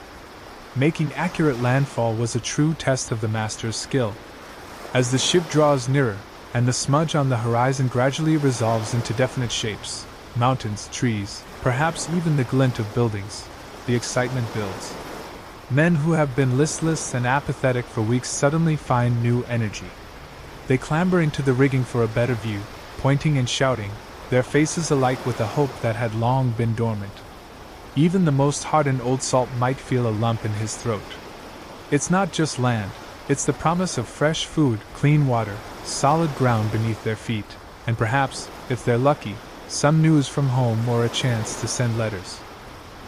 Making accurate landfall was a true test of the master's skill. As the ship draws nearer, and the smudge on the horizon gradually resolves into definite shapes, mountains, trees, perhaps even the glint of buildings, the excitement builds. Men who have been listless and apathetic for weeks suddenly find new energy. They clamber into the rigging for a better view, pointing and shouting, their faces alight with a hope that had long been dormant. Even the most hardened old salt might feel a lump in his throat. It's not just land, it's the promise of fresh food, clean water, solid ground beneath their feet, and perhaps, if they're lucky, some news from home or a chance to send letters.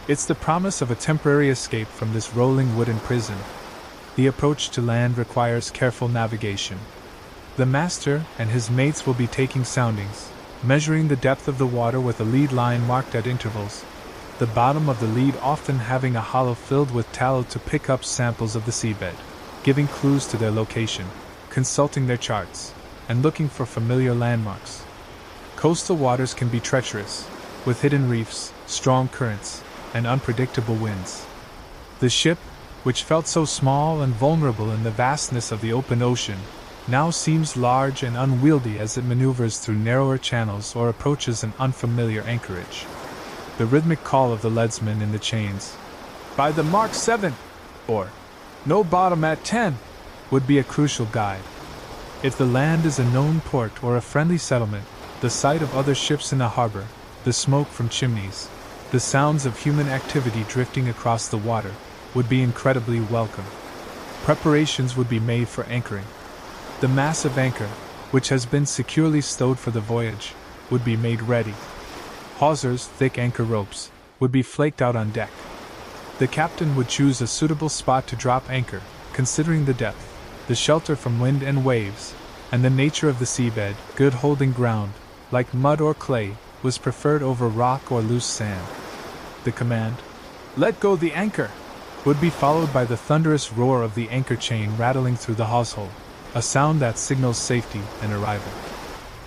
It's the promise of a temporary escape from this rolling wooden prison. The approach to land requires careful navigation. The master and his mates will be taking soundings, measuring the depth of the water with a lead line marked at intervals, the bottom of the lead often having a hollow filled with tallow to pick up samples of the seabed, giving clues to their location, consulting their charts, and looking for familiar landmarks. Coastal waters can be treacherous, with hidden reefs, strong currents, and unpredictable winds. The ship, which felt so small and vulnerable in the vastness of the open ocean, now seems large and unwieldy as it maneuvers through narrower channels or approaches an unfamiliar anchorage. The rhythmic call of the leadsman in the chains, "By the mark 7!" or "No bottom at 10!" would be a crucial guide. If the land is a known port or a friendly settlement, the sight of other ships in a harbor, the smoke from chimneys, the sounds of human activity drifting across the water, would be incredibly welcome. Preparations would be made for anchoring. The massive anchor, which has been securely stowed for the voyage, would be made ready. Hawsers, thick anchor ropes, would be flaked out on deck. The captain would choose a suitable spot to drop anchor, considering the depth, the shelter from wind and waves, and the nature of the seabed. Good holding ground, like mud or clay, was preferred over rock or loose sand. The command, "Let go the anchor!" would be followed by the thunderous roar of the anchor chain rattling through the hawse-hole, a sound that signals safety and arrival.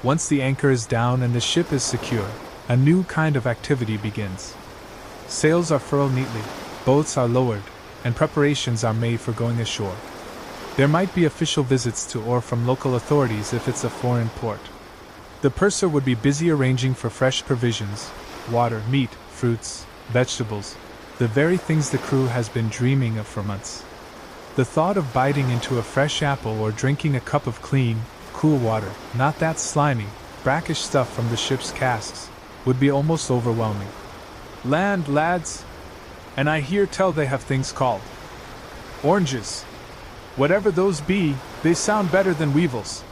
Once the anchor is down and the ship is secure, a new kind of activity begins. Sails are furled neatly, boats are lowered, and preparations are made for going ashore. There might be official visits to or from local authorities if it's a foreign port. The purser would be busy arranging for fresh provisions, water, meat, fruits, vegetables, the very things the crew has been dreaming of for months. The thought of biting into a fresh apple or drinking a cup of clean, cool water, not that slimy, brackish stuff from the ship's casks, would be almost overwhelming. Land, lads! And I hear tell they have things called oranges. Whatever those be, they sound better than weevils.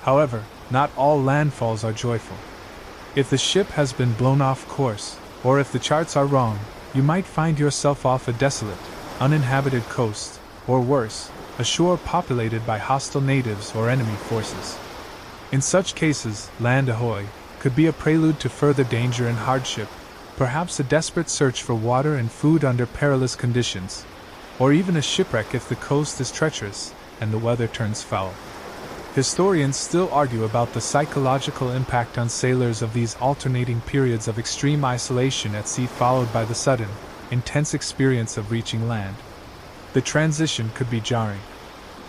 However, not all landfalls are joyful. If the ship has been blown off course, or if the charts are wrong, you might find yourself off a desolate, uninhabited coast, or worse, a shore populated by hostile natives or enemy forces. In such cases, land ahoy could be a prelude to further danger and hardship, perhaps a desperate search for water and food under perilous conditions, or even a shipwreck if the coast is treacherous and the weather turns foul. Historians still argue about the psychological impact on sailors of these alternating periods of extreme isolation at sea followed by the sudden, intense experience of reaching land. The transition could be jarring.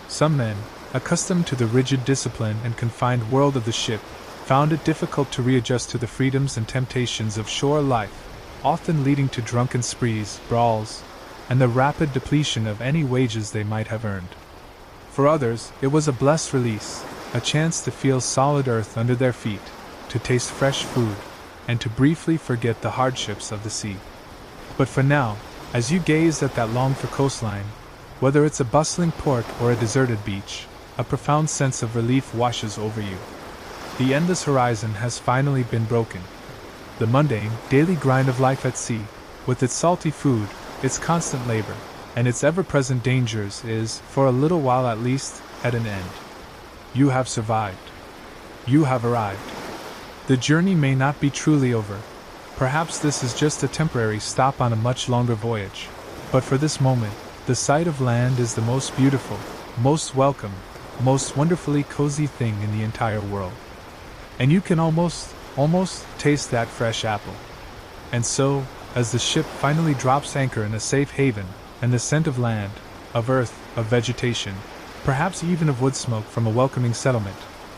Some men, accustomed to the rigid discipline and confined world of the ship, found it difficult to readjust to the freedoms and temptations of shore life, often leading to drunken sprees, brawls, and the rapid depletion of any wages they might have earned. For others, it was a blessed release, a chance to feel solid earth under their feet, to taste fresh food, and to briefly forget the hardships of the sea. But for now, as you gaze at that longed-for coastline, whether it's a bustling port or a deserted beach, a profound sense of relief washes over you. The endless horizon has finally been broken. The mundane, daily grind of life at sea, with its salty food, its constant labor, and its ever-present dangers is, for a little while at least, at an end. You have survived. You have arrived. The journey may not be truly over. Perhaps this is just a temporary stop on a much longer voyage. But for this moment, the sight of land is the most beautiful, most welcome, most wonderfully cozy thing in the entire world. And you can almost taste that fresh apple. And so, as the ship finally drops anchor in a safe haven, and the scent of land, of earth, of vegetation, perhaps even of wood smoke from a welcoming settlement,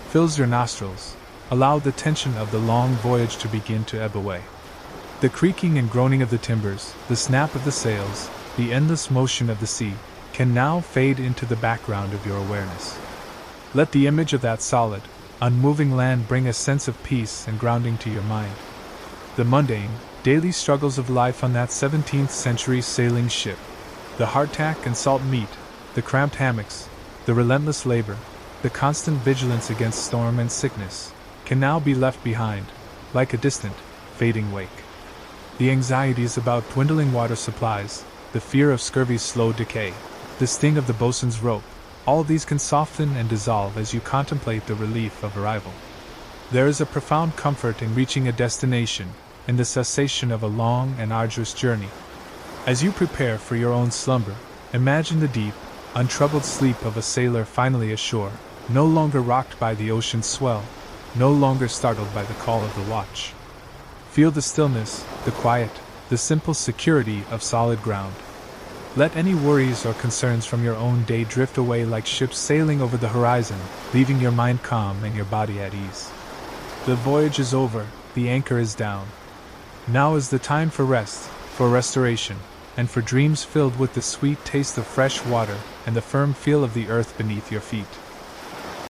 fills your nostrils, allow the tension of the long voyage to begin to ebb away. The creaking and groaning of the timbers, the snap of the sails, the endless motion of the sea, can now fade into the background of your awareness. Let the image of that solid, unmoving land bring a sense of peace and grounding to your mind. The mundane, daily struggles of life on that 17th century sailing ship, the hardtack and salt meat, the cramped hammocks, the relentless labor, the constant vigilance against storm and sickness, can now be left behind, like a distant, fading wake. The anxieties about dwindling water supplies, the fear of scurvy's slow decay, the sting of the bosun's rope, all these can soften and dissolve as you contemplate the relief of arrival. There is a profound comfort in reaching a destination, in the cessation of a long and arduous journey. As you prepare for your own slumber, imagine the deep, untroubled sleep of a sailor finally ashore, no longer rocked by the ocean's swell, no longer startled by the call of the watch. Feel the stillness, the quiet, the simple security of solid ground. Let any worries or concerns from your own day drift away like ships sailing over the horizon, leaving your mind calm and your body at ease. The voyage is over, the anchor is down. Now is the time for rest, for restoration, and for dreams filled with the sweet taste of fresh water and the firm feel of the earth beneath your feet.